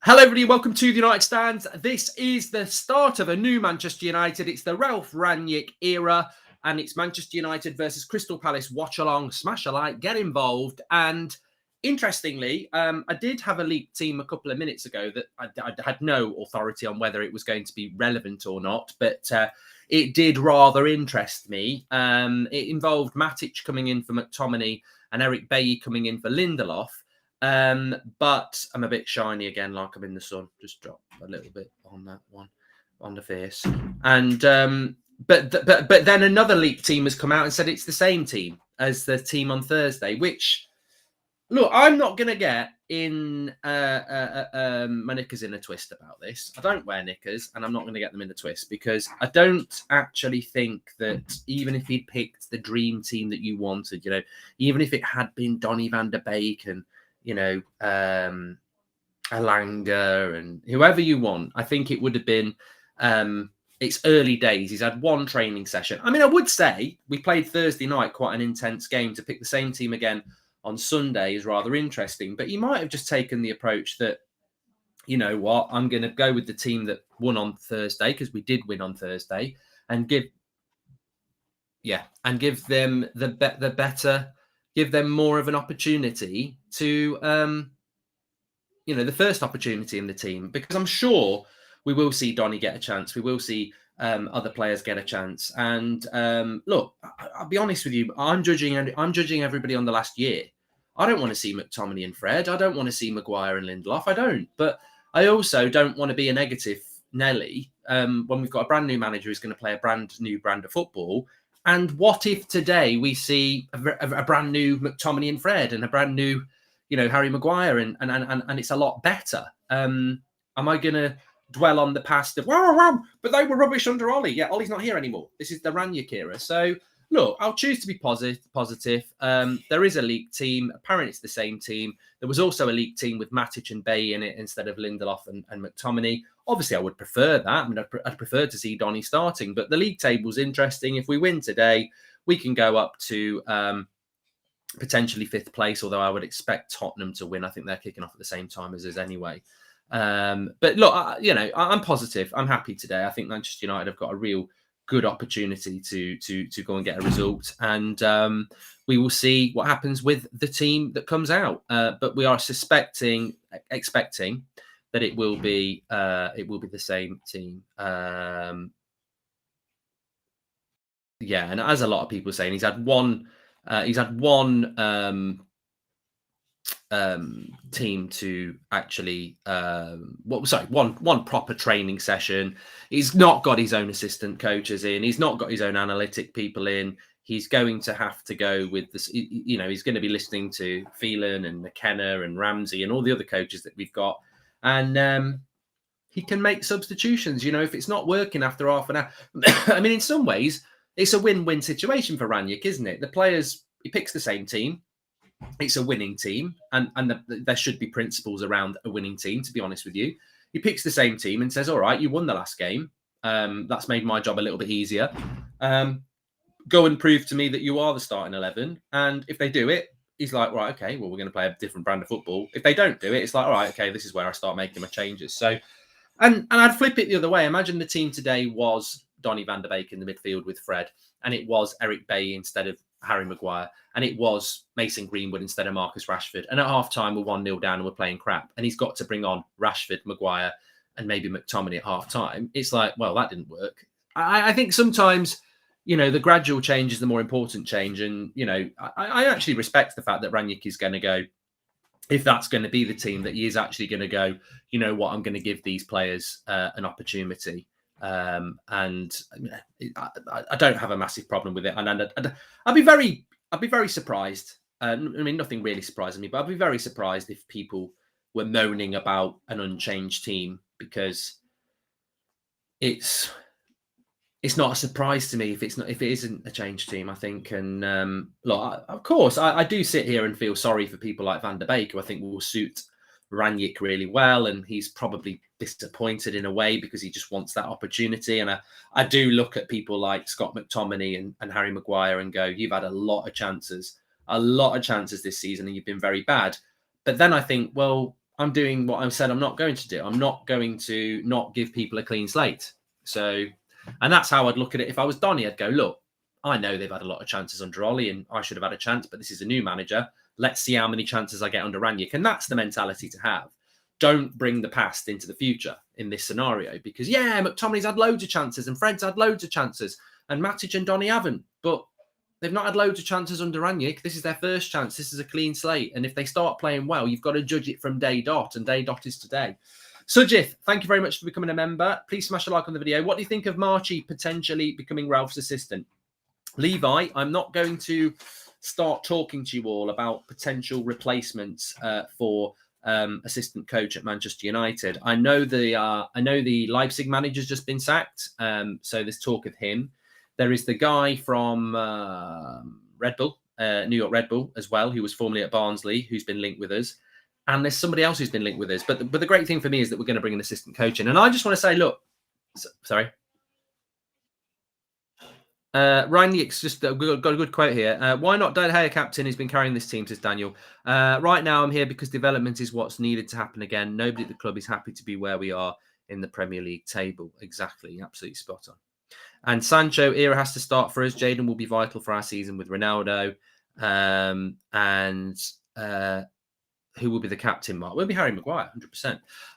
Hello, everybody. Welcome to the United Stands. This is the start of a new Manchester United. It's the Ralph Rangnick era, and it's Manchester United versus Crystal Palace. Watch along, smash a like, get involved. And interestingly, I did have a leaked team a couple of minutes ago that I had no authority on whether it was going to be relevant or not, but it did rather interest me. It involved Matic coming in for McTominay and Eric Bailly coming in for Lindelof. But I'm a bit shiny again, like I'm in the sun. Just drop a little bit on that one, on the face. And but then another leaked team has come out and said it's the same team as the team on Thursday. Which, look, I'm not going to get in my knickers in a twist about this. I don't wear knickers, and I'm not going to get them in a twist because I don't actually think that even if he'd picked the dream team that you wanted, even if it had been Donny van der Beek and Alanga and whoever you want, I think it would have been, it's early days. He's had one training session. I mean, I would say we played Thursday night, quite an intense game. To pick the same team again on Sunday is rather interesting, but he might have just taken the approach that, you know what, I'm going to go with the team that won on Thursday, because we did win on Thursday, and give them the better, give them more of an opportunity to, the first opportunity in the team, because I'm sure we will see Donny get a chance. We will see other players get a chance. And look, I'll be honest with you. I'm judging everybody on the last year. I don't want to see McTominay and Fred. I don't want to see Maguire and Lindelof. I don't. But I also don't want to be a negative Nelly when we've got a brand new manager who's going to play a brand new brand of football. And what if today we see a brand new McTominay and Fred and a brand new, Harry Maguire and it's a lot better? Am I going to dwell on the past of, but they were rubbish under Ollie? Yeah, Ollie's not here anymore. This is the Rangnick era. So, look, I'll choose to be positive. There is a league team. Apparently, it's the same team. There was also a league team with Matic and Bailly in it instead of Lindelof and McTominay. Obviously, I would prefer that. I mean, I'd prefer to see Donny starting, but the league table's interesting. If we win today, we can go up to potentially fifth place, although I would expect Tottenham to win. I think they're kicking off at the same time as us anyway. But look, I'm positive. I'm happy today. I think Manchester United have got a real good opportunity to go and get a result, and we will see what happens with the team that comes out. But we are expecting that it will be the same team. And as a lot of people are saying, he's had one team to actually one proper training session. He's not got his own assistant coaches in. He's not got his own analytic people in. He's going to have to go with this. He's going to be listening to Phelan and McKenna and Ramsey and all the other coaches that we've got. And he can make substitutions, if it's not working after half an hour. I mean, in some ways, it's a win-win situation for Rangnick, isn't it? The players, he picks the same team. It's a winning team. And there should be principles around a winning team, to be honest with you. He picks the same team and says, all right, you won the last game. That's made my job a little bit easier. Go and prove to me that you are the starting 11. And if they do it, he's like, right, okay, well, we're going to play a different brand of football. If they don't do it, it's like, all right, okay, this is where I start making my changes. So, and I'd flip it the other way. Imagine the team today was Donny van der Beek in the midfield with Fred, and it was Eric Bailly instead of Harry Maguire, and it was Mason Greenwood instead of Marcus Rashford. And at half-time, we're 1-0 down and we're playing crap. And he's got to bring on Rashford, Maguire, and maybe McTominay at half-time. It's like, well, that didn't work. I think sometimes, the gradual change is the more important change. And, I actually respect the fact that Rangnick is going to go, if that's going to be the team, that he is actually going to go, you know what, I'm going to give these players an opportunity. And I don't have a massive problem with it. And I'd be very surprised. I mean, nothing really surprises me, but I'd be very surprised if people were moaning about an unchanged team, because it's not a surprise to me if it isn't a changed team, I think. And look, of course, I do sit here and feel sorry for people like Van der Beek, who I think will suit Rangnick really well, and he's probably disappointed in a way because he just wants that opportunity. And I do look at people like Scott McTominay and Harry Maguire and go, you've had a lot of chances this season, and you've been very bad. But then I think, well, I'm doing what I said I'm not going to do. I'm not going to not give people a clean slate. So, and that's how I'd look at it. If I was Donny, I'd go, look, I know they've had a lot of chances under Ollie and I should have had a chance, but this is a new manager. Let's see how many chances I get under Ranić. And that's the mentality to have. Don't bring the past into the future in this scenario because, yeah, McTominay's had loads of chances and Fred's had loads of chances and Matic and Donny haven't. But they've not had loads of chances under Ranić. This is their first chance. This is a clean slate. And if they start playing well, you've got to judge it from day dot. And day dot is today. Sujith, thank you very much for becoming a member. Please smash a like on the video. What do you think of Marchie potentially becoming Ralph's assistant? Levi, I'm not going to start talking to you all about potential replacements for assistant coach at Manchester United. I know the Leipzig manager's just been sacked. So there's talk of him. There is the guy from Red Bull, New York Red Bull as well, who was formerly at Barnsley, who's been linked with us. And there's somebody else who's been linked with us. But the great thing for me is that we're going to bring an assistant coach in. And I just want to say, look, sorry. Ryan Yicks just got a good quote here. Why not De Gea captain? He's been carrying this team, says Daniel. Right now, I'm here because development is what's needed to happen again. Nobody at the club is happy to be where we are in the Premier League table. Exactly. Absolutely spot on. And Sancho, era has to start for us. Jadon will be vital for our season with Ronaldo. Who will be the captain, Mark? Will be Harry Maguire,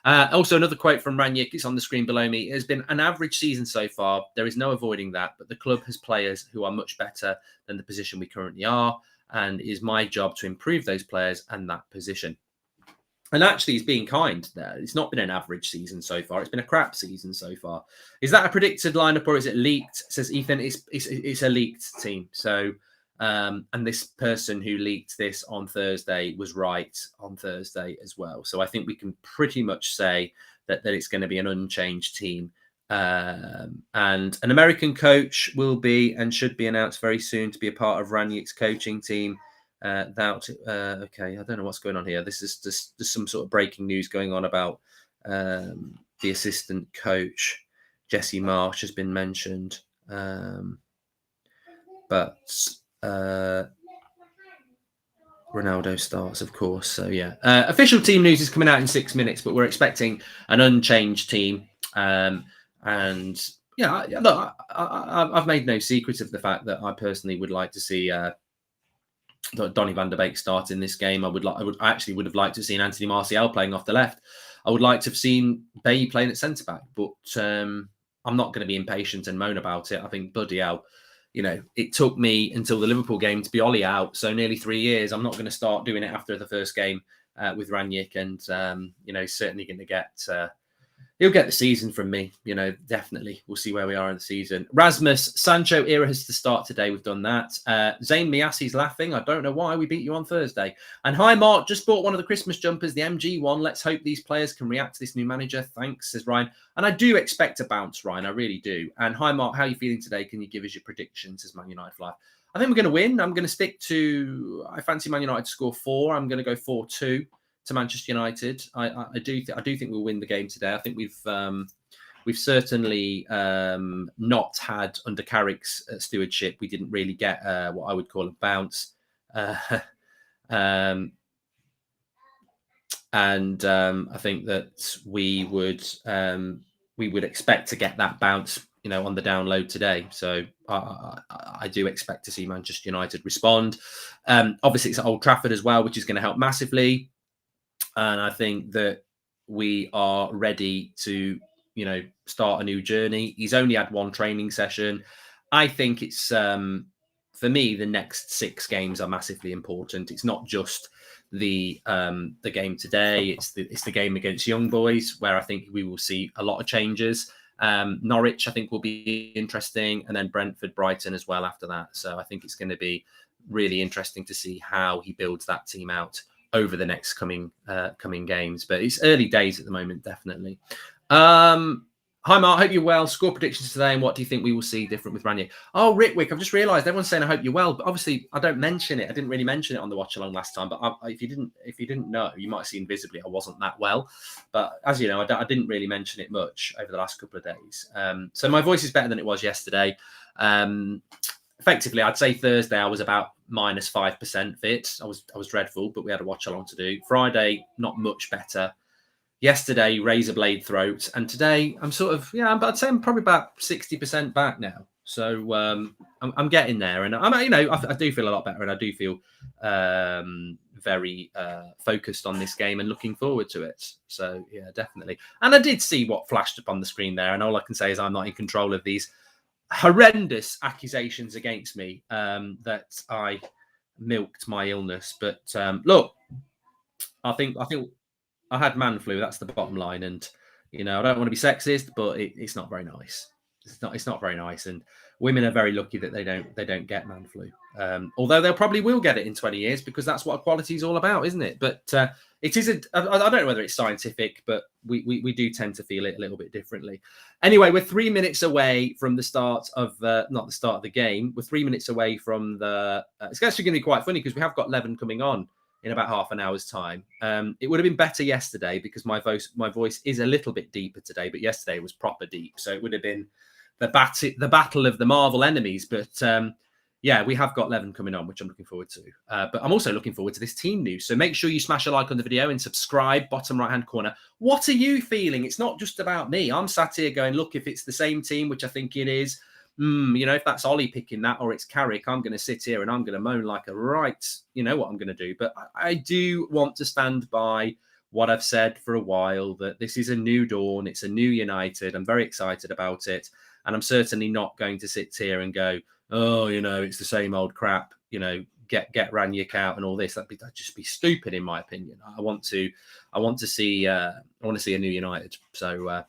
100%. Also, another quote from Ranić. It's on the screen below me. It has been an average season so far. There is no avoiding that. But the club has players who are much better than the position we currently are. And it is my job to improve those players and that position. And actually, he's being kind there. It's not been an average season so far. It's been a crap season so far. Is that a predicted lineup or is it leaked? Says Ethan. It's a leaked team. So, and this person who leaked this on Thursday was right on Thursday as well. So I think we can pretty much say that it's going to be an unchanged team. And an American coach will be and should be announced very soon to be a part of Ranić's coaching team. Okay, I don't know what's going on here. This is just some sort of breaking news going on about the assistant coach. Jesse Marsh has been mentioned, but Ronaldo starts, of course. So yeah, official team news is coming out in 6 minutes, but we're expecting an unchanged team. And yeah, look, I've made no secret of the fact that I personally would like to see Donny van der Beek start in this game. I actually would have liked to have seen Anthony Martial playing off the left. I would like to have seen Bailly playing at centre back, but I'm not going to be impatient and moan about it. I think bloody hell, it took me until the Liverpool game to be Ollie out, so nearly 3 years. I'm not going to start doing it after the first game with Ranić, and certainly going to get. He'll get the season from me, definitely. We'll see where we are in the season. Rasmus, Sancho era has to start today. We've done that. Zayn Miasi's laughing. I don't know why we beat you on Thursday. And hi, Mark. Just bought one of the Christmas jumpers, the MG one. Let's hope these players can react to this new manager. Thanks, says Ryan. And I do expect a bounce, Ryan. I really do. And hi, Mark. How are you feeling today? Can you give us your predictions, says Man United for Life? I think we're going to win. I'm going to stick to, I fancy Man United to score 4. I'm going to go 4-2. To Manchester United. I do think we'll win the game today. I think we've certainly not had under Carrick's stewardship. We didn't really get what I would call a bounce, and I think that we would expect to get that bounce, on the download today. So I do expect to see Manchester United respond. Obviously, it's at Old Trafford as well, which is going to help massively. And I think that we are ready to, start a new journey. He's only had one training session. I think it's, for me, the next 6 games are massively important. It's not just the game today. It's the game against Young Boys, where I think we will see a lot of changes. Norwich, I think, will be interesting. And then Brentford, Brighton as well after that. So I think it's going to be really interesting to see how he builds that team out over the next coming games. But it's early days at the moment, definitely. Hi, Mark. Hope you're well. Score predictions today, and what do you think we will see different with Ranić? Oh, Rickwick, I've just realised everyone's saying I hope you're well, but obviously I don't mention it. I didn't really mention it on the Watchalong last time, but if you didn't know, you might have seen visibly I wasn't that well. But as you know, I didn't really mention it much over the last couple of days. So my voice is better than it was yesterday. effectively, I'd say Thursday I was about -5% fit. I was dreadful, but we had a watch along to do. Friday, not much better. Yesterday, razor blade throat, and today I'm sort of I'd say I'm probably about 60% back now. So I'm getting there, and I do feel a lot better, and I do feel very focused on this game and looking forward to it. So yeah, definitely. And I did see what flashed up on the screen there, and all I can say is I'm not in control of these horrendous accusations against me that I milked my illness. But look, I think I had man flu. That's the bottom line, and I don't want to be sexist, but it's not very nice. It's not very nice, and women are very lucky that they don't get man flu. Although they'll probably will get it in 20 years because that's what equality is all about, isn't it? But it isn't. I don't know whether it's scientific, but we do tend to feel it a little bit differently. Anyway, we're 3 minutes away from the start of not the start of the game. We're 3 minutes away from the. It's actually going to be quite funny because we have got 11 coming on in about half an hour's time. It would have been better yesterday because my voice is a little bit deeper today, but yesterday was proper deep. So it would have been the battle of the Marvel enemies. But yeah, we have got 11 coming on, which I'm looking forward to. But I'm also looking forward to this team news. So make sure you smash a like on the video and subscribe, bottom right-hand corner. What are you feeling? It's not just about me. I'm sat here going, look, if it's the same team, which I think it is, if that's Ollie picking that or it's Carrick, I'm going to sit here and I'm going to moan like a right. You know what I'm going to do. But I do want to stand by what I've said for a while, that this is a new dawn. It's a new United. I'm very excited about it. And I'm certainly not going to sit here and go, oh, it's the same old crap, get Ranić out and all this. That'd just be stupid, in my opinion. I want to see a new United. So,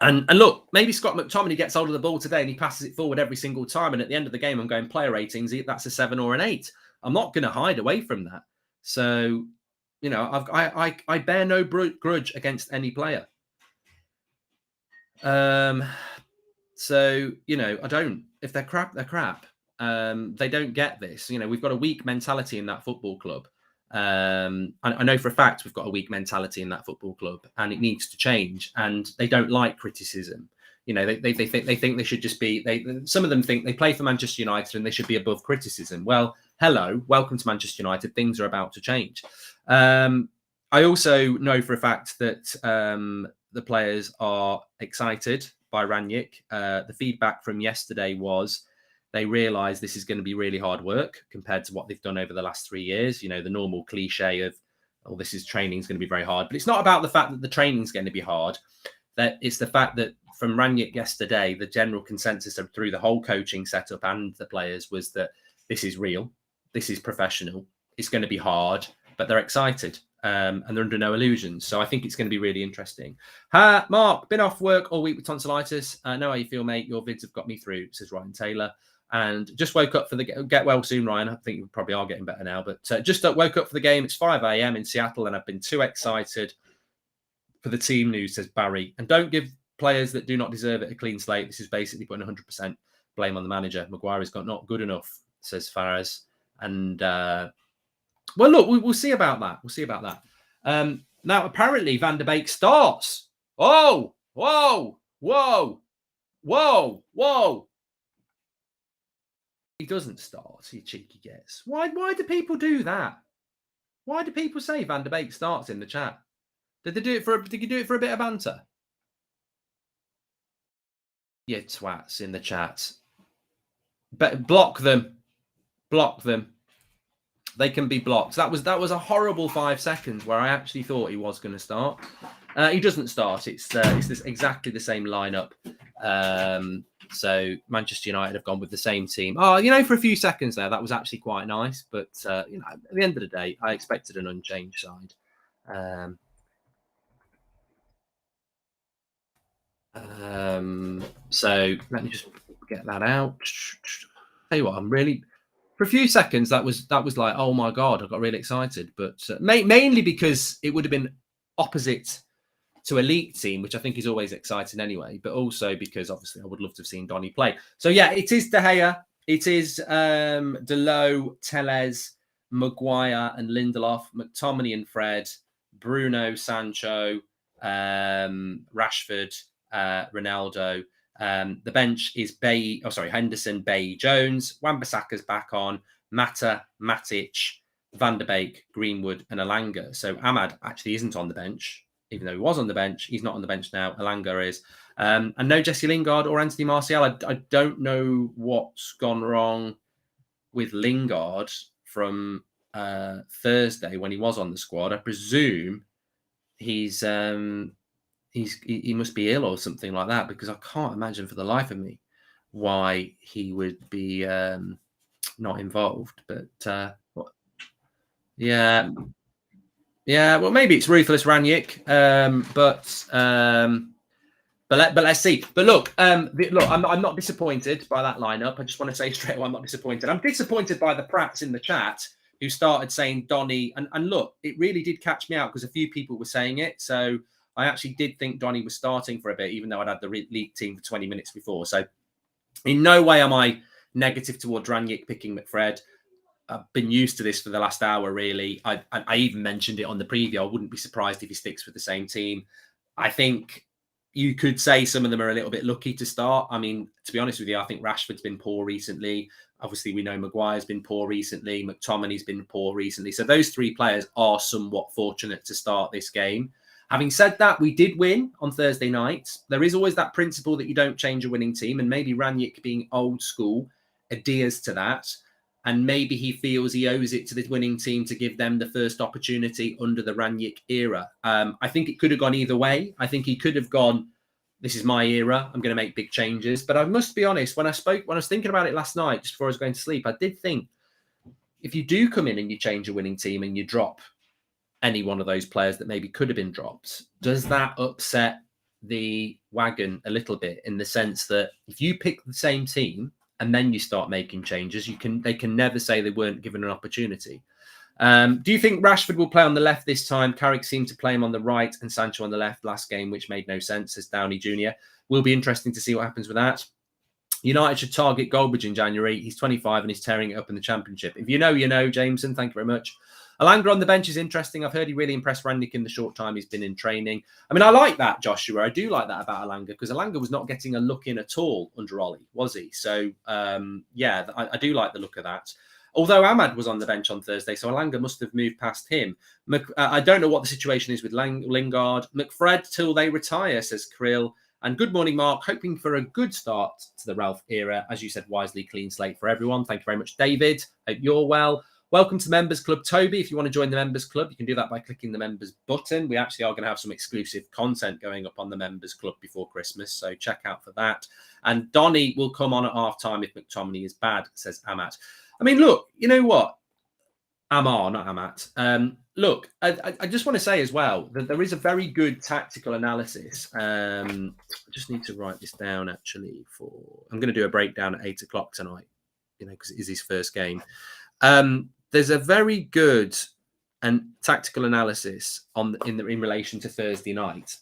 and look, maybe Scott McTominay gets hold of the ball today and he passes it forward every single time. And at the end of the game, I'm going player ratings. That's a 7 or an 8. I'm not going to hide away from that. So, I bear no grudge against any player. So, I don't. If they're crap, they're crap. They don't get this. We've got a weak mentality in that football club. I know for a fact we've got a weak mentality in that football club, and it needs to change. And they don't like criticism. They think they should just be. Some of them think they play for Manchester United and they should be above criticism. Well, hello, welcome to Manchester United. Things are about to change. I also know for a fact that the players are excited by Ranić. The feedback from yesterday was they realise this is going to be really hard work compared to what they've done over the last 3 years. The normal cliche of, oh, training is going to be very hard. But it's not about the fact that the training is going to be hard. That it's the fact that from Ranić yesterday, the general consensus through the whole coaching setup and the players was that this is real, this is professional, it's going to be hard, but they're excited. And they're under no illusions. So I think it's going to be really interesting. Mark, been off work all week with tonsillitis. I know how you feel, mate. Your vids have got me through, says Ryan Taylor. And just woke up for the get well soon, Ryan. I think you probably are getting better now. But just woke up for the game. It's 5 a.m. in Seattle, and I've been too excited for the team news, says Barry. And don't give players that do not deserve it a clean slate. This is basically putting 100% blame on the manager. Maguire is not good enough, says Faraz. And well, look, we'll see about that. We'll see about that. Now, apparently, Van der Beek starts. Oh, whoa, whoa, whoa, whoa. He doesn't start, he cheeky gets. Why do people do that? Why do people say Van der Beek starts in the chat? Did you do it for a bit of banter? Yeah, twats in the chat. But block them. Block them. They can be blocked. That was a horrible 5 seconds where I actually thought he was going to start. He doesn't start. It's exactly the same lineup. So Manchester United have gone with the same team. Oh, for a few seconds there, that was actually quite nice. But at the end of the day, I expected an unchanged side. So let me just get that out. Tell you what, I'm really. For a few seconds, that was like, oh my God, I got really excited. But mainly because it would have been opposite to a league team, which I think is always exciting anyway. But also because obviously I would love to have seen Donny play. So yeah, it is De Gea, it is Delot, Telles, Maguire and Lindelof, McTominay and Fred, Bruno, Sancho, Rashford, Ronaldo. The bench is Henderson, Bay, Jones. Wan-Bissaka's back on. Mata, Matic, Van der Beek, Greenwood, and Elanga. So Ahmad actually isn't on the bench, even though he was on the bench. He's not on the bench now. Elanga is. And no Jesse Lingard or Anthony Martial. I don't know what's gone wrong with Lingard from Thursday when he was on the squad. I presume he must be ill or something like that, because I can't imagine for the life of me why he would be not involved. But yeah, well, maybe it's ruthless Ranić, but let's see. But look, I'm not disappointed by that lineup. I just want to say straight away, I'm not disappointed. I'm disappointed by the prats in the chat who started saying Donny, and look, it really did catch me out because a few people were saying it. So I actually did think Donny was starting for a bit, even though I'd had the league team for 20 minutes before. So in no way am I negative towards Ranić picking McFred. I've been used to this for the last hour, really. I even mentioned it on the preview. I wouldn't be surprised if he sticks with the same team. I think you could say some of them are a little bit lucky to start. I mean, to be honest with you, I think Rashford's been poor recently. Obviously, we know Maguire's been poor recently. McTominay's been poor recently. So those three players are somewhat fortunate to start this game. Having said that, we did win on Thursday night. There is always that principle that you don't change a winning team. And maybe Ranić, being old school, adheres to that. And maybe he feels he owes it to the winning team to give them the first opportunity under the Ranić era. I think it could have gone either way. I think he could have gone, this is my era, I'm going to make big changes. But I must be honest, when I was thinking about it last night, just before I was going to sleep, I did think, if you do come in and you change a winning team and you drop any one of those players that maybe could have been dropped, does that upset the wagon a little bit, in the sense that if you pick the same team and then you start making changes, they can never say they weren't given an opportunity. Do you think Rashford will play on the left this time? Carrick seemed to play him on the right and Sancho on the left last game, which made no sense, says Downey Jr. Will be interesting to see what happens with that. United should target Goldbridge in January. He's 25 and he's tearing it up in the Championship. If you know, you know, Jameson. Thank you very much. Elanga on the bench is interesting. I've heard he really impressed Ranić in the short time he's been in training. I mean, I like that, Joshua. I do like that about Elanga, because Elanga was not getting a look in at all under Ollie, was he? So, yeah, I do like the look of that. Although Ahmad was on the bench on Thursday, so Elanga must have moved past him. I don't know what the situation is with Lingard. McFred till they retire, says Krill. And good morning, Mark. Hoping for a good start to the Ralph era. As you said, wisely, clean slate for everyone. Thank you very much, David. Hope you're well. Welcome to the Members Club, Toby. If you want to join the Members Club, you can do that by clicking the Members button. We actually are going to have some exclusive content going up on the Members Club before Christmas, so check out for that. And Donny will come on at half-time if McTominay is bad, says Amat. I mean, look, you know what? Amar, not Amat. Look, I just want to say as well that there is a very good tactical analysis. I just need to write this down, actually. I'm going to do a breakdown at 8 o'clock tonight, because it is his first game. There's a very good and tactical analysis in relation to Thursday night.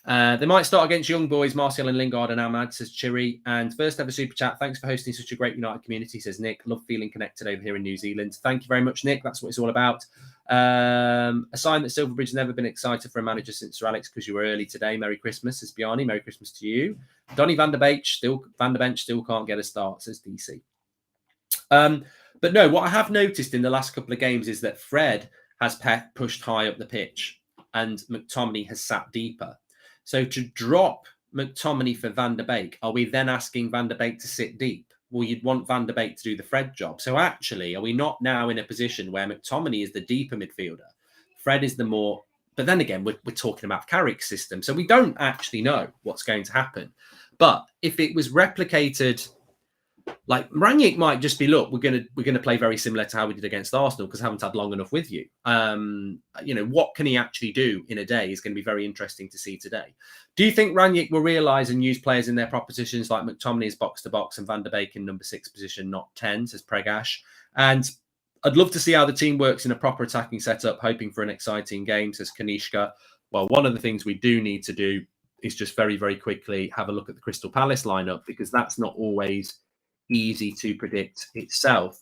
They might start against young boys, Martial and Lingard and Ahmad, says Chiri. And first ever super chat. Thanks for hosting such a great United community, says Nick. Love feeling connected over here in New Zealand. Thank you very much, Nick. That's what it's all about. A sign that Silverbridge has never been excited for a manager since Sir Alex, because you were early today. Merry Christmas, says Bjarni. Merry Christmas to you. Donny Van der Bench still can't get a start, says DC. But no, what I have noticed in the last couple of games is that Fred has pushed high up the pitch and McTominay has sat deeper. So to drop McTominay for Van der Beek, are we then asking Van der Beek to sit deep? Well, you'd want Van der Beek to do the Fred job. So actually, are we not now in a position where McTominay is the deeper midfielder? Fred is the more... But then again, we're talking about Carrick's system. So we don't actually know what's going to happen. But if it was replicated... Like Ranić might just be, look, we're gonna play very similar to how we did against Arsenal because I haven't had long enough with you. What can he actually do in a day is going to be very interesting to see today. Do you think Ranić will realise and use players in their prop positions like McTominay's box to box and Van der Beek in number 6 position, not 10, says Pregash? And I'd love to see how the team works in a proper attacking setup, hoping for an exciting game, says Kanishka. Well, one of the things we do need to do is just very, very quickly have a look at the Crystal Palace lineup, because that's not always easy to predict itself.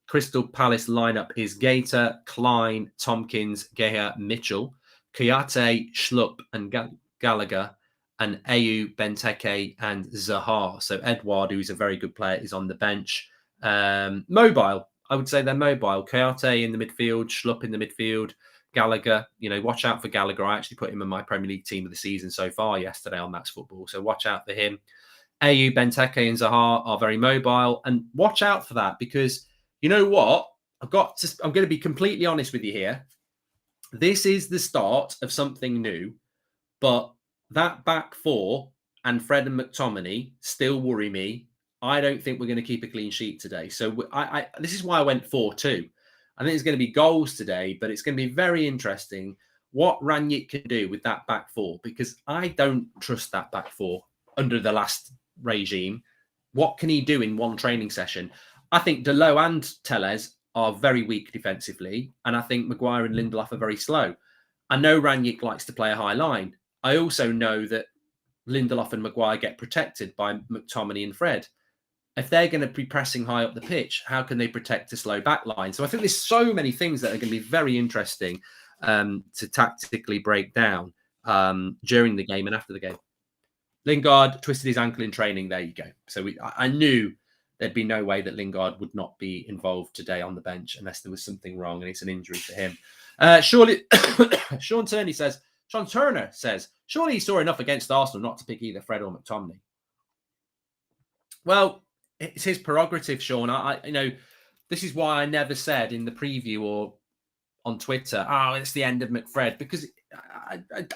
Crystal Palace lineup is Gator, Klein, Tompkins, Geha, Mitchell, Kouyaté, Schlupp and Gallagher, and Ayew, Benteke, and Zaha. So Edouard, who's a very good player, is on the bench. Mobile. I would say they're mobile. Kouyaté in the midfield, Schlupp in the midfield, Gallagher. Watch out for Gallagher. I actually put him in my Premier League team of the season so far yesterday on Max Football. So watch out for him. Ayew, Benteke, and Zaha are very mobile. And watch out for that because you know what? I'm going to be completely honest with you here. This is the start of something new, but that back four and Fred and McTominay still worry me. I don't think we're going to keep a clean sheet today. So this is why I went 4-2. I think it's going to be goals today, but it's going to be very interesting what Rangnick can do with that back four because I don't trust that back four under the last regime. What can he do in one training session? I think Dalot and Telles are very weak defensively, and I think Maguire and Lindelof are very slow. I know Rangnick likes to play a high line. I also know that Lindelof and Maguire get protected by McTominay and Fred. If they're going to be pressing high up the pitch, how can they protect a slow back line? So I think there's so many things that are going to be very interesting to tactically break down during the game and after the game. Lingard twisted his ankle in training. There you go. So I knew there'd be no way that Lingard would not be involved today on the bench unless there was something wrong and it's an injury for him. Surely, Sean Turner says, surely he saw enough against Arsenal not to pick either Fred or McTominay. Well, it's his prerogative, Sean. This is why I never said in the preview or on Twitter, it's the end of McFred, because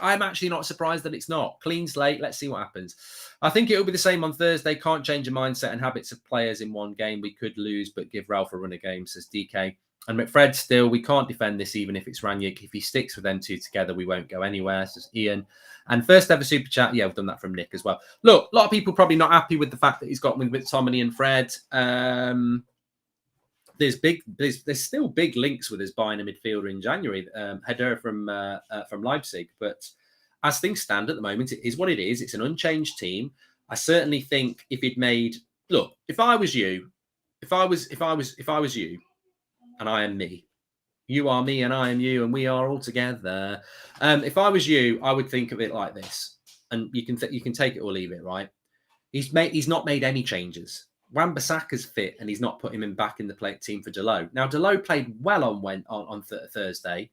I'm actually not surprised that it's not. Clean slate, let's see what happens. I think it will be the same on Thursday. Can't change the mindset and habits of players in one game. We could lose, but give Ralph a run a game, says DK. And McFred still, we can't defend this even if it's Rangnick. If he sticks with them two together, we won't go anywhere, says Ian. And first ever super chat, yeah, we've done that from Nick as well. Look, a lot of people probably not happy with the fact that he's got with McTominay and Fred. There's still big links with us buying a midfielder in January. Header from Leipzig, but as things stand at the moment, it is what it is. It's an unchanged team. I certainly think if I was you, and I am me, you are me, and I am you, and we are all together. If I was you, I would think of it like this, and you can take it or leave it. Right? He's not made any changes. Wan-Bissaka's fit, and he's not put him back in the team for Dalot. Now, Dalot played well on Thursday.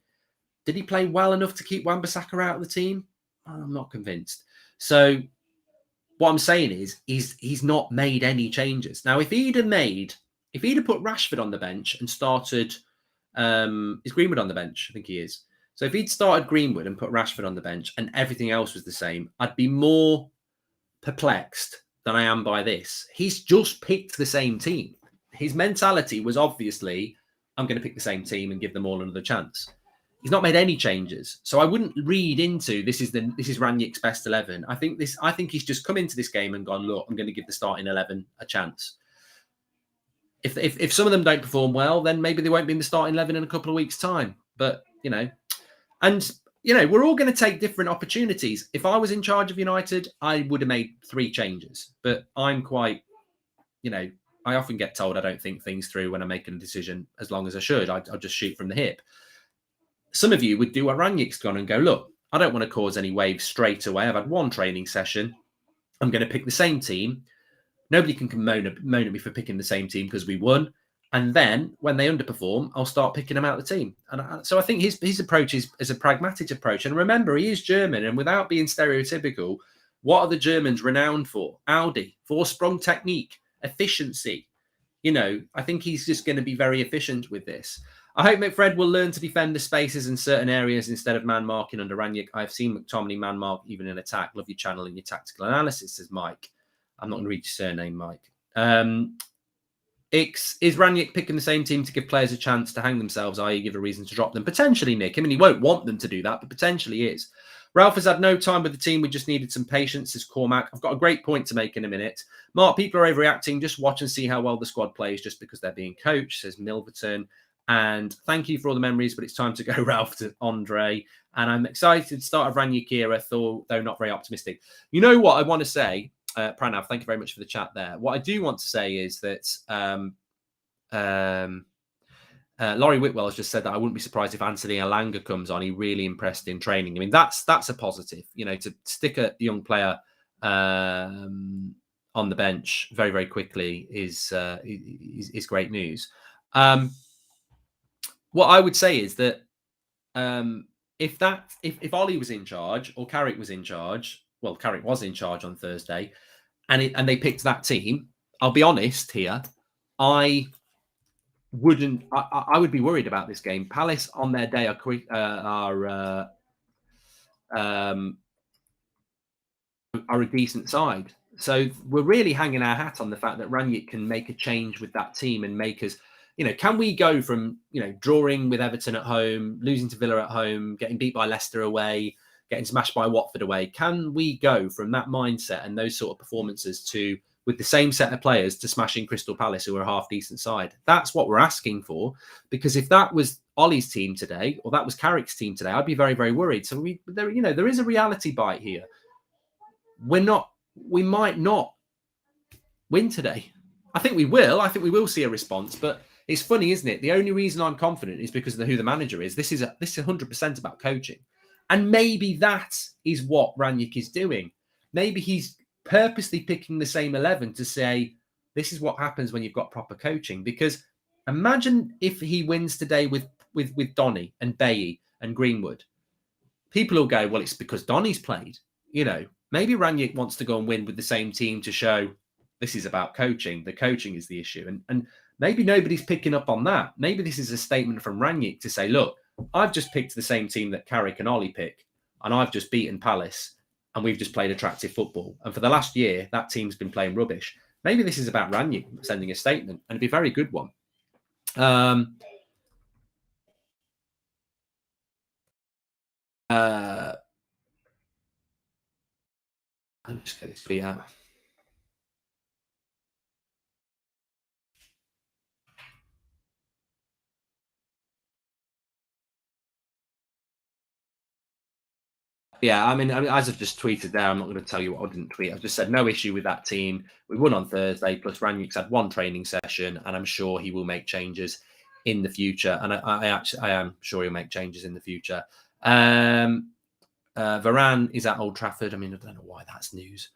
Did he play well enough to keep Wan-Bissaka out of the team? I'm not convinced. So what I'm saying is he's not made any changes. Now, if he'd have put Rashford on the bench and started, is Greenwood on the bench? I think he is. So if he'd started Greenwood and put Rashford on the bench and everything else was the same, I'd be more perplexed than I am by this. He's just picked the same team. His mentality was obviously, I'm going to pick the same team and give them all another chance. He's not made any changes. So I wouldn't read into this is Rangnick's best 11. I think he's just come into this game and gone, look, I'm going to give the starting 11 a chance. If some of them don't perform well, then maybe they won't be in the starting 11 in a couple of weeks' time. But, we're all going to take different opportunities. If I was in charge of United, I would have made 3 changes. But I'm quite, I often get told I don't think things through when I'm making a decision as long as I should. I'll just shoot from the hip. Some of you would do what Rangnick's gone and go, look, I don't want to cause any waves straight away. I've had one training session. I'm going to pick the same team. Nobody can moan at me for picking the same team because we won. And then when they underperform, I'll start picking them out of the team. And so I think his approach is a pragmatic approach. And remember, he is German. And without being stereotypical, what are the Germans renowned for? Audi, Vorsprung technique, efficiency. I think he's just going to be very efficient with this. I hope McFred will learn to defend the spaces in certain areas instead of man marking under Rangnick. I've seen McTominay man mark even in attack. Love your channel and your tactical analysis, says Mike. I'm not going to read your surname, Mike. Is Rangnick picking the same team to give players a chance to hang themselves, i.e. give a reason to drop them? Potentially, Nick. I mean, he won't want them to do that, but potentially is. Ralph has had no time with the team. We just needed some patience, says Cormac. I've got a great point to make in a minute. Mark, people are overreacting. Just watch and see how well the squad plays just because they're being coached, says Milverton. And thank you for all the memories, but it's time to go, Ralph, to Andre. And I'm excited. Start of Rangnick era, though not very optimistic. You know what I want to say? Pranav, thank you very much for the chat there. What I do want to say is that Laurie Whitwell has just said that I wouldn't be surprised if Anthony Alanga comes on. He really impressed in training. I mean, that's a positive. You know, to stick a young player on the bench very, very quickly is great news. What I would say is that if Ollie was in charge or Carrick was in charge, well, Carrick was in charge on Thursday, and they picked that team, I'll be honest here, I would be worried about this game. Palace on their day are a decent side. So we're really hanging our hat on the fact that Rangnick can make a change with that team and make us, you know, can we go from, you know, drawing with Everton at home, losing to Villa at home, getting beat by Leicester away, getting smashed by Watford away? Can we go from that mindset and those sort of performances to, with the same set of players, to smashing Crystal Palace, who are a half-decent side? That's what we're asking for, because if that was Ollie's team today, or that was Carrick's team today, I'd be very, very worried. So there is a reality bite here. We might not win today. I think we will. I think we will see a response, but it's funny, isn't it? The only reason I'm confident is because of who the manager is. This is 100% about coaching. And maybe that is what Rangnick is doing. Maybe he's purposely picking the same 11 to say, this is what happens when you've got proper coaching. Because imagine if he wins today with Donny and Bailly and Greenwood. People will go, well, it's because Donny's played. You know, maybe Rangnick wants to go and win with the same team to show this is about coaching. The coaching is the issue. And maybe nobody's picking up on that. Maybe this is a statement from Rangnick to say, look, I've just picked the same team that Carrick and Ollie pick, and I've just beaten Palace, and we've just played attractive football. And for the last year, that team's been playing rubbish. Maybe this is about Rangnick sending a statement, and it'd be a very good one. I'll just get this tweet out. Yeah, I mean, as I've just tweeted there, I'm not going to tell you what I didn't tweet. I've just said no issue with that team. We won on Thursday, plus Rangnick's had one training session, and I'm sure he will make changes in the future. And I am sure he'll make changes in the future. Varane is at Old Trafford. I mean, I don't know why that's news.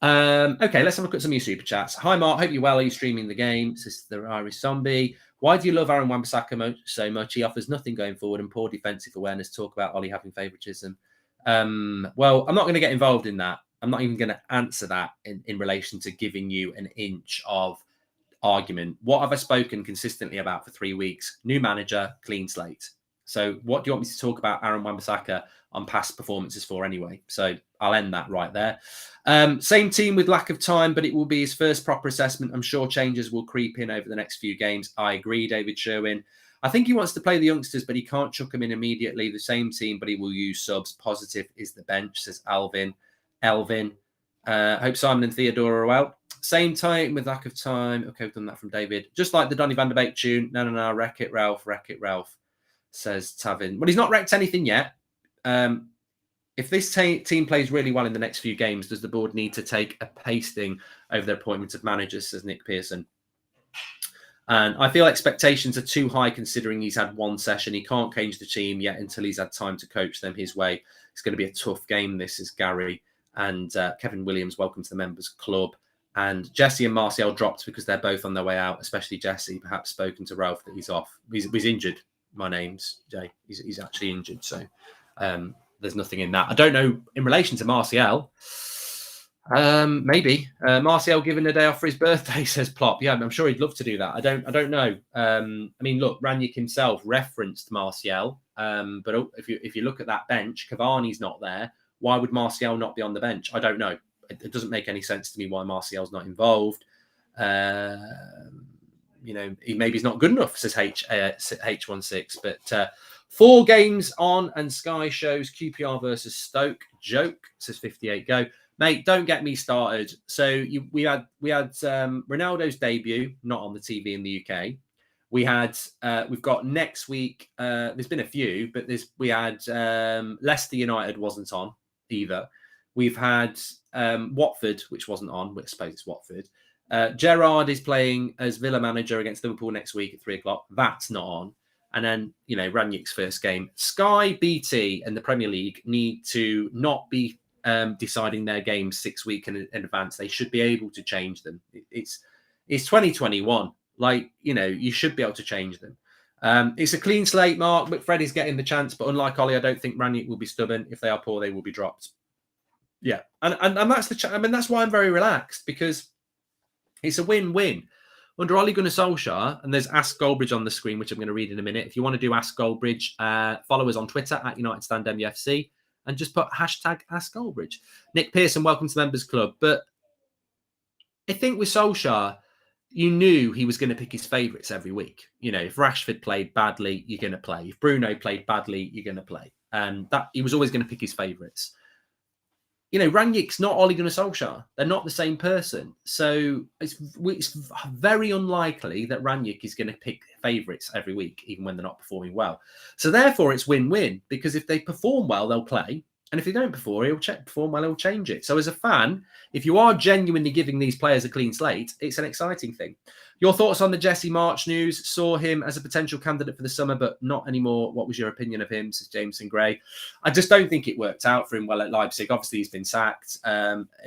Okay, let's have a look at some of your super chats. Hi, Mark. Hope you're well. Are you streaming the game? Says the Irish Zombie. Why do you love Aaron Wan-Bissaka so much? He offers nothing going forward and poor defensive awareness. Talk about Ollie having favouritism. Well, I'm not going to get involved in that. I'm not even going to answer that in relation to giving you an inch of argument. What have I spoken consistently about for 3 weeks? New manager, clean slate. So what do you want me to talk about Aaron Wan-Bissaka on past performances for anyway? So I'll end that right there. Same team with lack of time, but it will be his first proper assessment. I'm sure changes will creep in over the next few games. I agree, David Sherwin. I think he wants to play the youngsters, but he can't chuck them in immediately. The same team, but he will use subs. Positive is the bench, says Elvin. Hope Simon and Theodore are well. Same time with lack of time. Okay, we've done that from David. Just like the Donny van der Beek tune. No. Wreck it, Ralph, says Tavin. Well, he's not wrecked anything yet. If this team plays really well in the next few games, does the board need to take a pasting over their appointment of managers, says Nick Pearson. And I feel expectations are too high considering he's had one session. He can't change the team yet until he's had time to coach them his way. It's going to be a tough game, this is Gary. And Kevin Williams, welcome to the members club. And Jesse and Martial dropped because they're both on their way out, especially Jesse, perhaps spoken to Ralph that he's off. He's injured. My name's Jay. He's actually injured. So there's nothing in that. I don't know in relation to Martial. Maybe Martial given a day off for his birthday, says Plop. Yeah, I'm sure he'd love to do that. I don't know. I mean, look, Rangnick himself referenced Martial, but if you look at that bench, Cavani's not there. Why would Martial not be on the bench? I don't know. It doesn't make any sense to me why Martial's not involved. Maybe he's not good enough, says H16. But 4 games on, and Sky shows QPR versus Stoke. Joke, says 58 Go. Mate, don't get me started. So we had Ronaldo's debut, not on the TV in the UK. We've got next week. There's been a few, but we had Leicester United wasn't on either. We've had Watford, which wasn't on. I suppose it's Watford. Gerrard is playing as Villa manager against Liverpool next week at 3:00. That's not on. And then, Ranić's first game. Sky, BT, and the Premier League need to not be deciding their games 6 weeks in advance. They should be able to change them. It's 2021. You should be able to change them. It's a clean slate, Mark. McFred is getting the chance, but unlike Ollie, I don't think Ranić will be stubborn. If they are poor, they will be dropped. Yeah, and that's that's why I'm very relaxed, because it's a win-win. Under Ole Gunnar Solskjaer, and there's Ask Goldbridge on the screen, which I'm going to read in a minute. If you want to do Ask Goldbridge, follow us on Twitter at United Stand MUFC and just put hashtag Ask Goldbridge. Nick Pearson, welcome to the Members Club. But I think with Solskjaer, you knew he was going to pick his favourites every week. If Rashford played badly, you're going to play. If Bruno played badly, you're going to play. And that he was always going to pick his favourites. Ranić's not Ole Gunnar Solskjaer. They're not the same person. So it's very unlikely that Ranić is going to pick favourites every week, even when they're not performing well. So therefore, it's win-win, because if they perform well, they'll play. And if they don't perform well, he'll change it. So as a fan, if you are genuinely giving these players a clean slate, it's an exciting thing. Your thoughts on the Jesse March news? Saw him as a potential candidate for the summer, but not anymore. What was your opinion of him, says Jameson Gray? I just don't think it worked out for him well at Leipzig. Obviously, he's been sacked.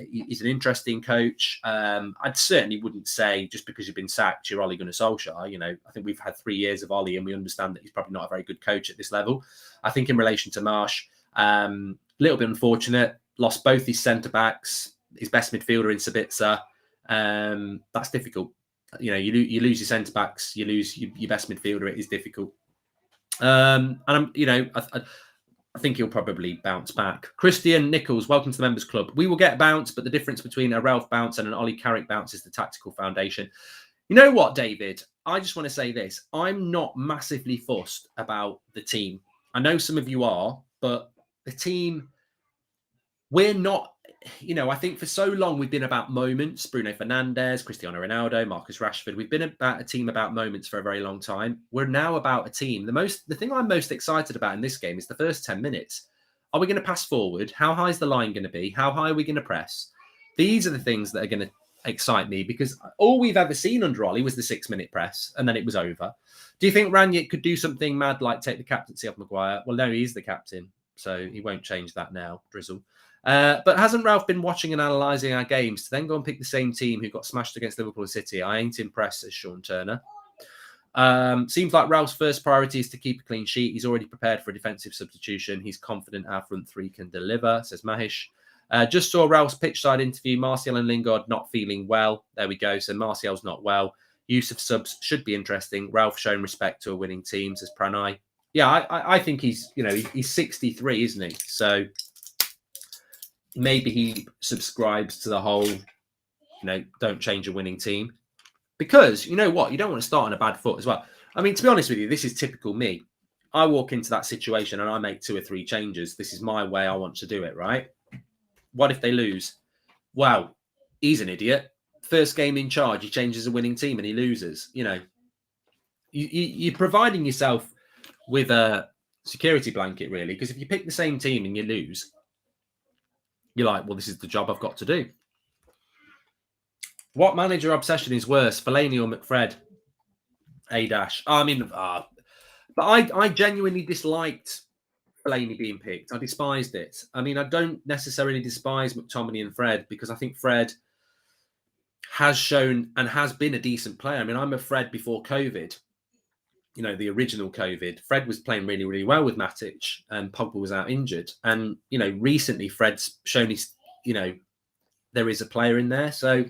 He's an interesting coach. I certainly wouldn't say just because you've been sacked, you're Ole Gunnar Solskjaer. I think we've had 3 years of Ole, and we understand that he's probably not a very good coach at this level. I think in relation to Marsh, little bit unfortunate. Lost both his centre-backs, his best midfielder in Sabitzer. That's difficult. You lose your centre-backs, you lose your best midfielder. It is difficult. And I think he'll probably bounce back. Christian Nichols, welcome to the Members Club. We will get bounce, but the difference between a Ralph bounce and an Ollie Carrick bounce is the tactical foundation. You know what, David? I just want to say this. I'm not massively fussed about the team. I know some of you are, but the team, we're not, I think for so long we've been about moments. Bruno Fernandes, Cristiano Ronaldo, Marcus Rashford. We've been about a team about moments for a very long time. We're now about a team. The thing I'm most excited about in this game is the first 10 minutes. Are we going to pass forward? How high is the line going to be? How high are we going to press? These are the things that are going to excite me, because all we've ever seen under Ollie was the 6-minute press, and then it was over. Do you think Ranić could do something mad like take the captaincy off Maguire? Well, no, he's the captain, so he won't change that now, Drizzle. But hasn't Ralph been watching and analysing our games to then go and pick the same team who got smashed against Liverpool and City? I ain't impressed, says Sean Turner. Seems like Ralph's first priority is to keep a clean sheet. He's already prepared for a defensive substitution. He's confident our front three can deliver, says Mahish. Just saw Ralph's pitchside interview. Martial and Lingard not feeling well. There we go. So Martial's not well. Use of subs should be interesting. Ralph showing respect to a winning team, says Pranay. Yeah, I think he's 63, isn't he? So maybe he subscribes to the whole, don't change a winning team. Because you know what? You don't want to start on a bad foot as well. I mean, to be honest with you, this is typical me. I walk into that situation and I make 2 or 3 changes. This is my way. I want to do it, right? What if they lose? Wow, he's an idiot. First game in charge, he changes a winning team and he loses. You're providing yourself with a security blanket, really, because if you pick the same team and you lose, you're like, well, this is the job I've got to do. What manager obsession is worse, Fellaini or McFred? A-dash. But I genuinely disliked Fellaini being picked. I despised it. I mean, I don't necessarily despise McTominay and Fred, because I think Fred has shown and has been a decent player. I mean, I'm a Fred before COVID. The original COVID. Fred was playing really, really well with Matic, and Pogba was out injured. And, recently Fred's shown his, there is a player in there. So,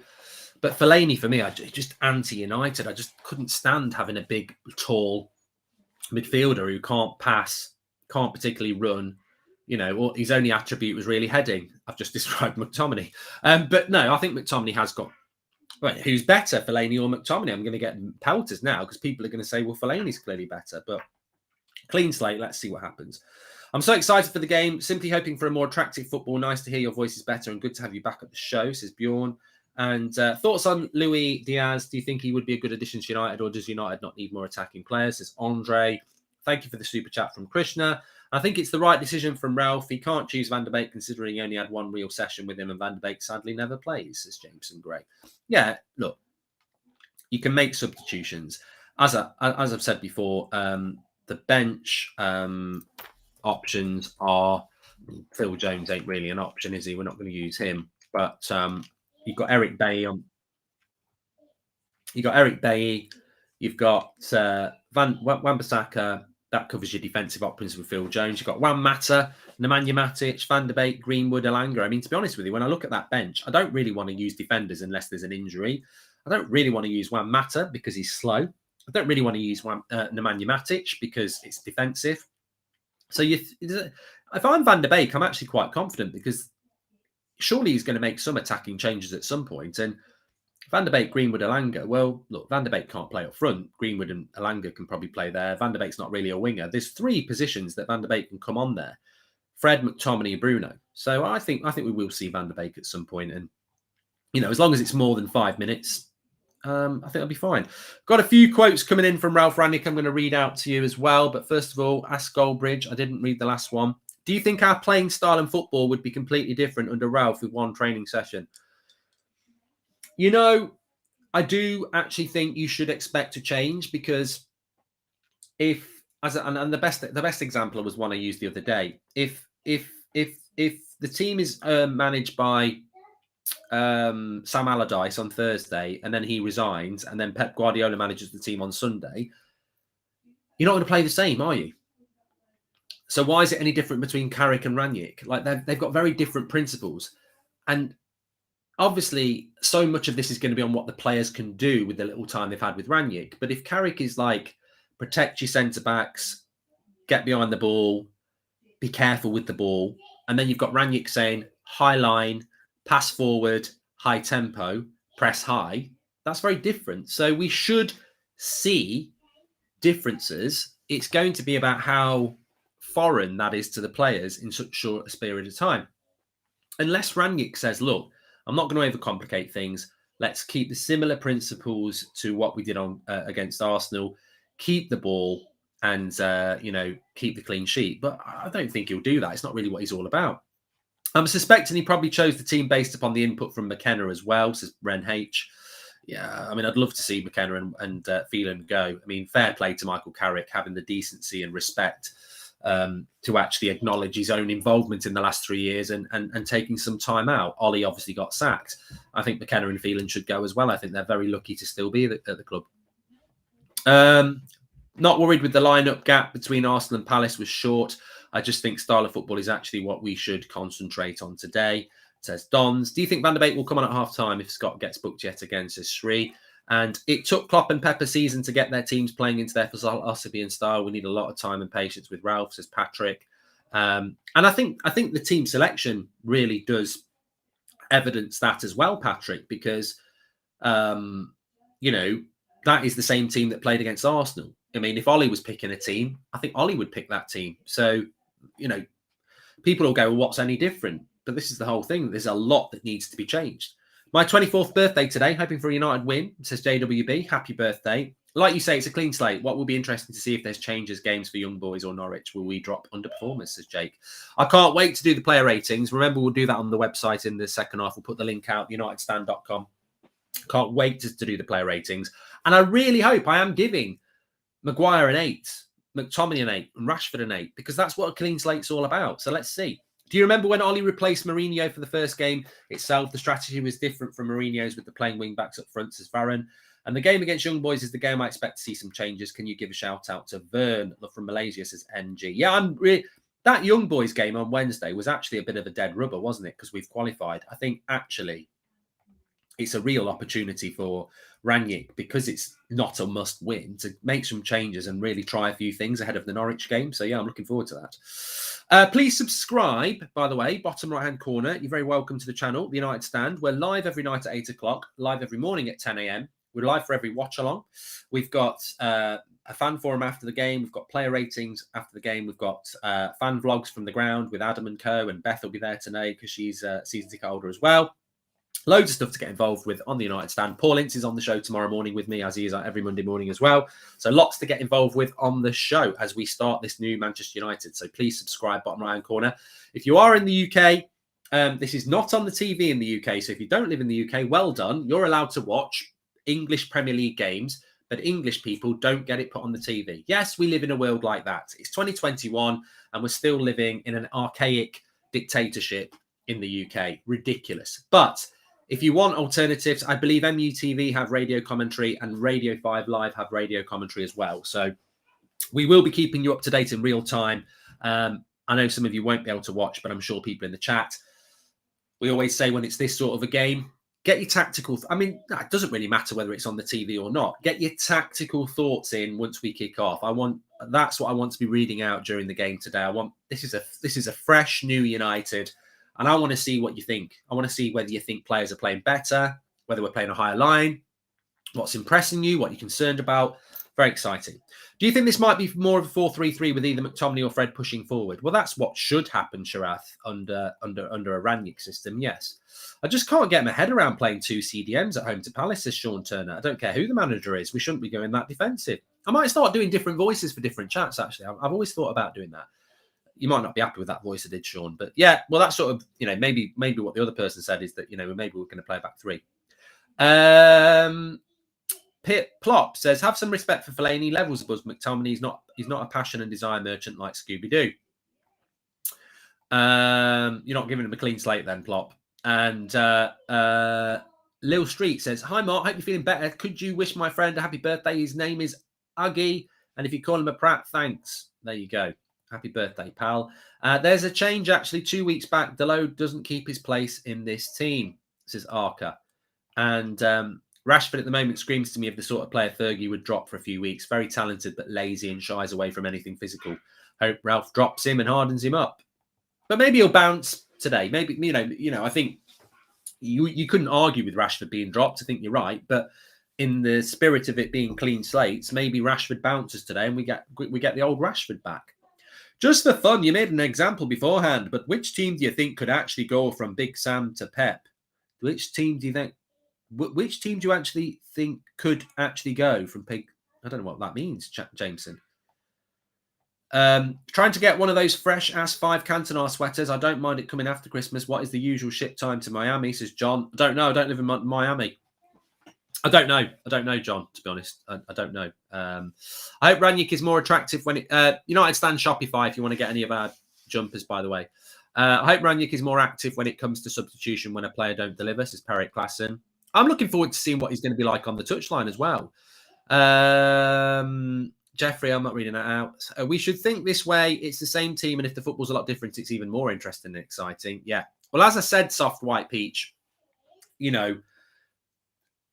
but Fellaini, for me, just anti-United. I just couldn't stand having a big, tall midfielder who can't pass, can't particularly run, or his only attribute was really heading. I've just described McTominay. But no, I think McTominay has got, right, who's better, Fellaini or McTominay? I'm going to get pelters now because people are going to say, well, Fellaini's clearly better. But clean slate, let's see what happens. I'm so excited for the game. Simply hoping for a more attractive football. Nice to hear your voice is better and good to have you back at the show, says Bjorn. And thoughts on Luis Diaz? Do you think he would be a good addition to United, or does United not need more attacking players? Says Andre. Thank you for the super chat from Krishna. I think it's the right decision from Ralph. He can't choose Van der Beek considering he only had 1 real session with him, and Van der Beek sadly never plays, says Jameson Gray. Yeah, look, you can make substitutions. As I've said before, the bench options are Phil Jones ain't really an option, is he? We're not going to use him. But you've got Eric Bailly on. You've got Eric Bailly. You've got Wan-Bissaka. That covers your defensive options with Phil Jones. You've got Wan Mata, Nemanja Matic, Van der Beek, Greenwood, Elanga. I mean, to be honest with you, when I look at that bench, I don't really want to use defenders unless there's an injury. I don't really want to use Wan Mata because he's slow. I don't really want to use Nemanja Matic because it's defensive. So if I'm Van der Beek, I'm actually quite confident because surely he's going to make some attacking changes at some point. And Van der Beek, Greenwood, Elanga. Well, look, Van der Beek can't play up front. Greenwood and Elanga can probably play there. Van der Beek's not really a winger. There's 3 positions that Van der Beek can come on there. Fred, McTominay, and Bruno. So I think we will see Van der Beek at some point. And, as long as it's more than 5 minutes, I think I'll be fine. Got a few quotes coming in from Ralph Rangnick I'm going to read out to you as well. But first of all, ask Goldbridge. I didn't read the last one. Do you think our playing style in football would be completely different under Ralph with one training session? I do actually think you should expect to change because the best example was one I used the other day. If the team is managed by Sam Allardyce on Thursday and then he resigns and then Pep Guardiola manages the team on Sunday, you're not going to play the same, are you? So why is it any different between Carrick and Rangnick? Like they've got very different principles, and obviously, so much of this is going to be on what the players can do with the little time they've had with Rangnick. But if Carrick is like, protect your centre-backs, get behind the ball, be careful with the ball, and then you've got Rangnick saying, high line, pass forward, high tempo, press high, that's very different. So we should see differences. It's going to be about how foreign that is to the players in such short a period of time. Unless Rangnick says, look, I'm not going to overcomplicate things. Let's keep the similar principles to what we did on against Arsenal. Keep the ball and, keep the clean sheet. But I don't think he'll do that. It's not really what he's all about. I'm suspecting he probably chose the team based upon the input from McKenna as well, says Ren H. Yeah, I mean, I'd love to see McKenna and Phelan go. I mean, fair play to Michael Carrick having the decency and respect to actually acknowledge his own involvement in the last 3 years and taking some time out. Ollie obviously got sacked. I think McKenna and Phelan should go as well. I think they're very lucky to still be at the club. Not worried with the lineup gap between Arsenal and Palace was short. I just think style of football is actually what we should concentrate on today, says Dons. Do you think Van der Beek will come on at half-time if Scott gets booked yet again, says Sri? And it took Klopp and Pep a season to get their teams playing into their philosophy and style. We need a lot of time and patience with Ralph, says Patrick. And I think the team selection really does evidence that as well, Patrick, because, that is the same team that played against Arsenal. I mean, if Ollie was picking a team, I think Ollie would pick that team. So, people will go, well, what's any different? But this is the whole thing. There's a lot that needs to be changed. My 24th birthday today, hoping for a United win, says JWB. Happy birthday. Like you say, it's a clean slate. What will be interesting to see if there's changes, games for young boys or Norwich. Will we drop underperformers, says Jake. I can't wait to do the player ratings. Remember, we'll do that on the website in the second half. We'll put the link out, unitedstand.com. Can't wait to do the player ratings. And I really hope I am giving Maguire an 8, McTominay an 8, and Rashford an 8, because that's what a clean slate's all about. So let's see. Do you remember when Ollie replaced Mourinho for the first game itself? The strategy was different from Mourinho's with the playing wing backs up front, says Varron. And the game against Young Boys is the game I expect to see some changes. Can you give a shout out to Vern from Malaysia, says NG? Yeah, that Young Boys game on Wednesday was actually a bit of a dead rubber, wasn't it? Because we've qualified. I think actually it's a real opportunity for Rangnick, because it's not a must win, to make some changes and really try a few things ahead of the Norwich game. So yeah, I'm looking forward to that. Please subscribe, by the way, bottom right hand corner. You're very welcome to the channel, The United Stand. We're live every night at 8 o'clock, live every morning at 10 a.m. We're live for every watch along. We've got a fan forum after the game. We've got player ratings after the game. We've got fan vlogs from the ground with Adam and Co. And Beth will be there tonight because she's a season ticket holder as well. Loads of stuff to get involved with on the United Stand. Paul Ince is on the show tomorrow morning with me, as he is every Monday morning as well. So lots to get involved with on the show as we start this new Manchester United. So please subscribe, bottom right corner. If you are in the UK, this is not on the TV in the UK. So if you don't live in the UK, well done. You're allowed to watch English Premier League games, but English people don't get it put on the TV. Yes, we live in a world like that. It's 2021 and we're still living in an archaic dictatorship in the UK. Ridiculous. But if you want alternatives, I believe MUTV have radio commentary and Radio 5 Live have radio commentary as well. So we will be keeping you up to date in real time. I know some of you won't be able to watch, but I'm sure people in the chat. We always say when it's this sort of a game, get your tactical. I mean, it doesn't really matter whether it's on the TV or not. Get your tactical thoughts in once we kick off. That's what I want to be reading out during the game today. This is a fresh new United, and I want to see what you think. I want to see whether you think players are playing better, whether we're playing a higher line, what's impressing you, what you're concerned about. Very exciting. Do you think this might be more of a 4-3-3 with either McTominay or Fred pushing forward? Well, that's what should happen, Sharath, under a Rangnick system, yes. I just can't get my head around playing 2 CDMs at home to Palace, says Sean Turner. I don't care who the manager is. We shouldn't be going that defensive. I might start doing different voices for different chats, actually. I've always thought about doing that. You might not be happy with that voice I did, Sean. But yeah, well, that's sort of, maybe what the other person said is that, maybe we're going to play back 3. Pit Plop says, have some respect for Fellaini. Levels above McTominay. He's not a passion and desire merchant like Scooby-Doo. You're not giving him a clean slate then, Plop. And Lil Street says, hi, Mark. Hope you're feeling better. Could you wish my friend a happy birthday? His name is Uggy. And if you call him a Pratt, thanks. There you go. Happy birthday, pal. There's a change, actually. 2 weeks back, Dalot doesn't keep his place in this team, says Arca. And Rashford at the moment screams to me of the sort of player Fergie would drop for a few weeks. Very talented, but lazy and shies away from anything physical. Hope Ralph drops him and hardens him up. But maybe he'll bounce today. Maybe, I think you couldn't argue with Rashford being dropped. I think you're right. But in the spirit of it being clean slates, maybe Rashford bounces today and we get the old Rashford back. Just for fun, you made an example beforehand, but which team do you think could actually go from Big Sam to Pep? Which team do you actually think could actually go from Pig? I don't know what that means, Jameson. Trying to get one of those fresh ass 5 Cantona sweaters. I don't mind it coming after Christmas. What is the usual ship time to Miami, says John. I don't know. I don't live in Miami. I don't know, John, to be honest. I don't know. I hope Rangnick is more attractive when United stand Shopify if you want to get any of our jumpers, by the way. I hope Rangnick is more active when it comes to substitution when a player don't deliver, says Perry Klassen. I'm looking forward to seeing what he's going to be like on the touchline as well. Jeffrey, I'm not reading that out. We should think this way. It's the same team, and if the football's a lot different, it's even more interesting and exciting. Yeah. Well, as I said, Soft White Peach,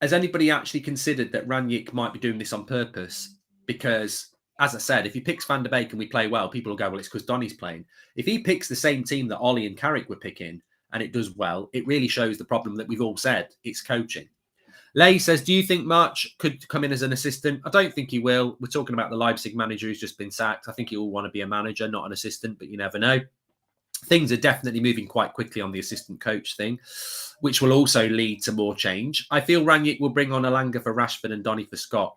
has anybody actually considered that Rangnick might be doing this on purpose? Because, as I said, if he picks Van der Beek and we play well, people will go, well, it's because Donny's playing. If he picks the same team that Ollie and Carrick were picking and it does well, it really shows the problem that we've all said. It's coaching. Lay says, do you think March could come in as an assistant? I don't think he will. We're talking about the Leipzig manager who's just been sacked. I think he will want to be a manager, not an assistant, but you never know. Things are definitely moving quite quickly on the assistant coach thing, which will also lead to more change. I feel Rangnick will bring on Alanga for Rashford and Donny for Scott.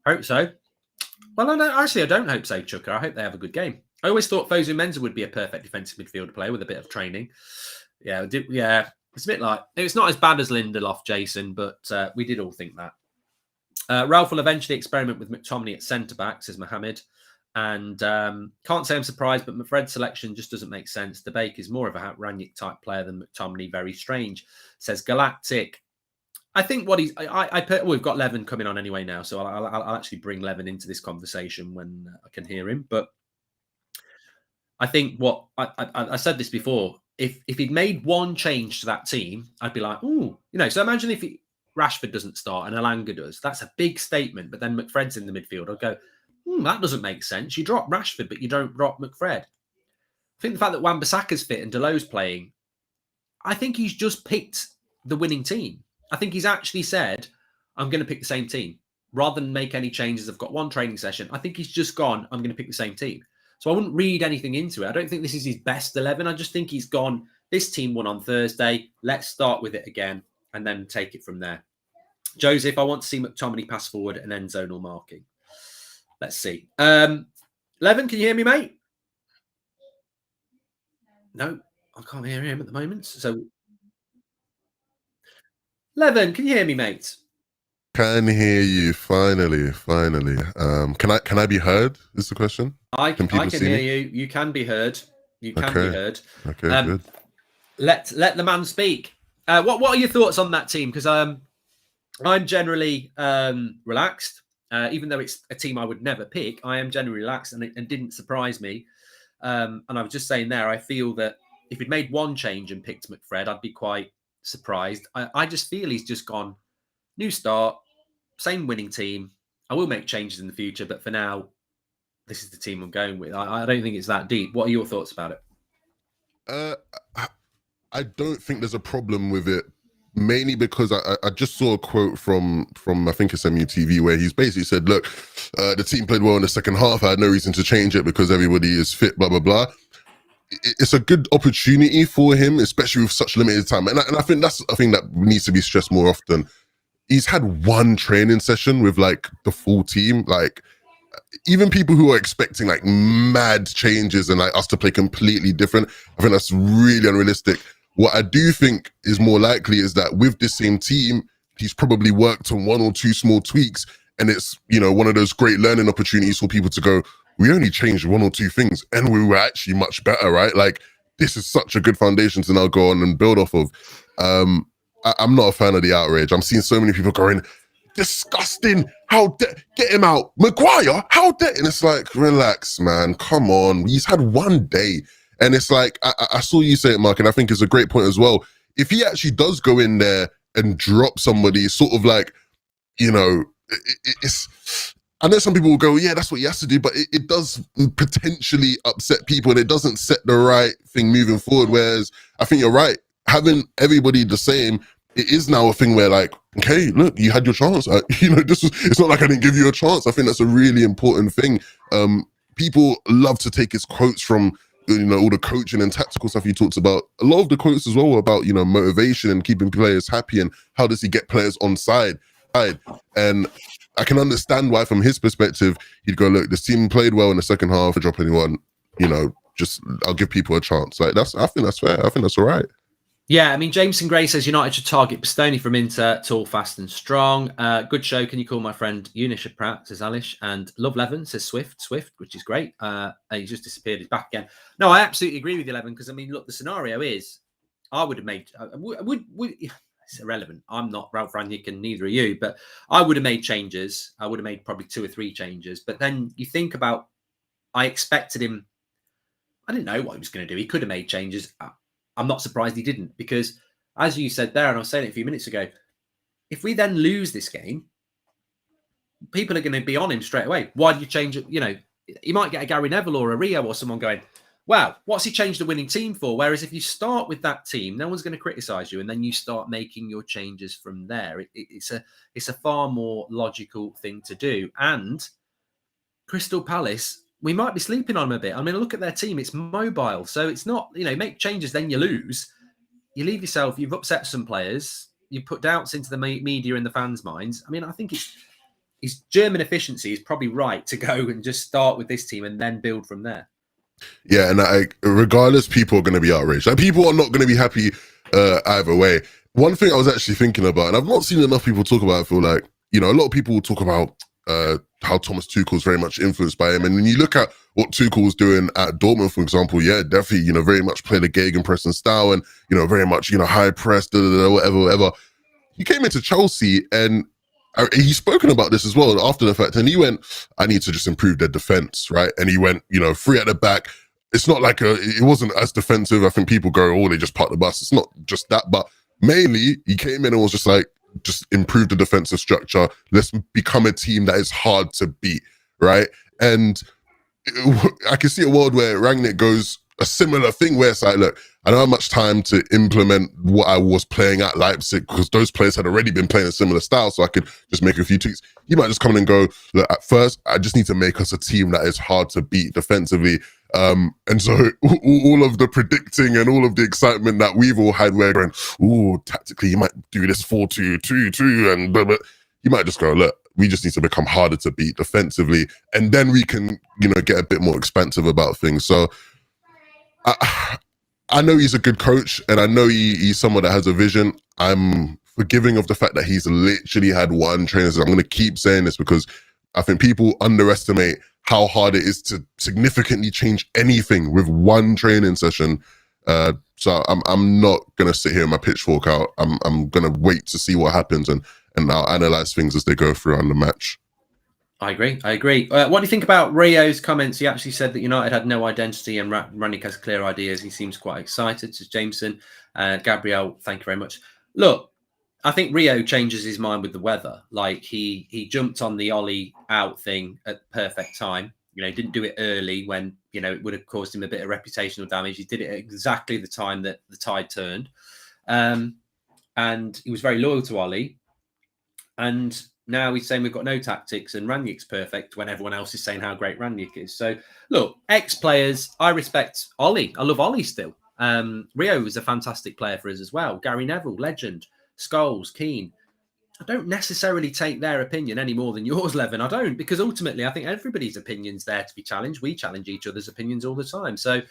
Hope so. Well, I don't hope so, Chucker. I hope they have a good game. I always thought Fosu Mensah would be a perfect defensive midfielder player with a bit of training. Yeah. It's a bit like, it's not as bad as Lindelof, Jason, but we did all think that. Ralph will eventually experiment with McTominay at centre-back, says Mohammed. And can't say I'm surprised, but Fred's selection just doesn't make sense. De Beek is more of a Rangnick type player than McTominay. Very strange, says Galactic. I think what he's... we've got Levin coming on anyway now, so I'll actually bring Levin into this conversation when I can hear him. But I think what... I said this before. If he'd made one change to that team, I'd be like, ooh. So imagine if Rashford doesn't start and Alanga does. That's a big statement. But then McFred's in the midfield. I'd go... that doesn't make sense. You drop Rashford, but you don't drop McFred. I think the fact that Wan-Bissaka's fit and Delot's playing, I think he's just picked the winning team. I think he's actually said, I'm going to pick the same team. Rather than make any changes, I've got one training session. I think he's just gone, I'm going to pick the same team. So I wouldn't read anything into it. I don't think this is his best 11. I just think he's gone, this team won on Thursday. Let's start with it again and then take it from there. Joseph, I want to see McTominay pass forward and end zonal marking. Let's see. Levin, can you hear me, mate? No, I can't hear him at the moment. So, Levin, can you hear me, mate? Can hear you finally. Can I be heard? Is the question? I Can people can see hear me? you. You can be heard. You can be Okay. heard. Okay. Good. Let the man speak. What are your thoughts on that team? Because I'm generally relaxed, even though it's a team I would never pick. I am generally relaxed, and it didn't surprise me. And I was just saying there, I feel that if he'd made one change and picked McFred, I'd be quite surprised. I just feel he's just gone new start, same winning team. I will make changes in the future, but for now, this is the team I'm going with. I don't think it's that deep. What are your thoughts about it? Uh, I don't think there's a problem with it, mainly because I just saw a quote from I think it's MUTV where he's basically said, "Look, the team played well in the second half. I had no reason to change it because everybody is fit." Blah blah blah. It's a good opportunity for him, especially with such limited time, and I think that's a thing that needs to be stressed more often. He's had one training session with like the full team, like even people who are expecting like mad changes and like us to play completely different, I think that's really unrealistic. What I do think is more likely is that with this same team, he's probably worked on one or two small tweaks, and it's, you know, one of those great learning opportunities for people to go, we only changed one or two things and we were actually much better, right? Like, this is such a good foundation to now go on and build off of. I'm not a fan of the outrage. I'm seeing so many people going, disgusting. Get him out. Maguire, how dare? And it's like, relax, man. Come on. He's had one day. And it's like, I saw you say it, Mark, and I think it's a great point as well. If he actually does go in there and drop somebody, sort of like, you know, it's, I know some people will go, yeah, that's what he has to do, but it does potentially upset people and it doesn't set the right thing moving forward. Whereas I think you're right. Having everybody the same, it is now a thing where like, okay, look, you had your chance. You know, it's not like I didn't give you a chance. I think that's a really important thing. People love to take his quotes from, you know, all the coaching and tactical stuff he talks about. A lot of the quotes as well were about, you know, motivation and keeping players happy and how does he get players on side. And I can understand why, from his perspective, he'd go, look, this team played well in the second half. Drop anyone, you know, just I'll give people a chance. Like I think that's fair. I think that's all right. Yeah, I mean, Jameson Gray says United should target Bastoni from Inter, tall, fast and strong. Good show. Can you call my friend Eunice Pratt, says Alish. And Love Levin says Swift, which is great. He just disappeared. He's back again. No, I absolutely agree with you, Levin, because, I mean, look, the scenario is I would have made... it's irrelevant. I'm not Ralph Rangnick and neither are you, but I would have made changes. I would have made probably 2 or 3 changes. But then you think about, I expected him... I didn't know what he was going to do. He could have made changes. I'm not surprised he didn't, because as you said there, and I was saying it a few minutes ago, if we then lose this game, people are going to be on him straight away. Why did you change it? You know, you might get a Gary Neville or a Rio or someone going, wow, what's he changed the winning team for? Whereas if you start with that team, no one's going to criticize you, and then you start making your changes from there. It's a far more logical thing to do. And Crystal Palace, we might be sleeping on them a bit. I mean, look at their team. It's mobile. So it's not, you know, make changes, then you lose. You leave yourself, you've upset some players. You put doubts into the media and the fans' minds. I mean, I think his German efficiency is probably right to go and just start with this team and then build from there. Yeah, and regardless, people are going to be outraged. Like, people are not going to be happy either way. One thing I was actually thinking about, and I've not seen enough people talk about, I feel like, you know, a lot of people will talk about how Thomas Tuchel is very much influenced by him. And when you look at what Tuchel was doing at Dortmund, for example, yeah, definitely, you know, very much played a gegenpressing style and, you know, very much, you know, high press, whatever. He came into Chelsea and he's spoken about this as well after the fact, and he went, I need to just improve their defense, right? And he went, you know, 3 at the back. It's not like it wasn't as defensive. I think people go, oh, they just parked the bus. It's not just that, but mainly he came in and was just like, just improve the defensive structure. Let's become a team that is hard to beat, right? And I can see a world where Rangnick goes a similar thing where it's like, look, I don't have much time to implement what I was playing at Leipzig because those players had already been playing a similar style, so I could just make a few tweaks. He might just come in and go, look, at first, I just need to make us a team that is hard to beat defensively. And so all of the predicting and all of the excitement that we've all had, we're going, ooh, tactically, you might do this 4-2-2-2, and blah, blah. You might just go, look, we just need to become harder to beat defensively, and then we can, you know, get a bit more expansive about things. So I know he's a good coach, and I know he's someone that has a vision. I'm forgiving of the fact that he's literally had one trainer. I'm going to keep saying this because I think people underestimate how hard it is to significantly change anything with one training session. So I'm not going to sit here with my pitchfork out. I'm going to wait to see what happens, and I'll analyze things as they go through on the match. I agree. What do you think about Rio's comments? He actually said that United had no identity and Rangnick has clear ideas. He seems quite excited. Says Jameson. Gabrielle, thank you very much. Look, I think Rio changes his mind with the weather. Like he jumped on the Ollie out thing at the perfect time. He didn't do it early when, it would have caused him a bit of reputational damage. He did it at exactly the time that the tide turned. And he was very loyal to Ollie. And now he's saying we've got no tactics and Rangnick's perfect when everyone else is saying how great Rangnick is. So, look, ex-players, I respect Ollie. I love Ollie still. Rio was a fantastic player for us as well. Gary Neville, legend. Scholes, Keane. I don't necessarily take their opinion any more than yours, Levin. I don't, because ultimately I think everybody's opinion's there to be challenged. We challenge each other's opinions all the time. So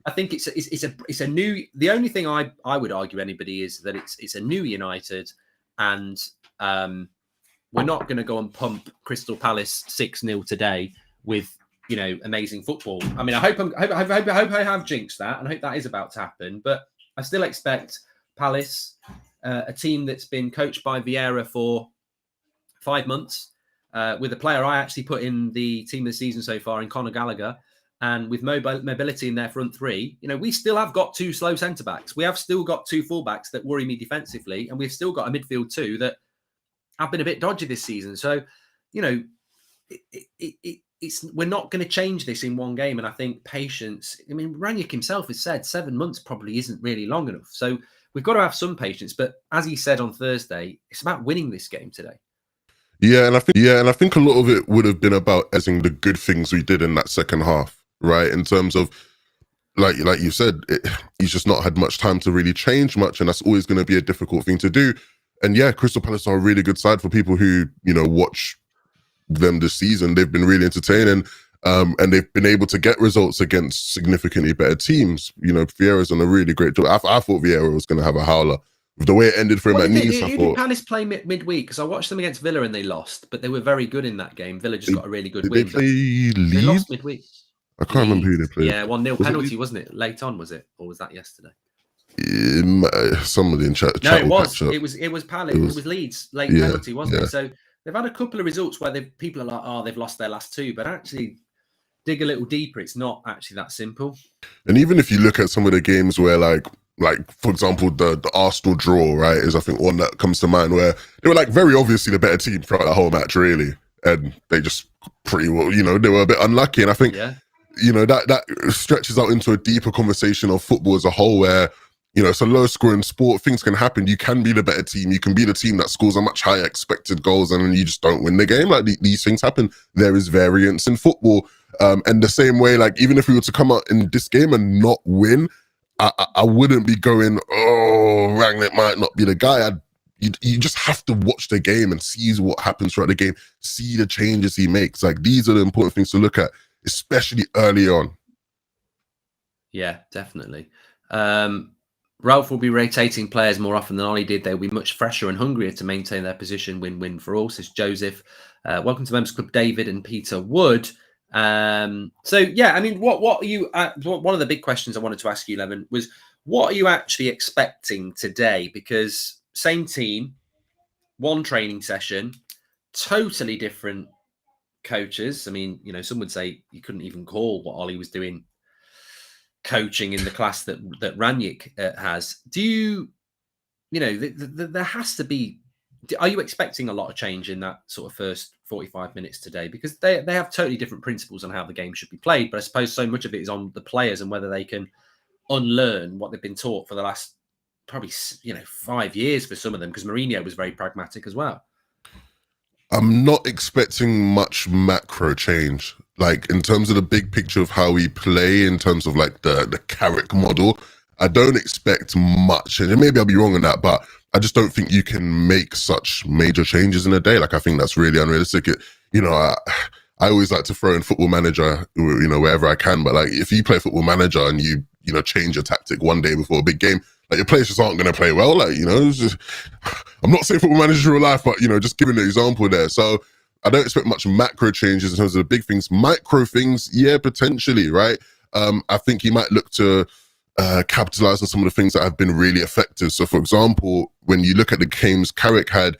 I think it's a new. The only thing I would argue anybody is that it's a new United, and we're not going to go and pump Crystal Palace 6-0 today with amazing football. I mean, I hope I have jinxed that, and I hope that is about to happen. But I still expect Palace. A team that's been coached by Vieira for 5 months, with a player I actually put in the team of the season so far in Conor Gallagher, and with mobility in their front three, we still have got 2 slow centre-backs. We have still got 2 full-backs that worry me defensively, and we've still got a midfield too that have been a bit dodgy this season. So, we're not going to change this in one game, and I think patience. I mean, Rangnick himself has said 7 months probably isn't really long enough. So we've got to have some patience, but as he said on Thursday, it's about winning this game today. Yeah, and I think a lot of it would have been about essing the good things we did in that second half, right? In terms of, like you said, he's just not had much time to really change much, and that's always going to be a difficult thing to do. And yeah, Crystal Palace are a really good side for people who watch them this season. They've been really entertaining. And they've been able to get results against significantly better teams. Vieira's done a really great job. I thought Vieira was going to have a howler. With the way it ended for him at Nice, I thought... Did Palace play midweek? Because I watched them against Villa and they lost, but they were very good in that game. Villa just got a really good win. They play Leeds? They lost midweek. I can't remember who they played. Yeah, 1-0 penalty, wasn't it? Late on, was it? Or was that yesterday? Somebody in chat. No, it was. It was Palace. It was Leeds. Late penalty, wasn't it? So they've had a couple of results where people are like, oh, they've lost their last 2, but actually... dig a little deeper, it's not actually that simple. And even if you look at some of the games where like for example the Arsenal draw, right, is I think one that comes to mind, where they were very obviously the better team throughout the whole match, really, and they just pretty well, they were a bit unlucky. And I think that stretches out into a deeper conversation of football as a whole, where it's a low scoring sport, things can happen. You can be the better team, you can be the team that scores a much higher expected goals, and then you just don't win the game. These things happen. There is variance in football. And the same way, even if we were to come out in this game and not win, I wouldn't be going, oh, Rangnick might not be the guy. You just have to watch the game and see what happens throughout the game, see the changes he makes. These are the important things to look at, especially early on. Yeah, definitely. Ralph will be rotating players more often than Ollie did. They'll be much fresher and hungrier to maintain their position. Win-win for all, says Joseph. Welcome to Members Club, David and Peter Wood. So yeah, I mean, what are you? One of the big questions I wanted to ask you, Levin, was what are you actually expecting today? Because same team, one training session, totally different coaches. I mean, some would say you couldn't even call what Ollie was doing coaching in the class that Rangnick has. Do you, there has to be. Are you expecting a lot of change in that sort of first 45 minutes today? Because they have totally different principles on how the game should be played. But I suppose so much of it is on the players and whether they can unlearn what they've been taught for the last probably 5 years for some of them. Because Mourinho was very pragmatic as well. I'm not expecting much macro change, in terms of the big picture of how we play, in terms of the Carrick model. I don't expect much, and maybe I'll be wrong on that, but I just don't think you can make such major changes in a day. I think that's really unrealistic. I always like to throw in Football Manager, wherever I can. But if you play Football Manager and you change your tactic one day before a big game, Like your players just aren't going to play well. Like, you know, it's just, I'm not saying football manager real life, but, you know, just giving an example there. So I don't expect much macro changes in terms of the big things. Micro things, yeah, potentially, right? I think he might look to capitalize on some of the things that have been really effective. So, for example, when you look at the games Carrick had,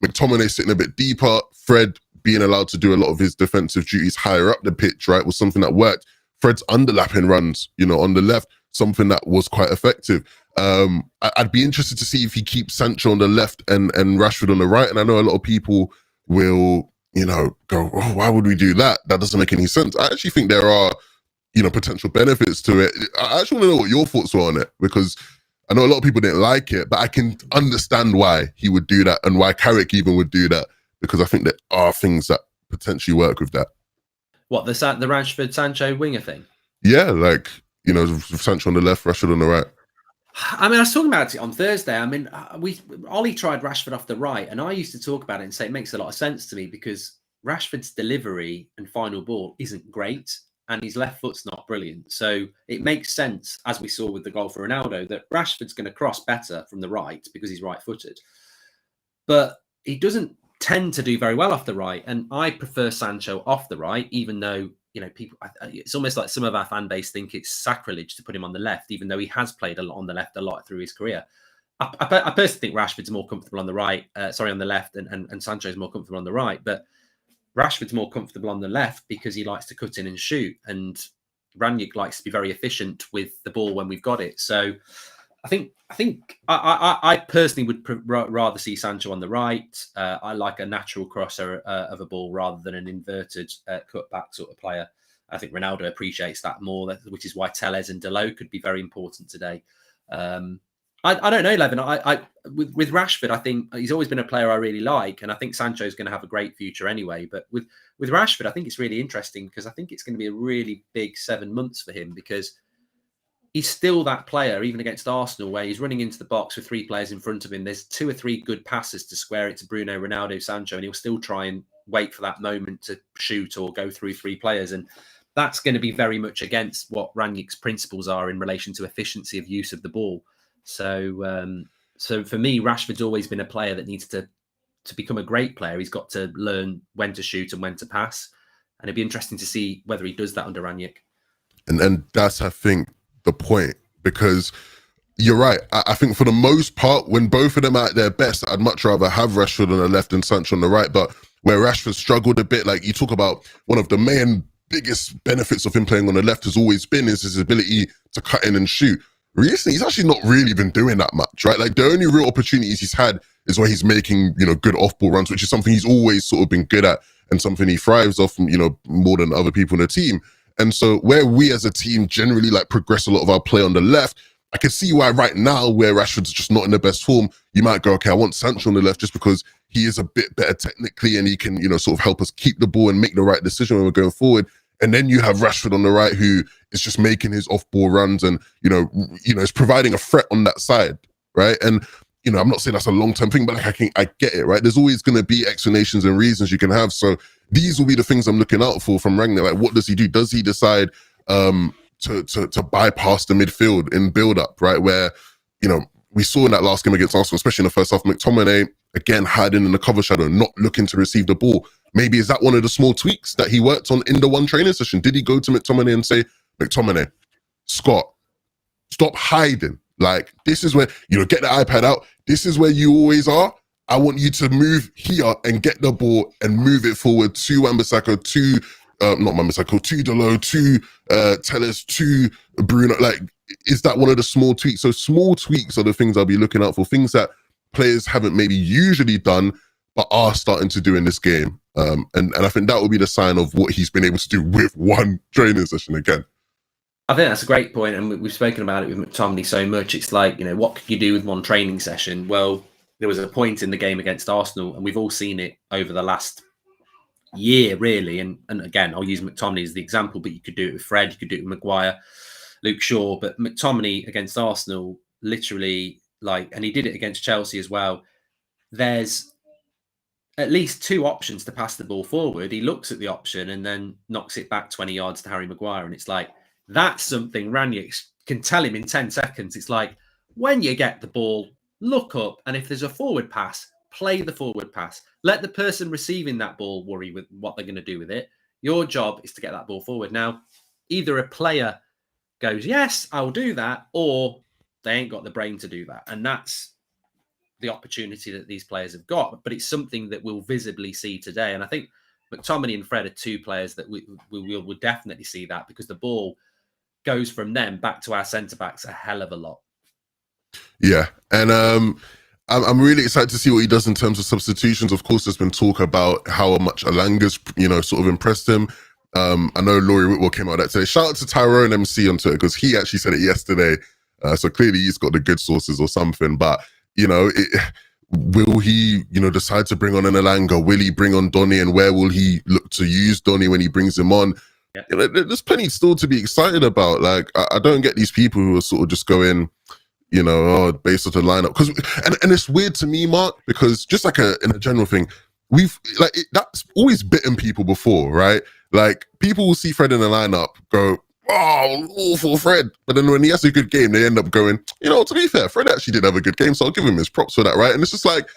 McTominay sitting a bit deeper, Fred being allowed to do a lot of his defensive duties higher up the pitch, right, was something that worked. Fred's underlapping runs, you know, on the left, something that was quite effective. I'd be interested to see if he keeps Sancho on the left and Rashford on the right. And I know a lot of people will, you know, go, oh, why would we do that? That doesn't make any sense. I actually think there are, you know, potential benefits to it. I actually want to know what your thoughts were on it, because I know a lot of people didn't like it, but I can understand why he would do that and why Carrick even would do that, because I think there are things that potentially work with that. What, the Rashford Sancho winger thing? Yeah, like, you know, Sancho on the left, Rashford on the right. I mean, I was talking about it on Thursday. I mean, Ollie tried Rashford off the right, and I used to talk about it and say it makes a lot of sense to me because Rashford's delivery and final ball isn't great, and his left foot's not brilliant. So it makes sense, as we saw with the goal for Ronaldo, that Rashford's going to cross better from the right because he's right-footed. But he doesn't tend to do very well off the right, and I prefer Sancho off the right, even though, you know, people, it's almost like some of our fan base think it's sacrilege to put him on the left, even though he has played a lot on the left a lot through his career. I personally think Rashford's more comfortable on the right, on the left, and Sancho's more comfortable on the right. But Rashford's more comfortable on the left because he likes to cut in and shoot, and Rangnick likes to be very efficient with the ball when we've got it. So I think I personally would rather see Sancho on the right. I like a natural crosser of a ball rather than an inverted cutback sort of player. I think Ronaldo appreciates that more, which is why Telles and Dalot could be very important today. I don't know, Levin. With Rashford, I think he's always been a player I really like, and I think Sancho's going to have a great future anyway. But with Rashford, I think it's really interesting because I think it's going to be a really big 7 months for him, because he's still that player, even against Arsenal, where he's running into the box with 3 players in front of him. There's 2 or 3 good passes to square it to Bruno, Ronaldo, Sancho, and he'll still try and wait for that moment to shoot or go through 3 players. And that's going to be very much against what Rangnick's principles are in relation to efficiency of use of the ball. So for me, Rashford's always been a player that needs to become a great player. He's got to learn when to shoot and when to pass. And it'd be interesting to see whether he does that under Rangnick. And that's, I think, the point, because you're right. I think for the most part, when both of them are at their best, I'd much rather have Rashford on the left and Sancho on the right. But where Rashford struggled a bit, like you talk about, one of the main biggest benefits of him playing on the left has always been is his ability to cut in and shoot. Recently, he's actually not really been doing that much, right? Like the only real opportunities he's had is where he's making, you know, good off-ball runs, which is something he's always sort of been good at and something he thrives off, you know, more than other people in the team. And so where we as a team generally like progress a lot of our play on the left, I can see why right now, where Rashford's just not in the best form, you might go, okay, I want Sancho on the left just because he is a bit better technically and he can, you know, sort of help us keep the ball and make the right decision when we're going forward. And then you have Rashford on the right, who is just making his off-ball runs and, you know, is providing a threat on that side, right? And, you know, I'm not saying that's a long-term thing, but like I get it, right? There's always going to be explanations and reasons you can have. So these will be the things I'm looking out for from Rangnick. Like, what does he do? Does he decide to bypass the midfield in build-up, right? Where, you know, we saw in that last game against Arsenal, especially in the first half, McTominay, again, hiding in the cover shadow, not looking to receive the ball. Maybe is that one of the small tweaks that he worked on in the one training session? Did he go to McTominay and say, McTominay, Scott, stop hiding. Like, this is where, you know, get the iPad out. This is where you always are. I want you to move here and get the ball and move it forward to Wan-Bissaka, to Dalot, to Telles, to Bruno. Like, is that one of the small tweaks? So small tweaks are the things I'll be looking out for, things that players haven't maybe usually done, but are starting to do in this game. And I think that will be the sign of what he's been able to do with one training session again. I think that's a great point, and we've spoken about it with McTominay so much. It's like, you know, what could you do with one training session? Well, there was a point in the game against Arsenal, and we've all seen it over the last year, really. And again, I'll use McTominay as the example, but you could do it with Fred, you could do it with Maguire, Luke Shaw. But McTominay against Arsenal, literally, like, and he did it against Chelsea as well. There's at least 2 options to pass the ball forward. He looks at the option and then knocks it back 20 yards to Harry Maguire. And it's like, that's something Rangnick can tell him in 10 seconds. It's like, when you get the ball, look up, and if there's a forward pass, play the forward pass. Let the person receiving that ball worry with what they're going to do with it. Your job is to get that ball forward. Now, either a player goes, yes, I'll do that, or they ain't got the brain to do that. And that's the opportunity that these players have got. But it's something that we'll visibly see today. And I think McTominay and Fred are two players that we will definitely see that, because the ball goes from them back to our centre-backs a hell of a lot. Yeah, and I'm really excited to see what he does in terms of substitutions. Of course, there's been talk about how much Alanga's, sort of impressed him. I know Laurie Whitwell came out that today. Shout out to Tyrone MC on Twitter, because he actually said it yesterday. So clearly he's got the good sources or something. But, will he, decide to bring on an Alanga? Will he bring on Donny? And where will he look to use Donny when he brings him on? Yeah. There's plenty still to be excited about. Like, I don't get these people who are sort of just going, based on the lineup. Because and it's weird to me, Mark, because just like in a general thing, that's always bitten people before, right? Like, people will see Fred in the lineup, go, oh, awful Fred. But then when he has a good game, they end up going, to be fair, Fred actually did have a good game, so I'll give him his props for that, right? And it's just like,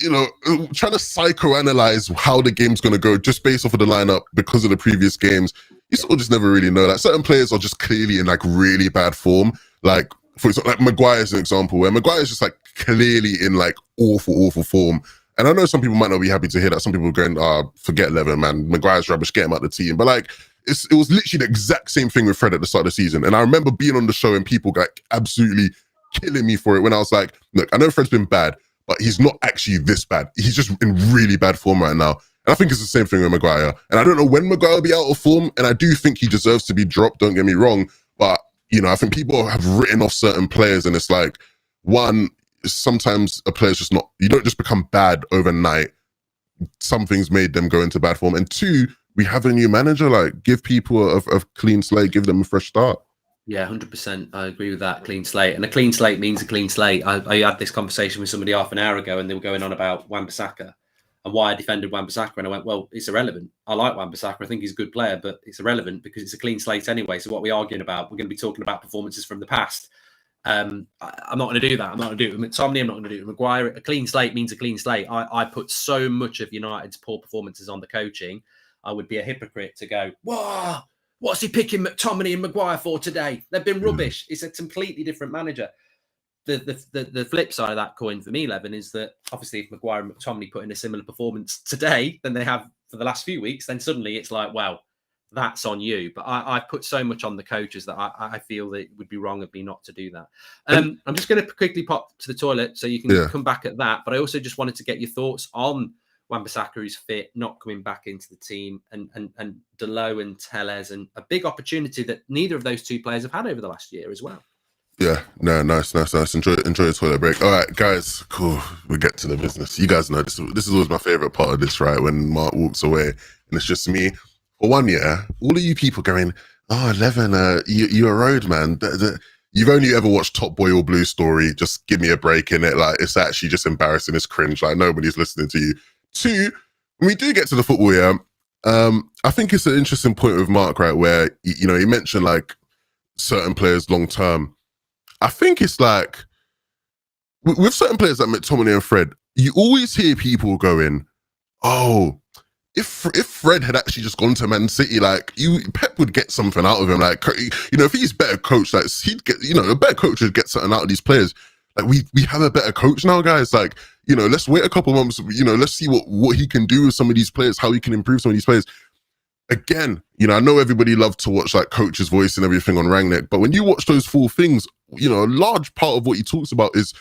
trying to psychoanalyze how the game's going to go just based off of the lineup because of the previous games, you sort of just never really know. Like, certain players are just clearly in like really bad form. Like, for example, like Maguire is an example, where Maguire is just like clearly in like awful form. And I know some people might not be happy to hear that. Some people are going, forget Levin, man. Maguire's rubbish, get him out of the team. But like, it was literally the exact same thing with Fred at the start of the season. And I remember being on the show and people like absolutely killing me for it when I was like, look, I know Fred's been bad, but he's not actually this bad. He's just in really bad form right now. And I think it's the same thing with Maguire. And I don't know when Maguire will be out of form. And I do think he deserves to be dropped, don't get me wrong. But, I think people have written off certain players, and it's like, one, sometimes a player's just not, you don't just become bad overnight. Something's made them go into bad form. And two, we have a new manager, like, give people a clean slate, give them a fresh start. Yeah, 100%. I agree with that. Clean slate. And a clean slate means a clean slate. I had this conversation with somebody half an hour ago, and they were going on about Wan-Bissaka and why I defended Wan-Bissaka. And I went, well, it's irrelevant. I like Wan-Bissaka. I think he's a good player, but it's irrelevant because it's a clean slate anyway. So what we're arguing about, we're going to be talking about performances from the past. I'm not going to do that. I'm not going to do it with McTominay. I'm not going to do it with Maguire. A clean slate means a clean slate. I put so much of United's poor performances on the coaching. I would be a hypocrite to go, whoa, what's he picking McTominay and Maguire for today? They've been rubbish. It's a completely different manager. The flip side of that coin for me, Levin, is that obviously if Maguire and McTominay put in a similar performance today than they have for the last few weeks, then suddenly it's like, wow, that's on you. But I put so much on the coaches that I feel that it would be wrong of me not to do that. I'm just going to quickly pop to the toilet so you can come back at that. But I also just wanted to get your thoughts on Wan-Bissaka, who's fit, not coming back into the team, and Dalot and Tellez, and a big opportunity that neither of those two players have had over the last year as well. Yeah, no, nice. Enjoy the toilet break. All right, guys, cool. We'll get to the business. You guys know this is always my favorite part of this, right? When Mark walks away and it's just me. For 1 year, all of you people going, oh, Levin, you're a road man. You've only ever watched Top Boy or Blue Story. Just give me a break in it. Like, it's actually just embarrassing. It's cringe. Like, nobody's listening to you. Two, when we do get to the football, I think it's an interesting point with Mark, right? Where, he mentioned like certain players long term. I think it's like with certain players like McTominay and Fred, you always hear people going, oh, if Fred had actually just gone to Man City, like Pep would get something out of him. Like, if he's better coach, like he'd get, a better coach would get something out of these players. Like we have a better coach now, guys. Like, let's wait a couple months, let's see what he can do with some of these players, how he can improve some of these players. Again, I know everybody loves to watch like Coach's Voice and everything on Rangnick, but when you watch those full things, a large part of what he talks about is,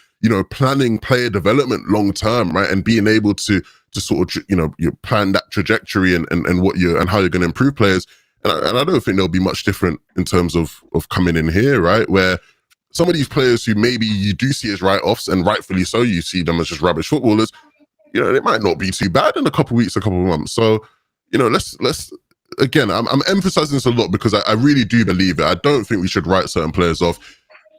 planning player development long term, right? And being able to sort of, you plan that trajectory and what and how you're going to improve players. And I don't think there'll be much different in terms of coming in here, right? Where some of these players who maybe you do see as write-offs, and rightfully so, you see them as just rubbish footballers, they might not be too bad in a couple of weeks, a couple of months. So, let's again, I'm emphasizing this a lot because I really do believe it. I don't think we should write certain players off.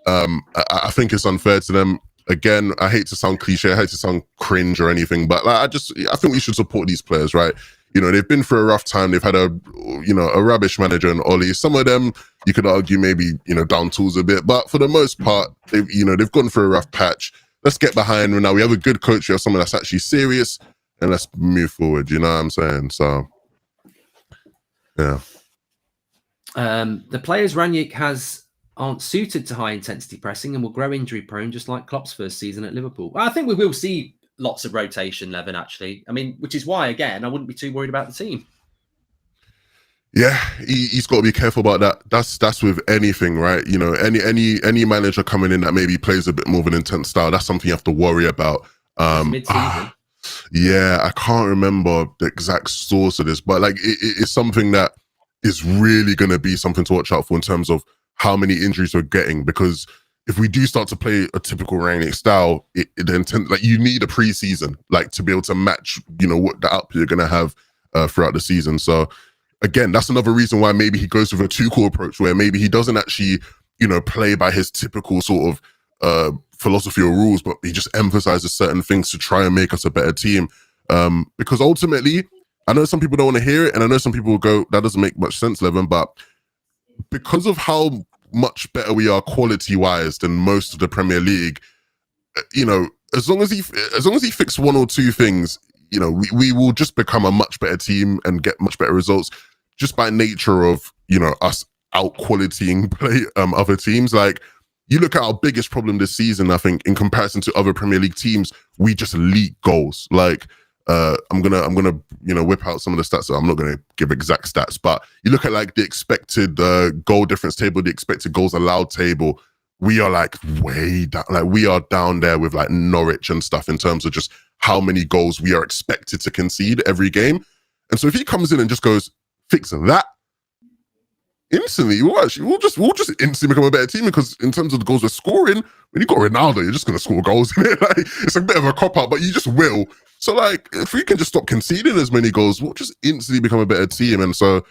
I think it's unfair to them. Again, I hate to sound cliche, I hate to sound cringe or anything, but like, I think we should support these players, right? You know, they've been through a rough time. They've had a rubbish manager in Ollie. Some of them, you could argue maybe, down tools a bit, but for the most part, they've gone through a rough patch. Let's get behind them now. We have a good coach. We have someone that's actually serious, and let's move forward. You know what I'm saying? So, yeah. The players Rangnick aren't suited to high intensity pressing and will grow injury prone, just like Klopp's first season at Liverpool. Well, I think we will see lots of rotation, Levin, actually. I mean, which is why, again, I wouldn't be too worried about the team. Yeah, he's got to be careful about that. That's with anything, right? You know, any manager coming in that maybe plays a bit more of an intense style, that's something you have to worry about. Mid-season. Yeah, I can't remember the exact source of this, but like it's something that is really going to be something to watch out for in terms of how many injuries we're getting. Because if we do start to play a typical Rangnick style, you need a preseason like to be able to match, what the output you're going to have throughout the season. So again, that's another reason why maybe he goes with a two-core approach where maybe he doesn't actually, play by his typical sort of philosophy or rules, but he just emphasizes certain things to try and make us a better team. Because ultimately, I know some people don't want to hear it, and I know some people will go, that doesn't make much sense, Levin, but because of how much better we are quality-wise than most of the Premier League, as long as he fixed one or two things, we will just become a much better team and get much better results just by nature of, us out-qualitying other teams. Like, you look at our biggest problem this season, I think, in comparison to other Premier League teams, we just leak goals. Like, I'm gonna whip out some of the stats. So I'm not gonna give exact stats, but you look at like the expected goal difference table, the expected goals allowed table. We are like way down. Like, we are down there with like Norwich and stuff in terms of just how many goals we are expected to concede every game. And so if he comes in and just goes, fix that, instantly, we'll just instantly become a better team, because in terms of the goals we're scoring, when you got Ronaldo, you're just gonna score goals. Like, it's a bit of a cop-out, but you just will. So like, if we can just stop conceding as many goals, we'll just instantly become a better team. And so,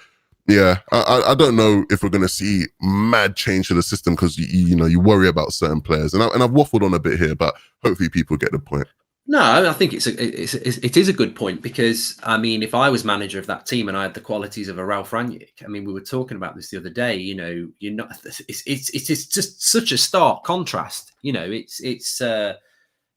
yeah, I don't know if we're gonna see mad change to the system, because you worry about certain players, and I've waffled on a bit here, but hopefully people get the point. No, I think it is a good point, because I mean, if I was manager of that team and I had the qualities of a Ralph Rangnick, I mean, we were talking about this the other day. You're not. It's just such a stark contrast.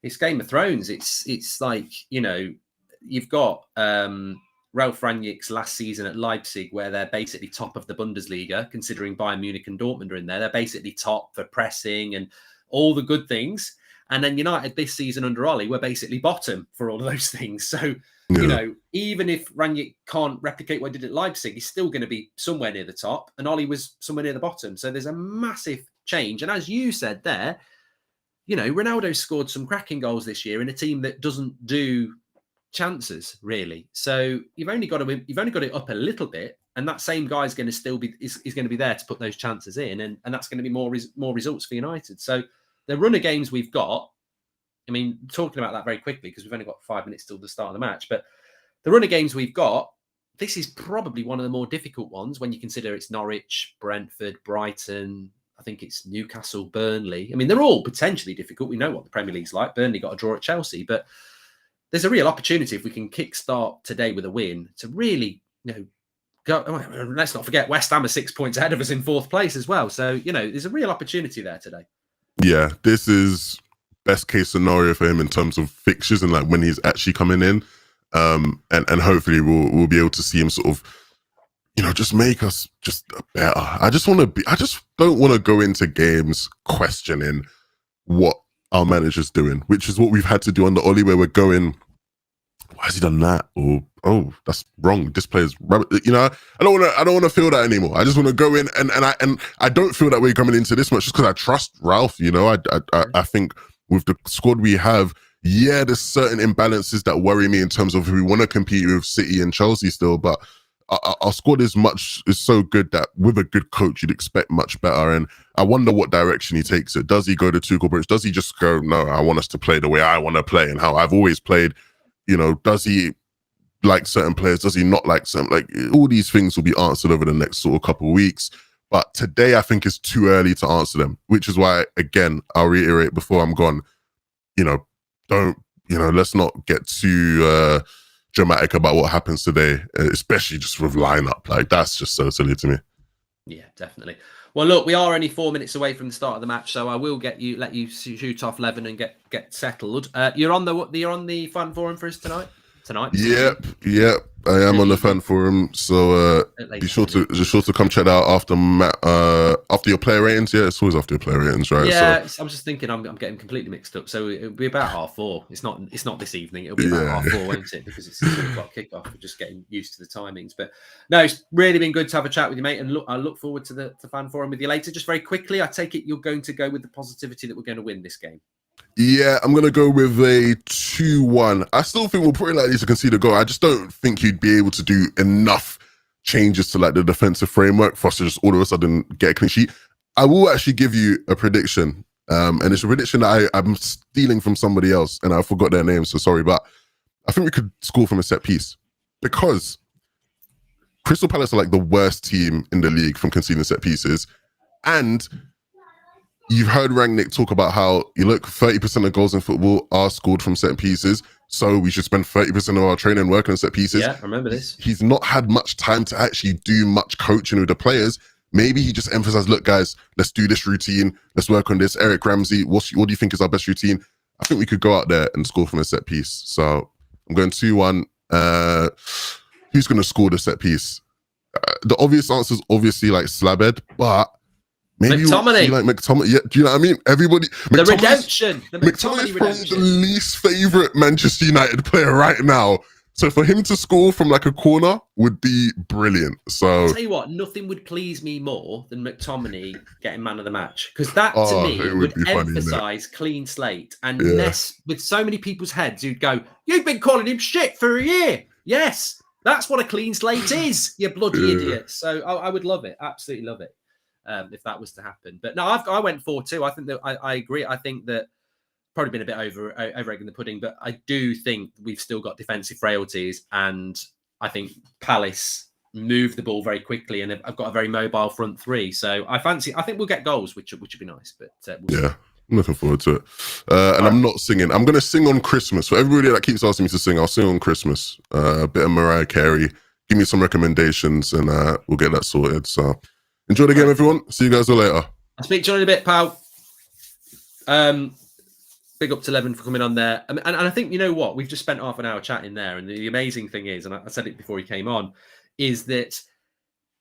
It's Game of Thrones. It's like, you've got Ralph Rangnick's last season at Leipzig, where they're basically top of the Bundesliga, considering Bayern Munich and Dortmund are in there. They're basically top for pressing and all the good things. And then United this season under Ollie were basically bottom for all of those things. So, even if Rangnick can't replicate what he did at Leipzig, he's still going to be somewhere near the top. And Ollie was somewhere near the bottom. So there's a massive change. And as you said there, Ronaldo scored some cracking goals this year in a team that doesn't do chances, really. So you've only got it up a little bit. And that same guy is going to still be is going to be there to put those chances in. And that's going to be more results for United. So the run of games we've got, I mean, talking about that very quickly, because we've only got 5 minutes till the start of the match, but the run of games we've got, this is probably one of the more difficult ones when you consider it's Norwich, Brentford, Brighton, I think it's Newcastle, Burnley. I mean, they're all potentially difficult. We know what the Premier League's like. Burnley got a draw at Chelsea, but there's a real opportunity if we can kickstart today with a win to really, go. Let's not forget West Ham are 6 points ahead of us in 4th place as well. So, there's a real opportunity there today. Yeah, this is best case scenario for him in terms of fixtures and like when he's actually coming in, and hopefully we'll be able to see him sort of, just make us just better. I just don't want to go into games questioning what our manager's doing, which is what we've had to do under Ollie, where we're going, why has he done that? Or, oh, that's wrong. This player's rubbish. I don't want to feel that anymore. I just want to go in and I don't feel that way coming into this much, just because I trust Ralph. I think with the squad we have, yeah, there's certain imbalances that worry me in terms of if we want to compete with City and Chelsea still, but our squad is so good that with a good coach you'd expect much better. And I wonder what direction he takes it. Does he go to Goldbridge? Does he just go, no, I want us to play the way I want to play and how I've always played? Does he like certain players? Does he not like some? Like, all these things will be answered over the next sort of couple of weeks. But today I think it's too early to answer them, which is why, again, I'll reiterate before I'm gone, let's not get too dramatic about what happens today, especially just with lineup. Like, that's just so silly to me. Yeah, definitely. Well, look, we are only 4 minutes away from the start of the match, so I will let you shoot off Levin and get settled. You're on the fan forum for us tonight. This evening? Yep. I am on the Evening. fan forum, so be sure to come check that out after your player ratings. Yeah, it's always after your player ratings, right? Yeah, so I'm just thinking I'm getting completely mixed up. So it'll be about 4:30. It's not this evening. It'll be about 4:30, won't it? Because it's a 2:00 kickoff. We're just getting used to the timings. But no, it's really been good to have a chat with you, mate. And I look forward to the fan forum with you later. Just very quickly, I take it you're going to go with the positivity that we're going to win this game. Yeah, I'm going to go with a 2-1. I still think we'll pretty likely to concede a goal. I just don't think you'd be able to do enough changes to like the defensive framework for us to just all of a sudden get a clean sheet. I will actually give you a prediction, and it's a prediction that I'm stealing from somebody else, and I forgot their name, so sorry, but I think we could score from a set piece because Crystal Palace are like the worst team in the league from conceding set pieces, and you've heard Rangnick talk about how, 30% of goals in football are scored from set pieces, so we should spend 30% of our training working on set pieces. Yeah, I remember this. He's not had much time to actually do much coaching with the players. Maybe he just emphasized, look, guys, let's do this routine. Let's work on this. Eric Ramsey, what do you think is our best routine? I think we could go out there and score from a set piece. So I'm going 2-1. Who's going to score the set piece? The obvious answer is obviously like Slabhead, but maybe McTominay. Like McTominay. Yeah, do you know what I mean? Everybody. The redemption. McTominay is probably the least favorite Manchester United player right now. So for him to score from like a corner would be brilliant. So I'll tell you what, nothing would please me more than McTominay getting man of the match, because that to me would emphasise clean slate and mess with so many people's heads who'd go, "You've been calling him shit for a year." Yes, that's what a clean slate is, you bloody idiot. So I would love it, absolutely love it, if that was to happen. But no, I went 4-2. I think that I agree. I think that probably been a bit over egging the pudding, but I do think we've still got defensive frailties, and I think Palace move the ball very quickly, and I've got a very mobile front three. So I think we'll get goals, which would be nice. But we'll see. I'm looking forward to it. And I'm not singing. I'm going to sing on Christmas. For everybody that keeps asking me to sing, I'll sing on Christmas. A bit of Mariah Carey. Give me some recommendations, and we'll get that sorted. So enjoy the game, everyone. See you guys all later. I'll speak to you in a bit, pal. Big up to Levin for coming on there. And I think, you know what? We've just spent half an hour chatting there. And the amazing thing is, and I said it before he came on, is that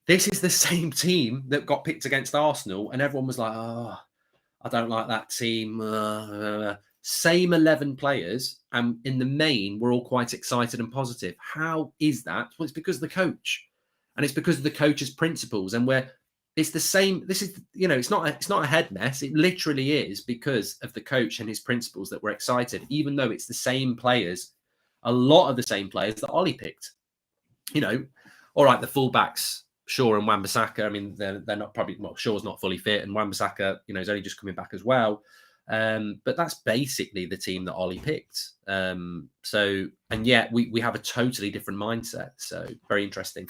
this is the same team that got picked against Arsenal. And everyone was like, oh, I don't like that team. Same 11 players. And in the main, we're all quite excited and positive. How is that? Well, it's because of the coach. And it's because of the coach's principles. And it's the same. This is, it's not a head mess. It literally is because of the coach and his principles that we're excited, even though it's the same players, a lot of the same players that Ollie picked. All right, the fullbacks, Shaw and Wan-Bissaka. I mean, they're not probably, Shaw's not fully fit, and Wan-Bissaka, is only just coming back as well. But that's basically the team that Ollie picked. And yet we have a totally different mindset. So very interesting.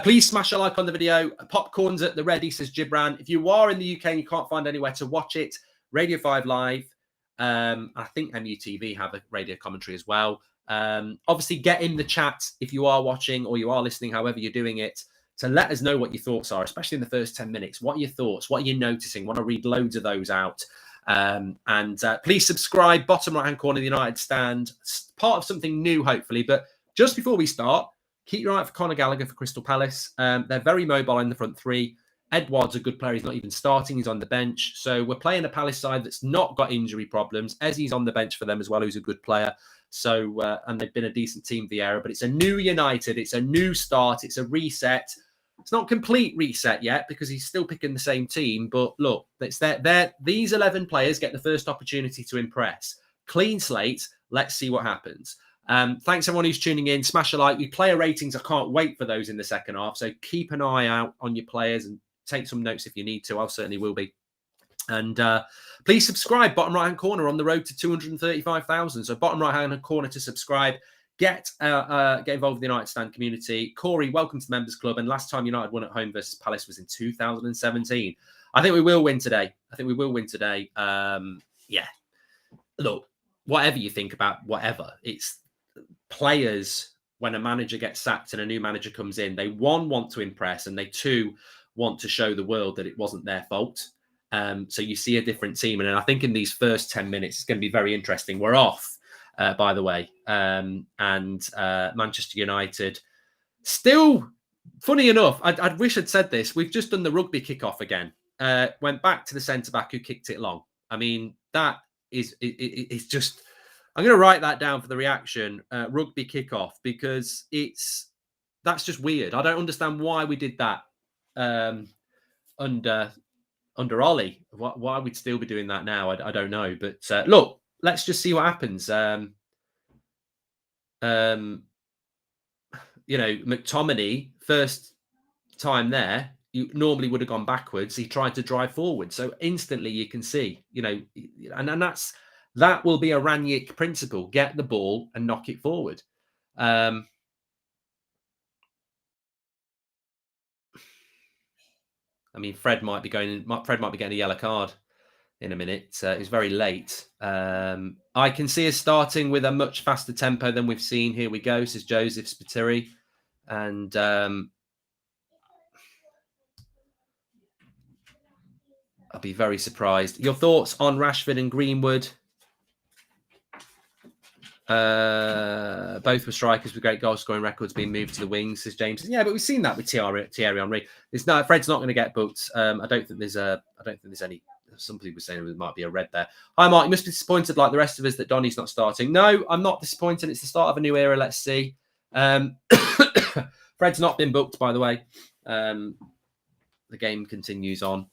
Please smash a like on the video. Popcorn's at the ready, says Gibran. If you are in the UK and you can't find anywhere to watch it, Radio 5 Live. I think MUTV have a radio commentary as well. Obviously, get in the chat if you are watching or you are listening, however you're doing it, to let us know what your thoughts are, especially in the first 10 minutes. What are your thoughts? What are you noticing? Want to read loads of those out. And please subscribe, bottom right hand corner of the United Stand, part of something new hopefully. But just before we start, keep your eye out for Conor Gallagher for Crystal Palace. They're very mobile in the front three. Edouard's a good player. He's not even starting. He's on the bench. So we're playing a Palace side that's not got injury problems. Ezzy's on the bench for them as well, who's a good player. So and they've been a decent team Vieira, but it's a new United. It's a new start. It's a reset. It's not complete reset yet because he's still picking the same team. But look, it's these 11 players get the first opportunity to impress. Clean slate. Let's see what happens. Thanks everyone who's tuning in. Smash a like. We player ratings. I can't wait for those in the second half. So keep an eye out on your players and take some notes if you need to. I certainly will be. And please subscribe. Bottom right hand corner on the road to 235,000. So bottom right hand corner to subscribe. Get involved with the United Stand community. Corey, welcome to the Members Club. And last time United won at home versus Palace was in 2017. I think we will win today. Yeah. Look, whatever you think about whatever, it's players when a manager gets sacked and a new manager comes in, they one, want to impress, and they two, want to show the world that it wasn't their fault. So you see a different team. And I think in these first 10 minutes, it's going to be very interesting. We're off, by the way. And Manchester United still, funny enough, I wish I'd said this. We've just done the rugby kickoff again. Went back to the centre-back who kicked it long. I mean, that is it's just... I'm going to write that down for the reaction, rugby kickoff, because that's just weird. I don't understand why we did that under Ollie. Why we'd still be doing that now, I don't know. But look, let's just see what happens. McTominay, first time there, you normally would have gone backwards. He tried to drive forward. So instantly you can see, and that will be a Ranić principle. Get the ball and knock it forward. I mean, Fred might be getting a yellow card in a minute. It's very late. I can see us starting with a much faster tempo than we've seen. Here we go, says Joseph Spiteri. And I'll be very surprised. Your thoughts on Rashford and Greenwood? Both were strikers with great goal scoring records being moved to the wings, says James. Yeah, but we've seen that with Thierry Henry. Fred's not going to get booked. I don't think there's any. Some people were saying there might be a red there. Hi, Mark. You must be disappointed like the rest of us that Donny's not starting. No, I'm not disappointed. It's the start of a new era. Let's see. Fred's not been booked, by the way. The game continues on.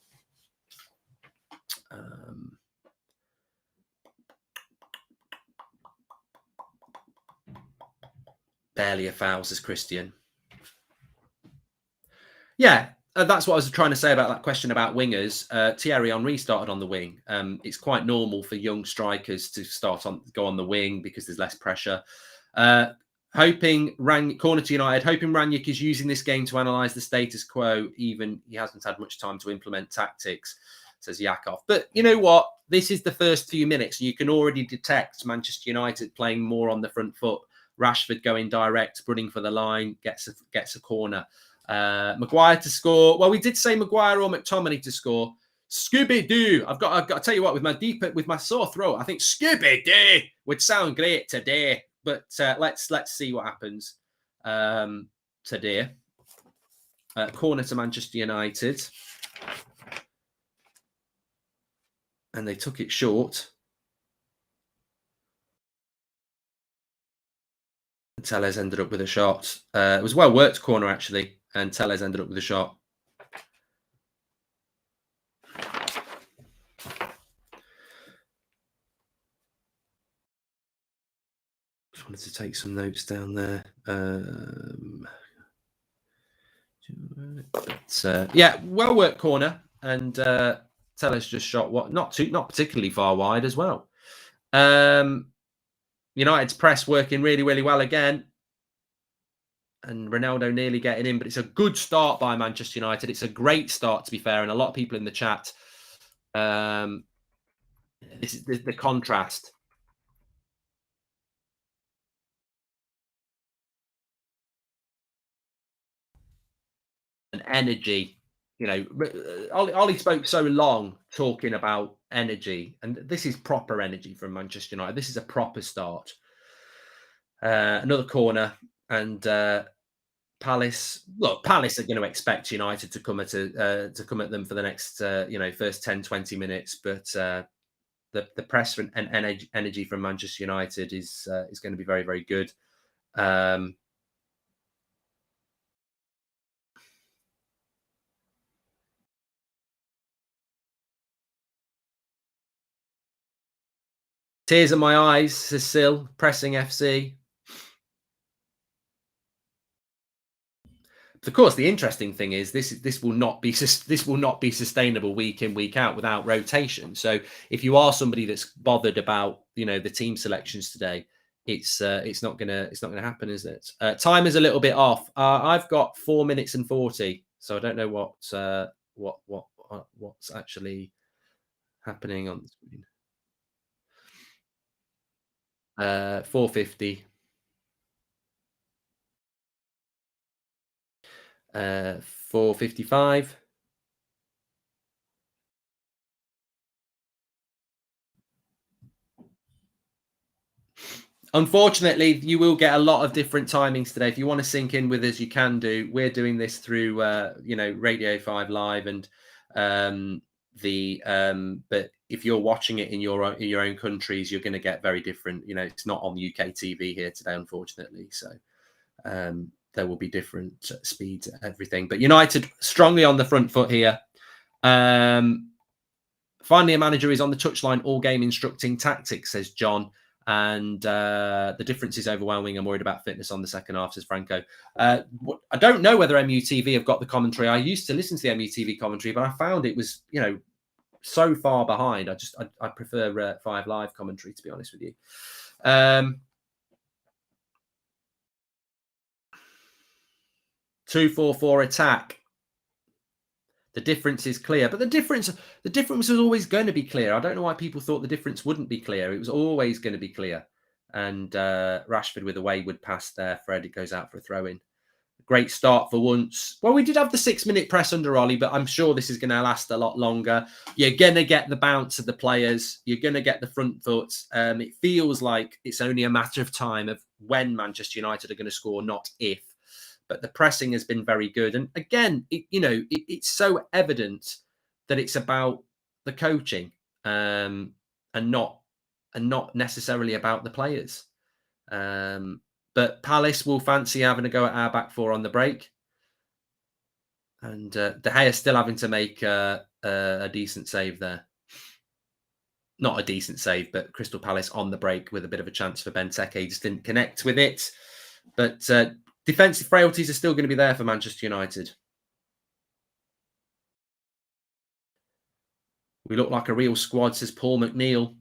Barely a foul, says Christian. Yeah, that's what I was trying to say about that question about wingers. Thierry Henry started on the wing. It's quite normal for young strikers to go on the wing because there's less pressure. Corner to United, hoping Ranić is using this game to analyse the status quo, even he hasn't had much time to implement tactics, says Yakov. But you know what? This is the first few minutes. You can already detect Manchester United playing more on the front foot. Rashford going direct, running for the line, gets a corner. Maguire to score. Well, we did say Maguire or McTominay to score. Scooby-Doo. I've got to tell you what, with my sore throat, I think Scooby-Doo would sound great today. But let's see what happens today. Corner to Manchester United. And they took it short. Tellez ended up with a shot. It was a well-worked corner, actually. And Tellez ended up with a shot. Just wanted to take some notes down there. Yeah, well-worked corner. And Tellez just shot not particularly far wide as well. United's press working really, really well again. And Ronaldo nearly getting in, but it's a good start by Manchester United. It's a great start, to be fair. And a lot of people in the chat, this is the contrast. And energy. Ollie spoke so long talking about energy, and this is proper energy from Manchester United. This is a proper start. Another corner, and Palace are going to expect United to come at them for the next first 10-20 minutes, but the press and energy from Manchester United is going to be very, very good. Tears in my eyes, Cecil, pressing FC. Of course, the interesting thing is this will not be sustainable week in, week out without rotation. So if you are somebody that's bothered about the team selections today, it's not gonna happen, is it? Time is a little bit off. I've got 4 minutes and 40, so I don't know what's actually happening on the screen. 4:50. 4:55. Unfortunately, you will get a lot of different timings today. If you want to sync in with us, you can do. We're doing this through, Radio 5 Live and but if you're watching it in your own countries, you're going to get very different. It's not on UK TV here today, unfortunately. So there will be different speeds, everything. But United strongly on the front foot here. Finally, a manager is on the touchline all game instructing tactics, says John. And the difference is overwhelming. I'm worried about fitness on the second half, says Franco. I don't know whether MUTV have got the commentary. I used to listen to the MUTV commentary, but I found it was, so far behind. I prefer 5 Live commentary, to be honest with you. 2-4-4 attack. The difference is clear, but the difference was always going to be clear. I don't know why people thought the difference wouldn't be clear. It was always going to be clear. And Rashford with a wayward pass there. Fred, it goes out for a throw-in. Great start for once. Well, we did have the 6-minute press under Ollie, but I'm sure this is going to last a lot longer. You're going to get the bounce of the players. You're going to get the front foot. It feels like it's only a matter of time of when Manchester United are going to score, not if. But the pressing has been very good. And again, it's so evident that it's about the coaching and not necessarily about the players. But Palace will fancy having a go at our back four on the break. And De Gea still having to make a decent save there. Not a decent save, but Crystal Palace on the break with a bit of a chance for Benteke. He just didn't connect with it. But defensive frailties are still going to be there for Manchester United. We look like a real squad, says Paul McNeil.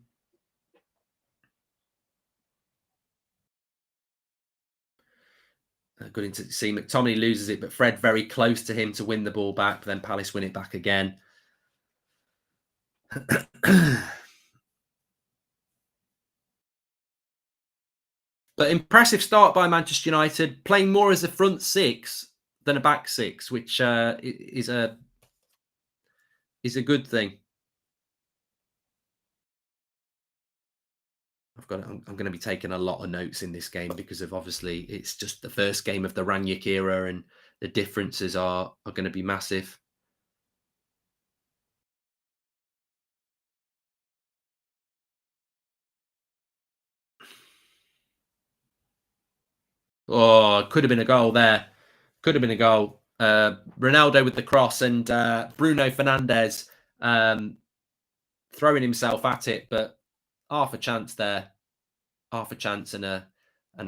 Good to see McTominay loses it, but Fred very close to him to win the ball back. But then Palace win it back again. But impressive start by Manchester United, playing more as a front six than a back six, which is a good thing. I'm going to be taking a lot of notes in this game because of obviously it's just the first game of the Rangnick era and the differences are going to be massive. Oh, could have been a goal there. Could have been a goal. Ronaldo with the cross and Bruno Fernandes throwing himself at it, but half a chance there. Half a chance and a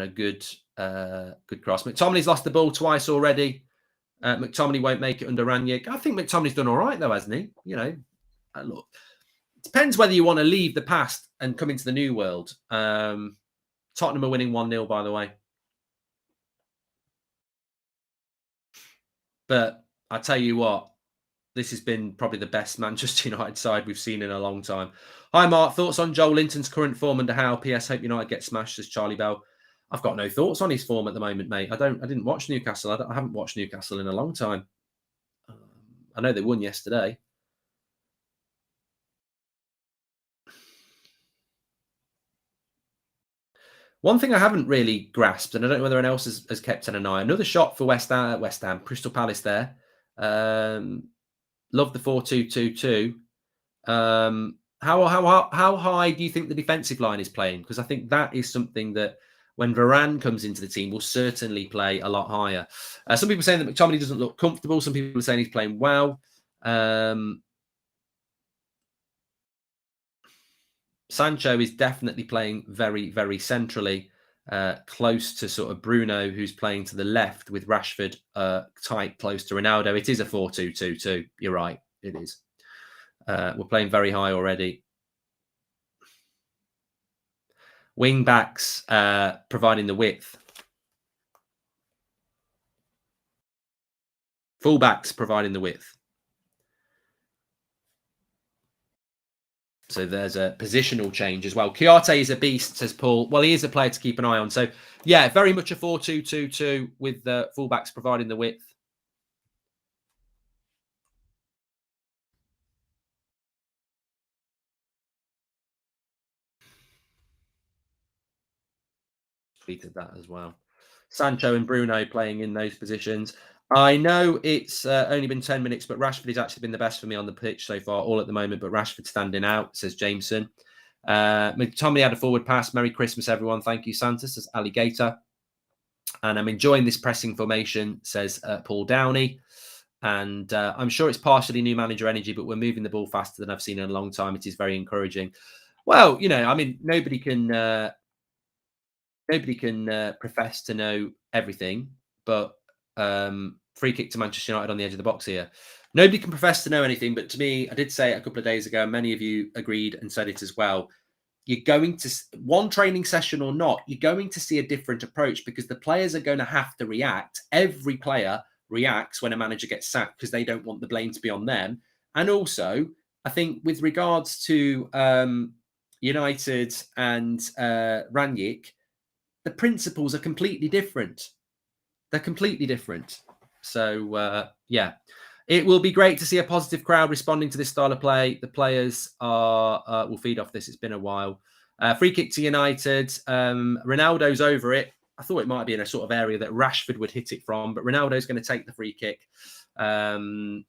good cross. McTominay's lost the ball twice already. McTominay won't make it under Rangnick. I think McTominay's done all right though, hasn't he? Look, it depends whether you want to leave the past and come into the new world. Tottenham are winning 1-0, by the way. But I tell you what, this has been probably the best Manchester United side we've seen in a long time. Hi, Mark. Thoughts on Joel Linton's current form under Howe? PS, hope United get smashed, says Charlie Bell. I've got no thoughts on his form at the moment, mate. I didn't watch Newcastle. I haven't watched Newcastle in a long time. I know they won yesterday. One thing I haven't really grasped, and I don't know whether anyone else has kept an eye. Another shot for West Ham, Crystal Palace there. Love the 4-2-2-2. How high do you think the defensive line is playing? Because I think that is something that when Varane comes into the team will certainly play a lot higher. Some people are saying that McTominay doesn't look comfortable. Some people are saying he's playing well. Sancho is definitely playing very, very centrally, close to sort of Bruno, who's playing to the left with Rashford tight, close to Ronaldo. It is a 4-2-2-2. You're right. It is. We're playing very high already. Wing backs providing the width. Full backs providing the width. So there's a positional change as well. Chiarte is a beast, says Paul. Well, he is a player to keep an eye on. So, yeah, very much a 4-2-2-2 with the fullbacks providing the width. tweeted that as well. Sancho and Bruno playing in those positions. I know it's only been 10 minutes, but Rashford has actually been the best for me on the pitch so far, all at the moment. But Rashford standing out, says Jameson. McTominay had a forward pass. Merry Christmas, everyone. Thank you, Santa, says Alligator. And I'm enjoying this pressing formation, says Paul Downey. And I'm sure it's partially new manager energy, but we're moving the ball faster than I've seen in a long time. It is very encouraging. Well, you know, I mean, nobody can profess to know everything, but free kick to Manchester United on the edge of the box here. Nobody can profess to know anything, but to me, I did say it a couple of days ago, and many of you agreed and said it as well. You're going to, one training session or not, you're going to see a different approach because the players are going to have to react. Every player reacts when a manager gets sacked because they don't want the blame to be on them. And also, I think with regards to United and Rangnick, the principles are completely different. They're completely different. So, yeah, it will be great to see a positive crowd responding to this style of play. The players are will feed off this. It's been a while. Free kick to United. Ronaldo's over it. I thought it might be in a sort of area that Rashford would hit it from, but Ronaldo's going to take the free kick. Yeah.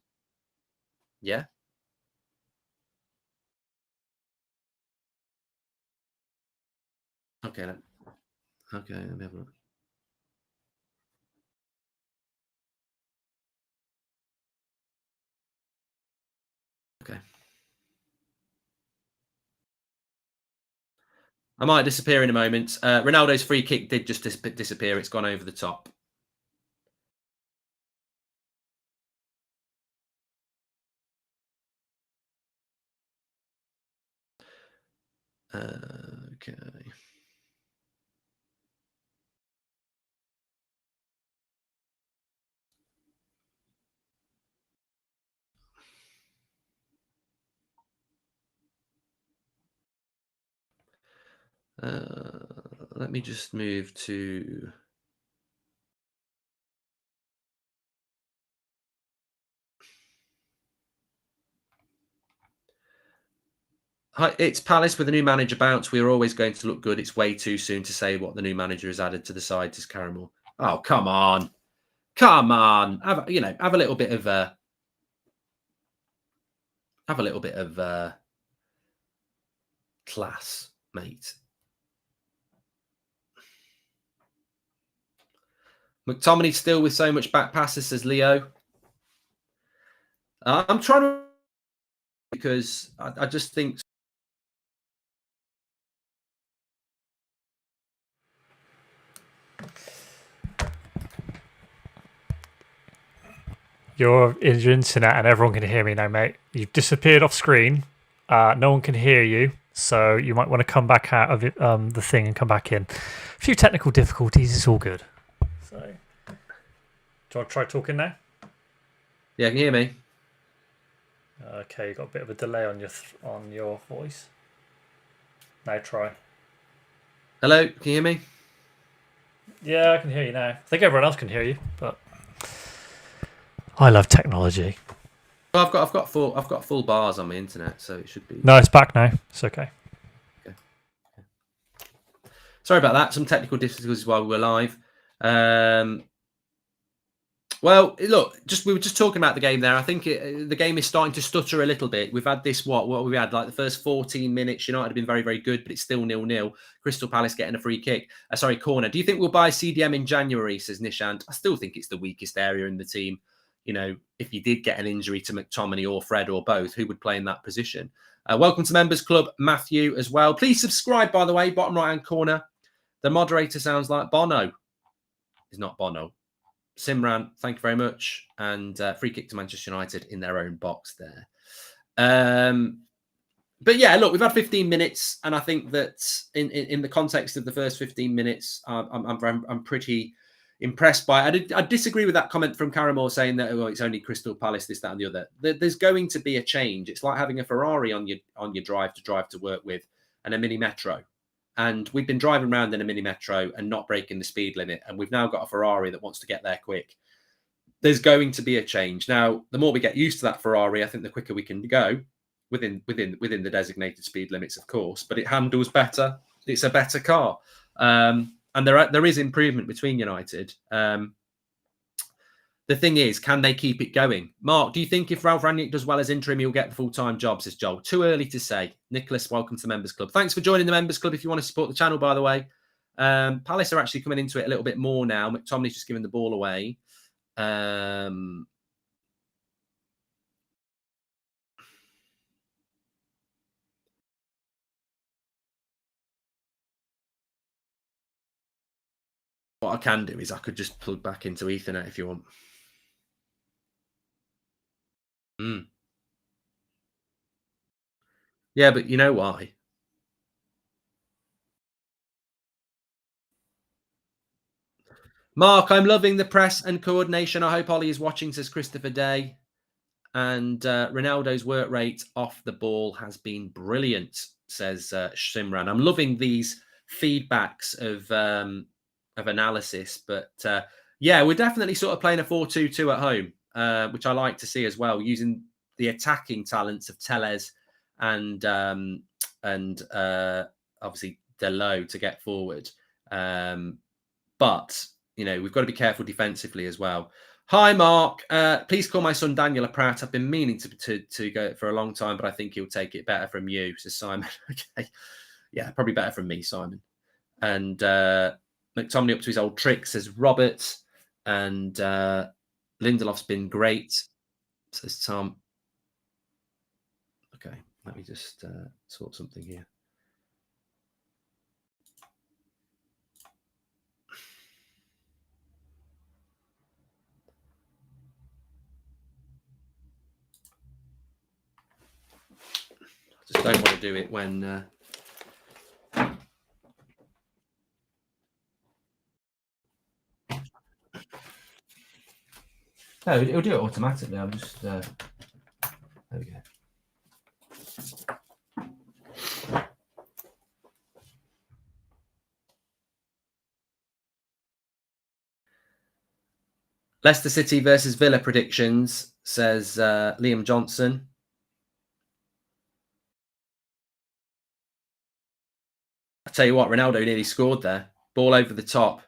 Okay. Okay, let me have a look. Okay. I might disappear in a moment. Ronaldo's free kick did just disappear. It's gone over the top. Okay. Let me just move to... Hi, it's Palace with a new manager bounce. We are always going to look good. It's way too soon to say what the new manager has added to the side, says Caramel. Oh, come on. Come on. Have a little bit of class, mate. McTominay still with so much back passes, says Leo. I'm trying to, because I just think... You're in your internet and everyone can hear me now, mate. You've disappeared off screen. No one can hear you. So you might want to come back out of it, the thing and come back in. A few technical difficulties. It's all good. So, do you want to try talking now? Yeah, can you hear me? Okay, you've got a bit of a delay on your voice. Now try. Hello, can you hear me? Yeah, I can hear you now. I think everyone else can hear you, but I love technology. Well, I've got full bars on my internet, so it should be... No, it's back now. It's okay. Sorry about that. Some technical difficulties while we were live. Well, look, we were just talking about the game there. I think the game is starting to stutter a little bit. We've had this, what we had, like the first 14 minutes, United have been very, very good, but it's still 0-0. Crystal Palace getting a free kick. Corner. Do you think we'll buy CDM in January, says Nishant? I still think it's the weakest area in the team. You know, if you did get an injury to McTominay or Fred or both, who would play in that position? Welcome to Members Club, Matthew, as well. Please subscribe, by the way, bottom right-hand corner. The moderator sounds like Bono. He's not Bono. Simran, thank you very much. And free kick to Manchester United in their own box there. But yeah, look, we've had 15 minutes, and I think that in the context of the first 15 minutes, I'm pretty impressed by it. I disagree with that comment from Caramel saying that it's only Crystal Palace, this, that, and the other. There's going to be a change. It's like having a Ferrari on your drive to work with and a mini metro. And we've been driving around in a mini metro and not breaking the speed limit. And we've now got a Ferrari that wants to get there quick. There's going to be a change. Now, the more we get used to that Ferrari, I think the quicker we can go within the designated speed limits, of course. But it handles better. It's a better car. and there is improvement between United. The thing is, can they keep it going? Mark, do you think if Ralph Rangnick does well as interim, he'll get the full-time job, says Joel? Too early to say. Nicholas, welcome to the Members Club. Thanks for joining the Members Club if you want to support the channel, by the way. Palace are actually coming into it a little bit more now. McTominay's just giving the ball away. What I can do is I could just plug back into Ethernet if you want. Yeah, but you know why? Mark, I'm loving the press and coordination. I hope Ollie is watching, says Christopher Day. And Ronaldo's work rate off the ball has been brilliant, says Simran. I'm loving these feedbacks of analysis. But yeah, we're definitely sort of playing a 4-2-2 at home, which I like to see as well, using the attacking talents of Tellez and obviously Delo to get forward. But, you know, we've got to be careful defensively as well. Hi, Mark. Please call my son Daniel a prat. I've been meaning to go for a long time, but I think he'll take it better from you, says Simon. Okay. Yeah, probably better from me, Simon. And McTominay up to his old tricks, says Robert. And Lindelof's been great, says Tom. Okay, let me just sort something here. Just don't want to do it when no, it'll do it automatically. I'm just there we go. Leicester City versus Villa predictions, says Liam Johnson. I tell you what, Ronaldo nearly scored there. Ball over the top.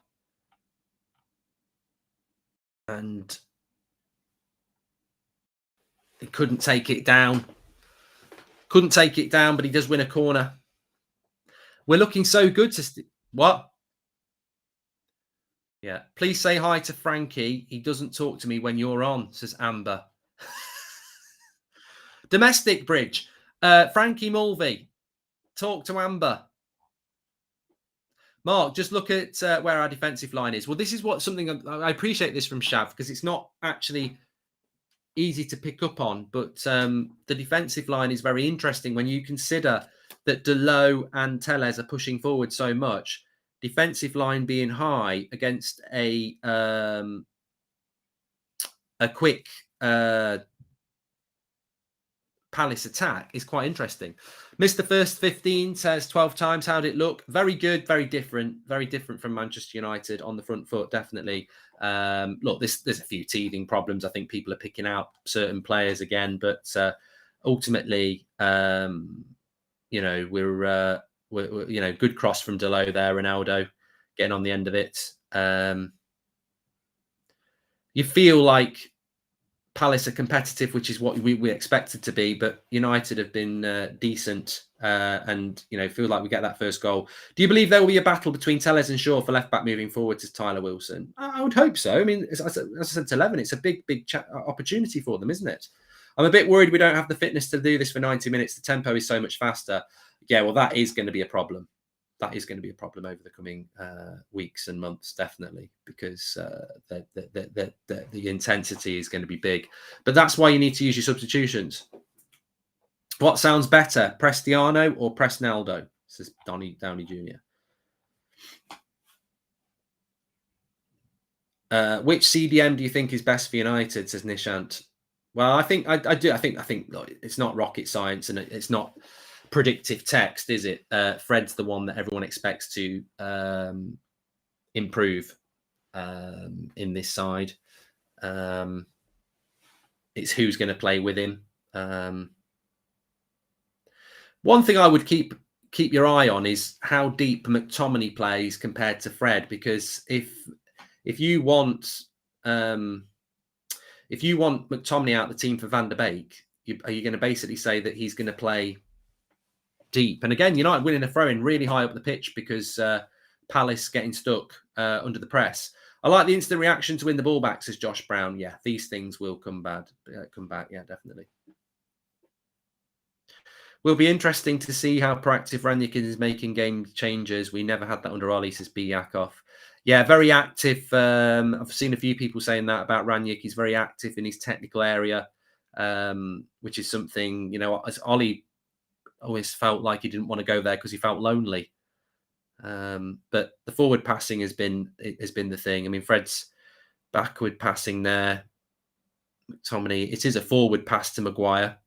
And he couldn't take it down. Couldn't take it down, but he does win a corner. We're looking so good to... What? Yeah. Please say hi to Frankie. He doesn't talk to me when you're on, says Amber. Domestic Bridge. Frankie Mulvey. Talk to Amber. Mark, just look at where our defensive line is. Well, this is what something I appreciate this from Shav, because it's not actually easy to pick up on, but the defensive line is very interesting when you consider that Delo and Tellez are pushing forward so much. Defensive line being high against a quick Palace attack is quite interesting. Mr. First 15 says 12 times. How'd it look? Very good, very different from Manchester United on the front foot, definitely. Look, there's a few teething problems. I think people are picking out certain players again, but ultimately, you know, we're you know, good cross from Delo there, Ronaldo getting on the end of it. You feel like Palace are competitive, which is what we expected to be, but United have been decent and, you know, feel like we get that first goal. Do you believe there will be a battle between Tellez and Shaw for left-back moving forward to Tyler Wilson? I would hope so. I mean, as I said to 11, it's a big opportunity for them, isn't it? I'm a bit worried we don't have the fitness to do this for 90 minutes. The tempo is so much faster. Yeah, well, that is going to be a problem. That is going to be a problem over the coming weeks and months, definitely, because the intensity is going to be big. But that's why you need to use your substitutions. What sounds better, Prestiano or Presnaldo? Says Downey Jr. Which CDM do you think is best for United? Says Nishant. Well, I think I do. I think look, it's not rocket science, and it's not predictive text, is it? Fred's the one that everyone expects to improve in this side. It's who's going to play with him. One thing I would keep keep your eye on is how deep McTominay plays compared to Fred, because if you want McTominay out the team for Van der Beek, are you going to basically say that he's going to play deep? And again, United winning a throw-in really high up the pitch because Palace getting stuck under the press. I like the instant reaction to win the ball back, says Josh Brown. Yeah, these things will come back. Yeah, definitely. Will be interesting to see how proactive Ranić is making game changes. We never had that under Ali, says B. Yakov. Yeah, very active. I've seen a few people saying that about Ranić. He's very active in his technical area, which is something, as Ollie always felt like he didn't want to go there because he felt lonely. But the forward passing has been the thing. I mean, Fred's backward passing there. McTominay, it is a forward pass to Maguire.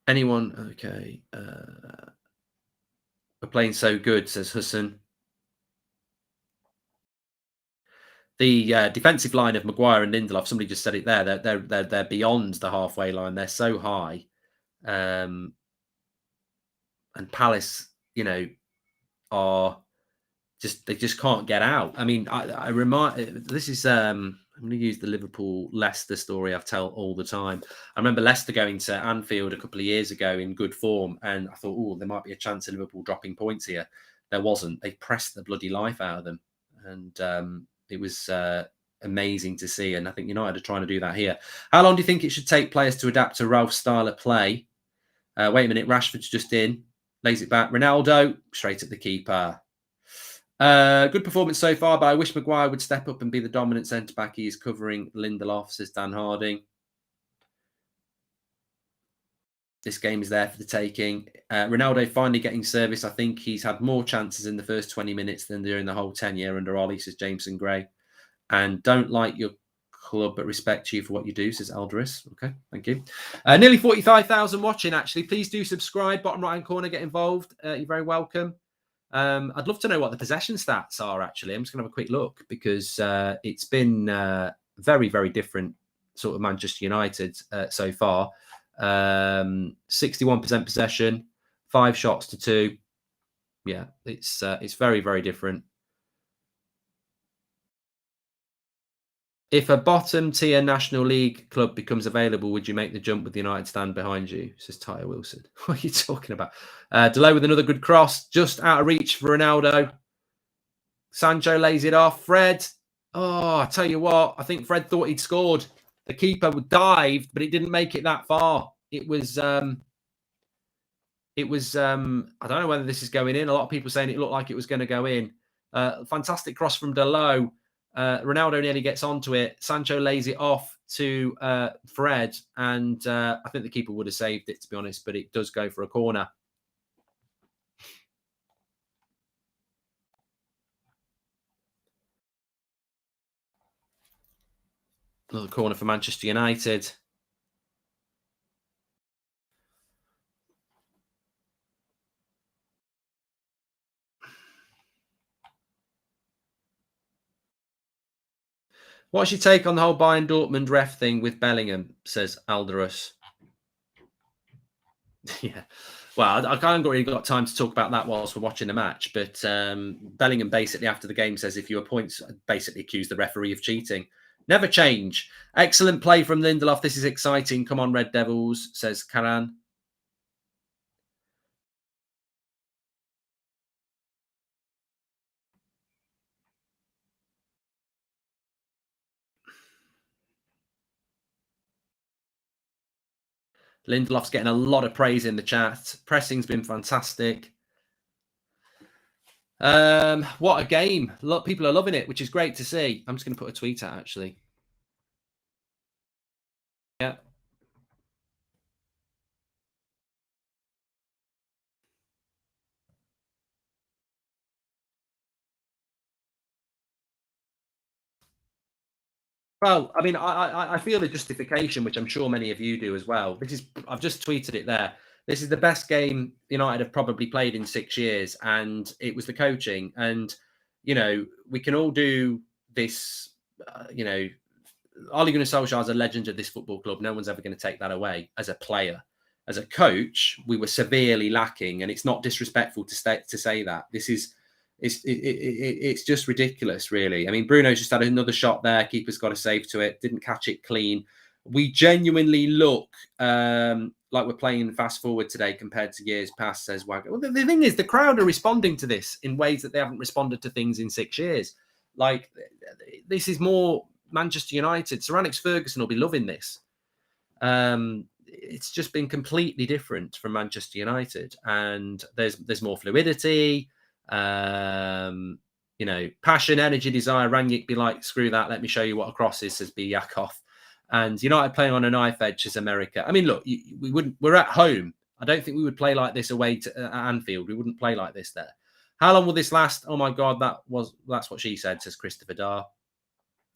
Anyone? Okay. We're playing so good, says Hassan. The defensive line of Maguire and Lindelof, somebody just said it there. They're beyond the halfway line. They're so high, and Palace, are they just can't get out. I mean, I remind this is I'm going to use the Liverpool Leicester story I've tell all the time. I remember Leicester going to Anfield a couple of years ago in good form, and I thought, oh, there might be a chance of Liverpool dropping points here. There wasn't. They pressed the bloody life out of them, and it was amazing to see. And I think United are trying to do that here. How long do you think it should take players to adapt to Ralph's style of play? Wait a minute, Rashford's just in, lays it back. Ronaldo straight at the keeper. Good performance so far, but I wish Maguire would step up and be the dominant centre-back. He is covering Lindelof, says Dan Harding. This game is there for the taking. Ronaldo finally getting service. I think he's had more chances in the first 20 minutes than during the whole tenure under Ollie, says Jameson Gray. And don't like your club, but respect you for what you do, says Alderis. Okay, thank you. Nearly 45,000 watching, actually. Please do subscribe. Bottom right-hand corner, get involved. You're very welcome. I'd love to know what the possession stats are, actually. I'm just going to have a quick look because it's been very, very different sort of Manchester United so far. 61% possession, 5 shots to 2. Yeah, it's very, very different. If a bottom tier National League club becomes available, would you make the jump with the United stand behind you? Says Tyler Wilson. What are you talking about? Delay with another good cross, just out of reach for Ronaldo. Sancho lays it off. Fred. Oh, I tell you what, I think Fred thought he'd scored. The keeper dived, but it didn't make it that far. It was I don't know whether this is going in. A lot of people saying it looked like it was going to go in. Fantastic cross from Delo. Ronaldo nearly gets onto it. Sancho lays it off to Fred, and I think the keeper would have saved it, to be honest, but it does go for a corner. Another corner for Manchester United. What's your take on the whole Bayern Dortmund ref thing with Bellingham, says Alderus. Yeah. Well, I haven't really got time to talk about that whilst we're watching the match, but Bellingham basically after the game says if you appoint, basically accuse the referee of cheating. Never change. Excellent play from Lindelof. This is exciting. Come on, Red Devils, says Karan. Lindelof's getting a lot of praise in the chat. Pressing's been fantastic. What a game. People are loving it, which is great to see. I'm just going to put a tweet out, actually. Yeah. Well, I mean, I feel the justification, which I'm sure many of you do as well. I've just tweeted it there. This is the best game United have probably played in 6 years, and it was the coaching. And you know, we can all do this, you know, Ole Gunnar Solskjaer is a legend of this football club. No one's ever going to take that away. As a player, as a coach, we were severely lacking, and it's not disrespectful to say that. This is it's just ridiculous, really. I mean, Bruno's just had another shot there. Keeper's got a save to it. Didn't catch it clean. We genuinely look like we're playing fast forward today compared to years past, says Wagner. Well, the thing is, the crowd are responding to this in ways that they haven't responded to things in 6 years. Like, this is more Manchester United. Sir Alex Ferguson will be loving this. It's just been completely different from Manchester United, and there's more fluidity. You know, passion, energy, desire. Rangnick be like, screw that, let me show you what a cross is, says Yakov. And United playing on a knife edge as America. I mean, look, we wouldn't. We're at home. I don't think we would play like this away to Anfield. We wouldn't play like this there. How long will this last? Oh my God, that's what she said, says Christopher Dar.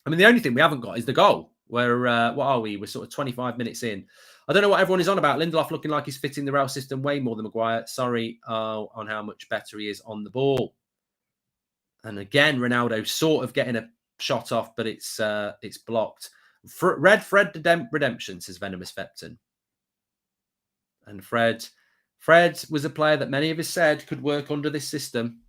I mean, the only thing we haven't got is the goal. We're what are we? We're sort of 25 minutes in. I don't know what everyone is on about. Lindelof looking like he's fitting the rail system way more than Maguire. Sorry on how much better he is on the ball. And again, Ronaldo sort of getting a shot off, but it's blocked. Red Fred Redemption, says Venomous Vepton. And Fred was a player that many of us said could work under this system.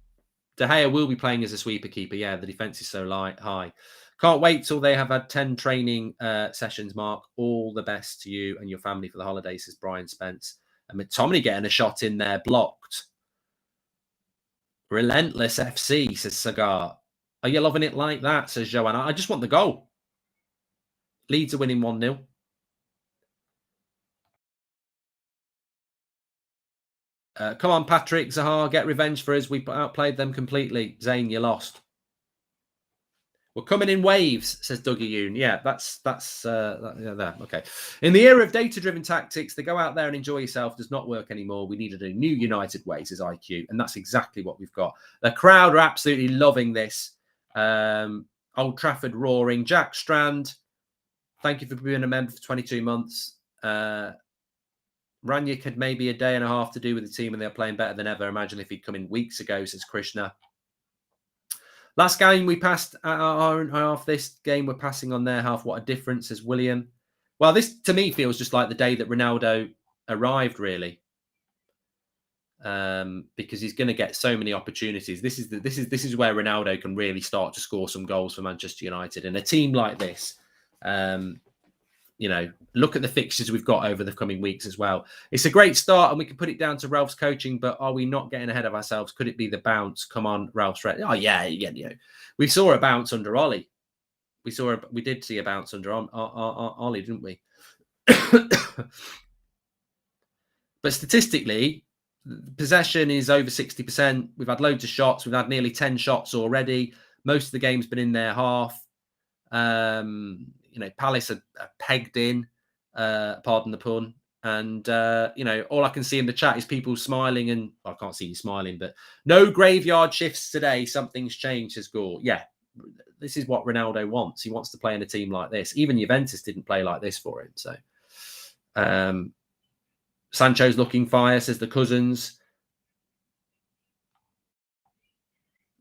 De Gea will be playing as a sweeper keeper. Yeah, the defence is so high. Can't wait till they have had 10 training sessions, Mark. All the best to you and your family for the holidays, says Brian Spence. And McTominay getting a shot in there, blocked. Relentless FC, says Sagar. Are you loving it like that, says Joanna? I just want the goal. Leeds are winning 1-0. Come on, Patrick, Zaha, get revenge for us. We outplayed them completely. Zane, you lost. We're coming in waves, says Dougie Yoon. Yeah, that's there. Okay. In the era of data-driven tactics, to go out there and enjoy yourself does not work anymore. We needed a new United way, says IQ, and that's exactly what we've got. The crowd are absolutely loving this. Old Trafford roaring. Jack Strand, thank you for being a member for 22 months. Rangnick had maybe a day and a half to do with the team, and they're playing better than ever. Imagine if he'd come in weeks ago, says Krishna. Last game we passed our own half. This game we're passing on their half. What a difference, says William. Well, this to me feels just like the day that Ronaldo arrived, really, because he's going to get so many opportunities. This is where Ronaldo can really start to score some goals for Manchester United, and a team like this. You know, look at the fixtures we've got over the coming weeks as well. It's a great start, and we can put it down to Ralph's coaching, but are we not getting ahead of ourselves? Could it be the bounce? Come on, Ralph's right. Oh, yeah. You know, we saw a bounce under Ollie. We did see a bounce under Ollie, didn't we? But statistically, possession is over 60%. We've had loads of shots. We've had nearly 10 shots already. Most of the game's been in their half. You know, Palace are pegged in, pardon the pun. And, you know, all I can see in the chat is people smiling and I can't see you smiling, but no graveyard shifts today. Something's changed, says Gore. Yeah, this is what Ronaldo wants. He wants to play in a team like this. Even Juventus didn't play like this for him. So Sancho's looking fire, says the Cousins.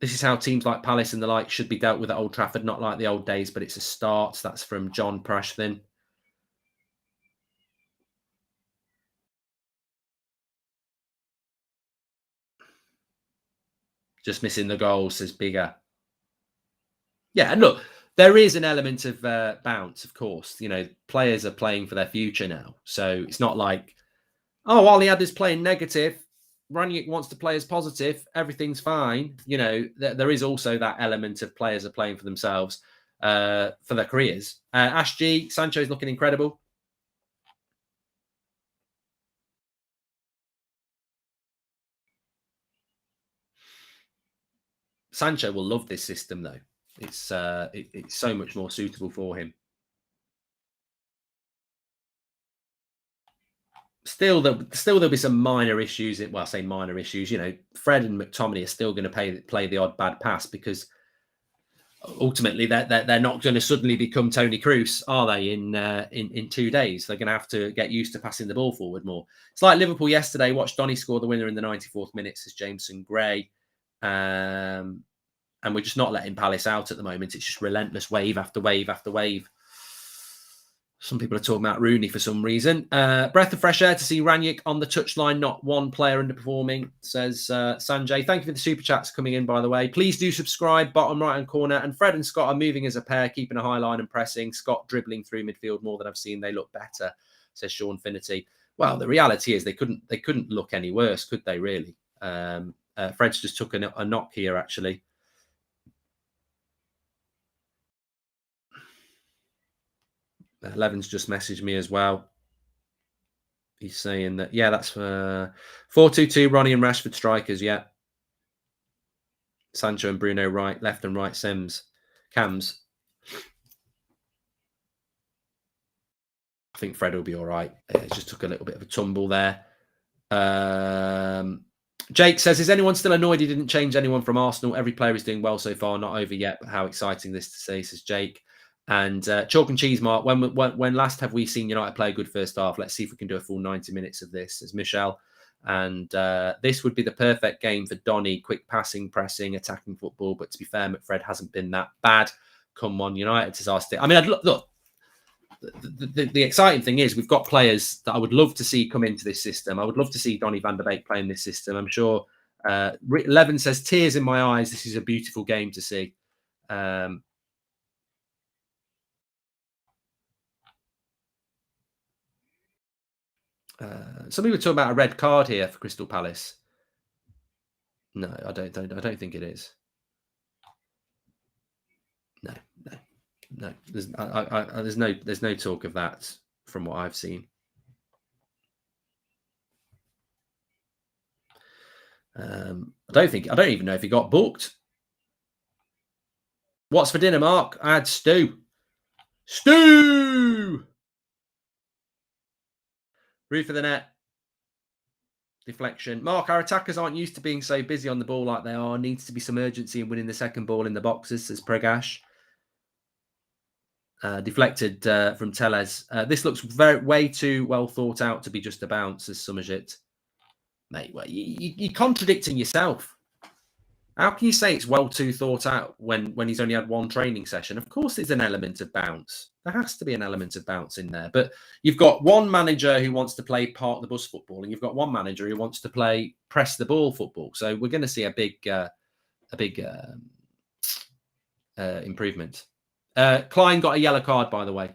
This is how teams like Palace and the like should be dealt with at Old Trafford, not like the old days, but it's a start. That's from John Prashvin. Just missing the goal, says Bigger. Yeah, and look, there is an element of bounce, of course. You know, players are playing for their future now. So it's not like, oh, all he had is playing negative. Rangnick wants to play as positive. Everything's fine. You know, there is also that element of players are playing for themselves, for their careers. Ash G, Sancho's looking incredible. Sancho will love this system, though. It's so much more suitable for him. Still, there'll be some minor issues. Well, I say minor issues. You know, Fred and McTominay are still going to play the odd bad pass because ultimately they're not going to suddenly become Toni Kroos, are they? In 2 days, they're going to have to get used to passing the ball forward more. It's like Liverpool yesterday. Watched Donny score the winner in the 94th minute, says Jameson Gray. And we're just not letting Palace out at the moment. It's just relentless wave after wave after wave. Some people are talking about Rooney for some reason. Breath of fresh air to see Ranić on the touchline, not one player underperforming, says Sanjay. Thank you for the super chats coming in, by the way. Please do subscribe, bottom right-hand corner. And Fred and Scott are moving as a pair, keeping a high line and pressing. Scott dribbling through midfield more than I've seen. They look better, says Sean Finity. Well, the reality is they couldn't look any worse, could they, really? Fred's just took a knock here, actually. Levin's just messaged me as well. He's saying that, yeah, that's 4-2-2, Ronnie and Rashford strikers, yeah. Sancho and Bruno right, left and right, cams. I think Fred will be all right. It just took a little bit of a tumble there. Jake says, is anyone still annoyed he didn't change anyone from Arsenal? Every player is doing well so far, not over yet, but how exciting this to see, says Jake. And chalk and cheese, Mark. When last have we seen United play a good first half? Let's see if we can do a full 90 minutes of this, as Michelle. And this would be the perfect game for Donny. Quick passing, pressing, attacking football. But to be fair, McFred hasn't been that bad. Come on, United is our stick. I mean, look. The exciting thing is we've got players that I would love to see come into this system. I would love to see Donny van der Beek play in this system. I'm sure. Levin says, tears in my eyes. This is a beautiful game to see. Some people talking about a red card here for Crystal Palace. No, I don't think it is. No. There's no talk of that from what I've seen. I don't even know if he got booked. What's for dinner, Mark? I had stew. Roof of the net. Deflection. Mark, our attackers aren't used to being so busy on the ball like they are. Needs to be some urgency in winning the second ball in the boxes, says Pragash. Deflected from Tellez. This looks way too well thought out to be just a bounce, says Summerjit. Mate, well, you're contradicting yourself. How can you say it's well too thought out when he's only had one training session? Of course there's an element of bounce. There has to be an element of bounce in there. But you've got one manager who wants to play park the bus football, and you've got one manager who wants to play press the ball football. So we're going to see a big improvement. Klein got a yellow card, by the way.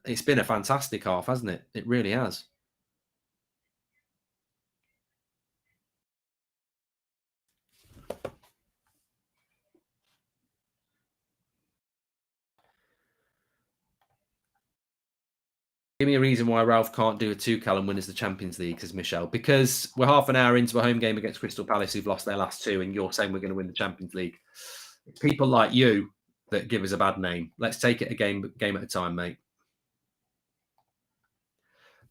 It's been a fantastic half, hasn't it? It really has. Give me a reason why Ralph can't do a 2-cal and win as the Champions League, says Michelle. Because we're half an hour into a home game against Crystal Palace who've lost their last 2, and you're saying we're going to win the Champions League. People like you that give us a bad name. Let's take it a game at a time, mate.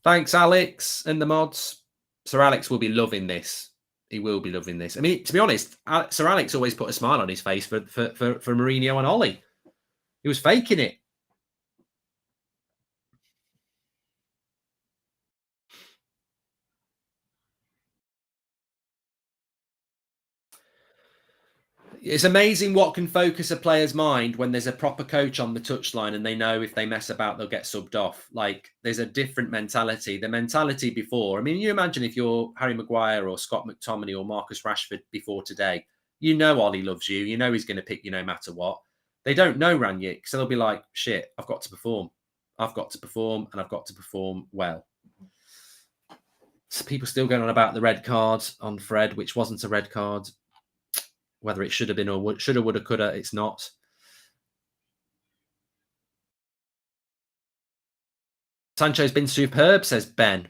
Thanks, Alex and the mods. Sir Alex will be loving this. He will be loving this. I mean, to be honest, Sir Alex always put a smile on his face for Mourinho and Ollie. He was faking it. It's amazing what can focus a player's mind when there's a proper coach on the touchline and they know if they mess about, they'll get subbed off. Like, there's a different mentality. The mentality before, I mean, you imagine if you're Harry Maguire or Scott McTominay or Marcus Rashford before today, you know Ollie loves you. You know he's going to pick you no matter what. They don't know Ranić, so they'll be like, shit, I've got to perform. I've got to perform, and I've got to perform well. So people still going on about the red card on Fred, which wasn't a red card. Whether it should have been or shoulda, woulda, coulda, it's not. Sancho's been superb, says Ben.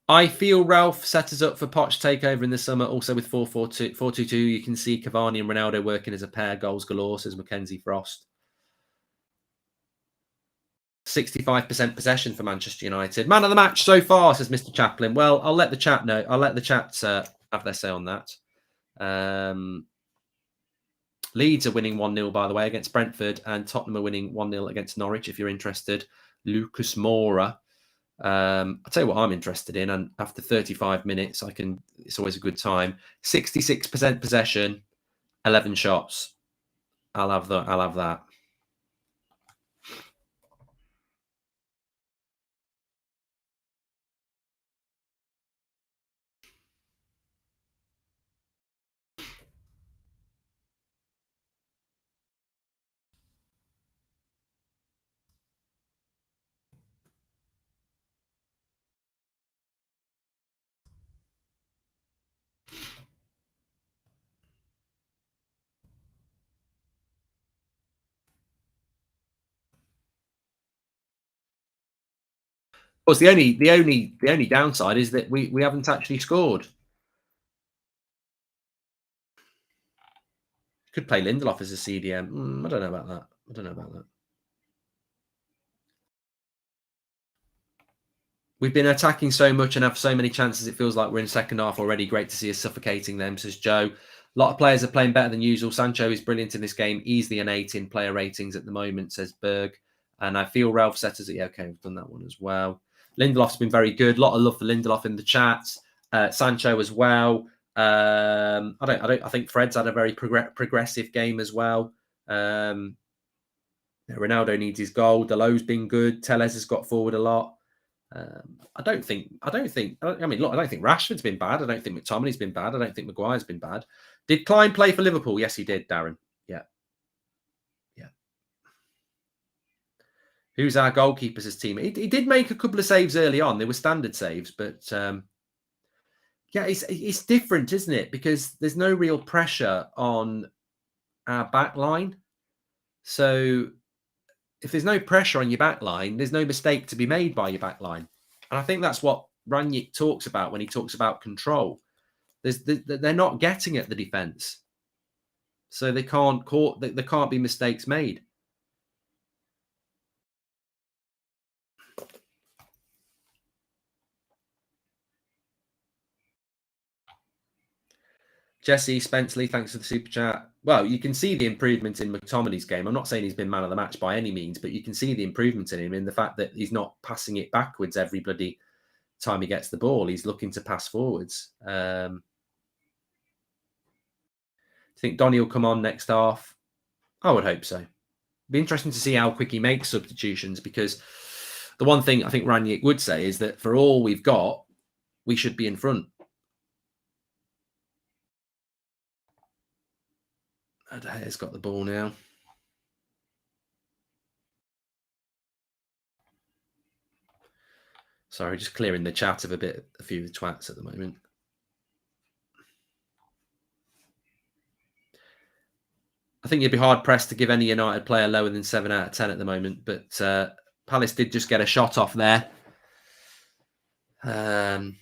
I feel Ralph set us up for Poch takeover in the summer. Also with 4-4-2, you can see Cavani and Ronaldo working as a pair. Goals galore, says Mackenzie Frost. 65% possession for Manchester United. Man of the match so far, says Mr. Chaplin. Well, I'll let the chat know. I'll let the chat have their say on that. Leeds are winning 1-0, by the way, against Brentford, and Tottenham are winning 1-0 against Norwich, if you're interested. Lucas Moura. I'll tell you what I'm interested in, and after 35 minutes, it's always a good time. 66% possession, 11 shots. I'll have that. Of course, the only downside is that we haven't actually scored. Could play Lindelof as a CDM. I don't know about that. We've been attacking so much and have so many chances. It feels like we're in second half already. Great to see us suffocating them, says Joe. A lot of players are playing better than usual. Sancho is brilliant in this game. Easily an 8 in player ratings at the moment, says Berg. And I feel Ralph Setters. Yeah, okay, we've done that one as well. Lindelof's been very good. A lot of love for Lindelof in the chat. Sancho as well. I think Fred's had a very progressive game as well. Ronaldo needs his goal. Dalot's been good. Tellez has got forward a lot. I don't think. I mean, look, I don't think Rashford's been bad. I don't think McTominay's been bad. I don't think Maguire's been bad. Did Klein play for Liverpool? Yes, he did, Darren. Yeah. Who's our goalkeepers as team? He did make a couple of saves early on. They were standard saves, but yeah, it's different, isn't it? Because there's no real pressure on our back line. So if there's no pressure on your back line, there's no mistake to be made by your back line. And I think that's what Rangnick talks about when he talks about control. They're not getting at the defence. So there can't be mistakes made. Jesse Spenceley, thanks for the super chat. Well, you can see the improvement in McTominay's game. I'm not saying he's been man of the match by any means, but you can see the improvement in him in the fact that he's not passing it backwards every bloody time he gets the ball. He's looking to pass forwards. Do you think Donny will come on next half? I would hope so. It'd be interesting to see how quick he makes substitutions, because the one thing I think Rangnick would say is that for all we've got, we should be in front. Adair's got the ball now. Sorry, just clearing the chat of a few of the twats at the moment. I think you'd be hard pressed to give any United player lower than 7 out of 10 at the moment, but Palace did just get a shot off there. And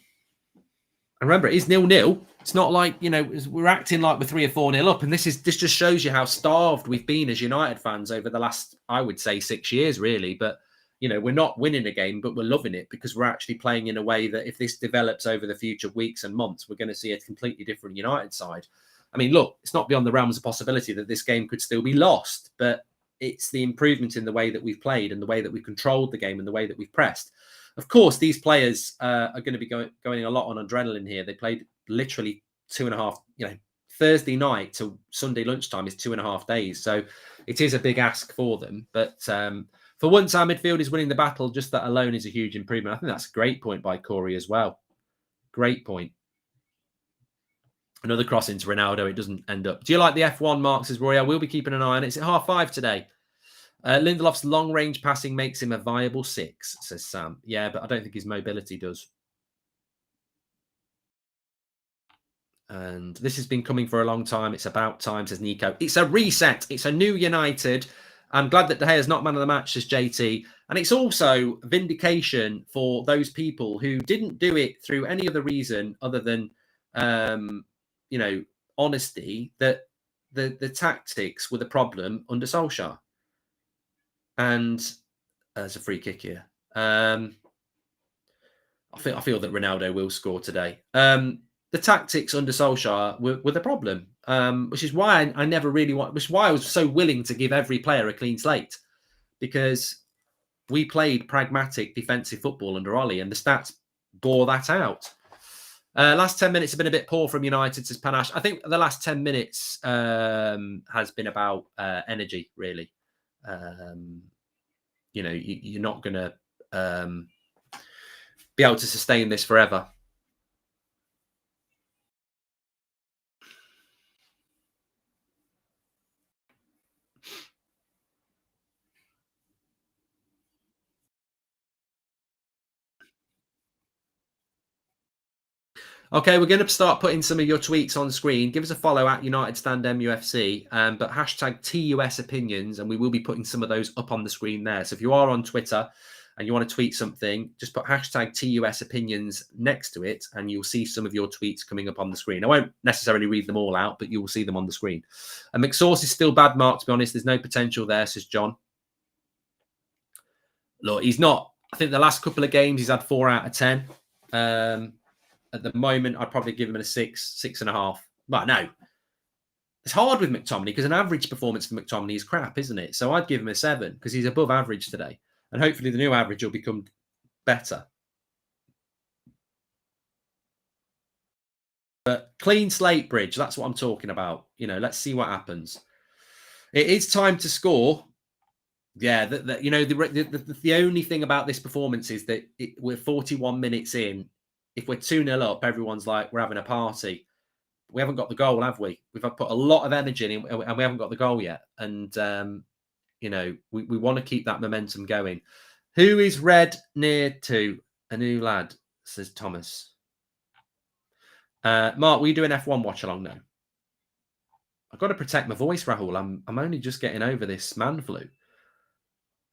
remember, it is 0-0. It's not like, we're acting like we're 3 or 4-0 up. And this just shows you how starved we've been as United fans over the last, I would say, 6 years, really. But, we're not winning a game, but we're loving it because we're actually playing in a way that if this develops over the future weeks and months, we're going to see a completely different United side. I mean, look, it's not beyond the realms of possibility that this game could still be lost, but it's the improvement in the way that we've played and the way that we've controlled the game and the way that we've pressed. Of course, these players are going to be going a lot on adrenaline here. They played literally 2.5, Thursday night to Sunday lunchtime is 2.5 days. So it is a big ask for them. But for once, our midfield is winning the battle. Just that alone is a huge improvement. I think that's a great point by Corey as well. Great point. Another cross into Ronaldo. It doesn't end up. Do you like the F1, Mark? Says Roy. I will be keeping an eye on it. It's at 5:30 today. Lindelof's long-range passing makes him a viable 6, says Sam. Yeah, but I don't think his mobility does. And this has been coming for a long time. It's about time, says Nico. It's a reset. It's a new United. I'm glad that De Gea's not man of the match, says JT. And it's also vindication for those people who didn't do it through any other reason other than, honesty, that the tactics were the problem under Solskjaer. And there's a free kick here. I feel that Ronaldo will score today. the tactics under Solskjaer were the problem, which is why I never really which is why I was so willing to give every player a clean slate, because we played pragmatic defensive football under Ollie, and the stats bore that out. Last 10 minutes have been a bit poor from United, says Panache. I think the last 10 minutes has been about energy, really. You know, you're not going to be able to sustain this forever. Okay, we're going to start putting some of your tweets on screen. Give us a follow at United Stand MUFC, but hashtag TUS opinions, and we will be putting some of those up on the screen there. So if you are on Twitter and you want to tweet something, just put hashtag TUS opinions next to it, and you'll see some of your tweets coming up on the screen. I won't necessarily read them all out, but you will see them on the screen. And McSauce is still bad mark, to be honest. There's no potential there, says John. Look, he's not. I think the last couple of games he's had 4 out of 10. At the moment, I'd probably give him a 6, 6.5. But no, it's hard with McTominay because an average performance for McTominay is crap, isn't it? So I'd give him a 7 because he's above average today. And hopefully the new average will become better. But clean slate, Bridge, that's what I'm talking about. You know, let's see what happens. It is time to score. Yeah, you know, the only thing about this performance is that we're 41 minutes in. If we're 2-0 up, everyone's like, we're having a party. We haven't got the goal, have we? We've put a lot of energy in, and we haven't got the goal yet. And, you know, we want to keep that momentum going. Who is red near to? A new lad, says Thomas. Mark, will you do an F1 watch along now? I've got to protect my voice, Rahul. I'm only just getting over this man flu.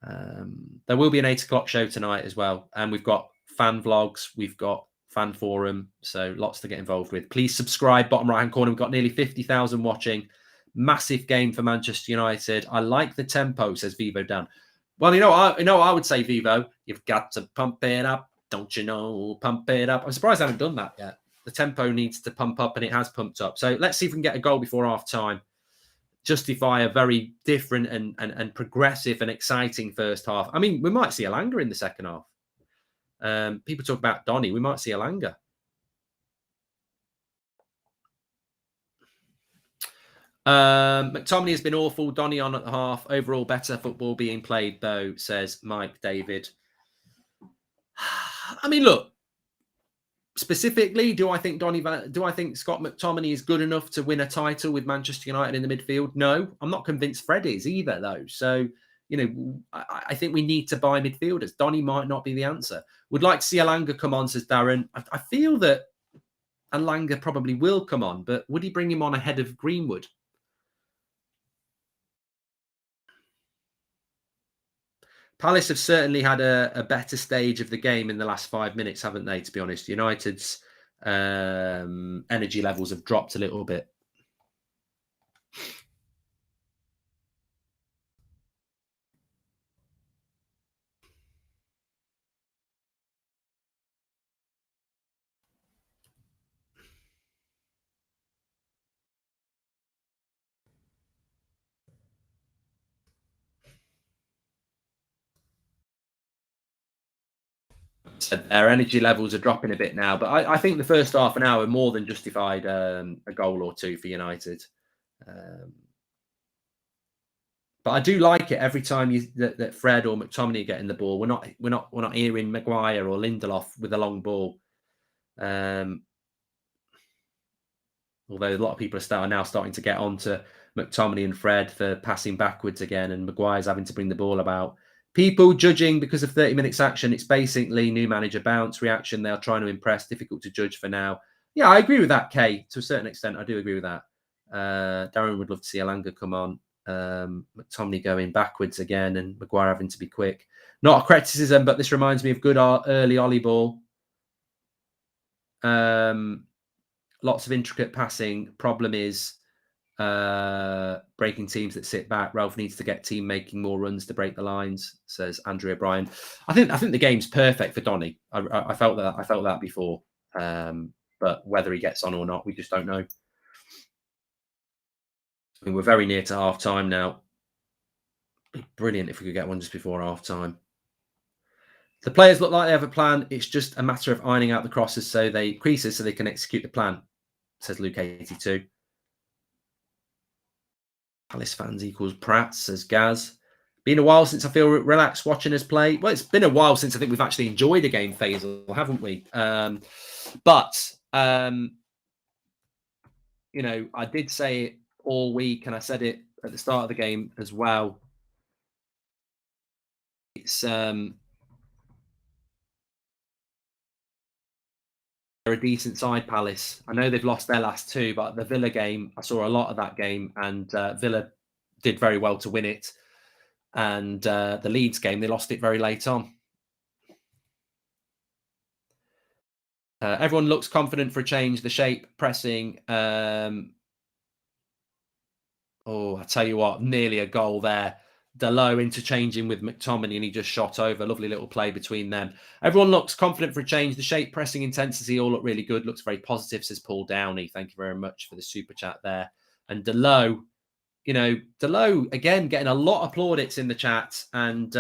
There will be an 8 o'clock show tonight as well. And we've got fan vlogs. We've got fan forum, so lots to get involved with. Please subscribe. Bottom right hand corner, we've got nearly 50,000 watching. Massive game for Manchester United. I like the tempo, says Vivo Dan. Well, you know I would say, Vivo, you've got to pump it up, don't you know? Pump it up. I'm surprised I haven't done that yet. The tempo needs to pump up, and it has pumped up. So let's see if we can get a goal before half time. Justify a very different and progressive and exciting first half. I mean, we might see Elanga in the second half. People talk about Donny. We might see Elanga. McTominay has been awful. Donny on at the half. Overall, better football being played, though, says Mike David. I mean, look. Specifically, do I think Scott McTominay is good enough to win a title with Manchester United in the midfield? No, I'm not convinced Fred is either, though. So, you know, I think we need to buy midfielders. Donny might not be the answer. Would like to see Elanga come on, says Darren. I feel that Elanga probably will come on, but would he bring him on ahead of Greenwood? Palace have certainly had a better stage of the game in the last 5 minutes, haven't they, to be honest? United's energy levels have dropped a little bit. Their energy levels are dropping a bit now, but I think the first half an hour more than justified a goal or two for United. But I do like it every time that Fred or McTominay get in the ball. We're not hearing Maguire or Lindelof with a long ball. Although a lot of people are now starting to get on to McTominay and Fred for passing backwards again, and Maguire's having to bring the ball about. People judging because of 30 minutes action. It's basically new manager bounce reaction. They're trying to impress. Difficult to judge for now. Yeah, I agree with that, Kay. To a certain extent, I do agree with that. Darren would love to see Elanga come on. McTominay going backwards again and Maguire having to be quick. Not a criticism, but this reminds me of good early Ollie ball. Lots of intricate passing. Problem is breaking teams that sit back. Ralph needs to get team making more runs to break the lines, says Andrew O'Brien. I think the game's perfect for Donny. I felt that before. but whether he gets on or not, we just don't know. I mean, we're very near to half time now. It'd be brilliant if we could get one just before half time. The players look like they have a plan. It's just a matter of ironing out the creases so they can execute the plan, says Luke 82. Palace fans equals Pratt, says Gaz. Been a while since I feel relaxed watching us play. Well, it's been a while since I think we've actually enjoyed a game, Faisal, haven't we? You know, I did say it all week, and I said it at the start of the game as well. It's they're a decent side, Palace. I know they've lost their last two, but the Villa game, I saw a lot of that game, and Villa did very well to win it. And the Leeds game, they lost it very late on. Everyone looks confident for a change. The shape, pressing. I tell you what, nearly a goal there. Delo interchanging with McTominay, and he just shot over. Lovely little play between them. Everyone looks confident for a change. The shape, pressing, intensity all look really good. Looks very positive, says Paul Downey. Thank you very much for the super chat there. And Delo, you know, Delo, again, getting a lot of plaudits in the chat. And,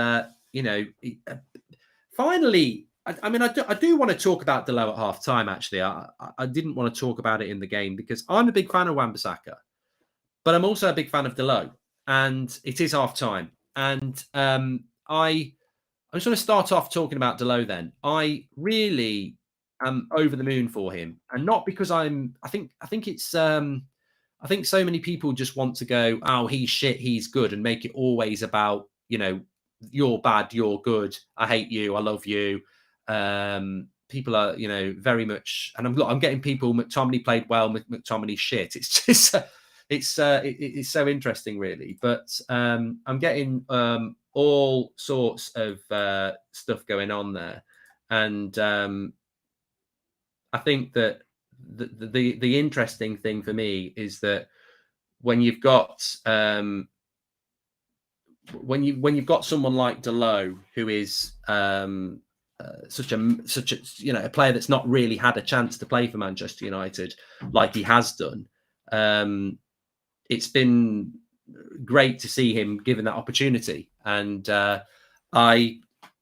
you know, finally, I mean, I do want to talk about Delo at half time, actually. I didn't want to talk about it in the game because I'm a big fan of Wan-Bissaka, but I'm also a big fan of Delo. And it is half time. And I'm just going to start off talking about Delo then. I really am over the moon for him. And not because I think it's I think so many people just want to go, oh, he's shit, he's good, and make it always about, you know, you're bad, you're good, I hate you, I love you. People are, you know, very much, and I'm getting people, McTominay played well, McTominay shit. It's just, it's so interesting, really. But I'm getting all sorts of stuff going on there, and I think that the interesting thing for me is that when you've got when you've got someone like Delo, who is such a you know, a player that's not really had a chance to play for Manchester United like he has done, it's been great to see him given that opportunity. And I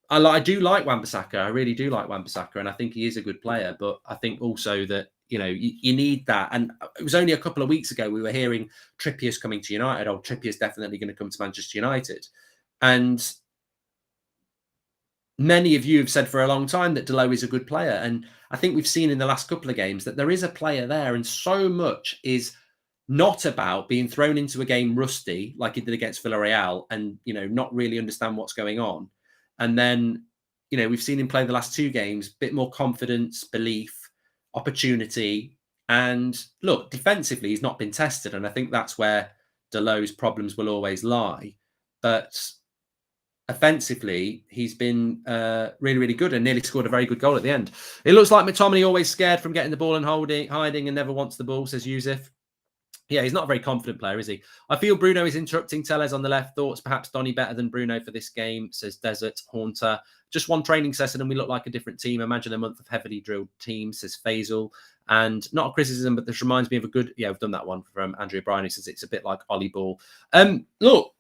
do like Wan-Bissaka. I really do like Wan-Bissaka, and I think he is a good player. But I think also that, you know, you need that. And it was only a couple of weeks ago we were hearing Trippier's coming to United. Oh, Trippier's definitely going to come to Manchester United. And many of you have said for a long time that Delo is a good player. And I think we've seen in the last couple of games that there is a player there, and so much is not about being thrown into a game rusty like he did against Villarreal and, you know, not really understand what's going on. And then, you know, we've seen him play the last two games, bit more confidence, belief, opportunity. And look, defensively, he's not been tested. And I think that's where Delo's problems will always lie. But offensively, he's been really, really good and nearly scored a very good goal at the end. It looks like McTominay always scared from getting the ball and hiding and never wants the ball, says Yusuf. Yeah, he's not a very confident player, is he? I feel Bruno is interrupting Tellez on the left. Thoughts perhaps Donny better than Bruno for this game, says Desert Haunter. Just one training session and we look like a different team. Imagine a month of heavily drilled team, says Faisal. And not a criticism, but this reminds me of a good... Yeah, we've done that one from Andrea Bryan, who says it's a bit like Ollie Ball. Look,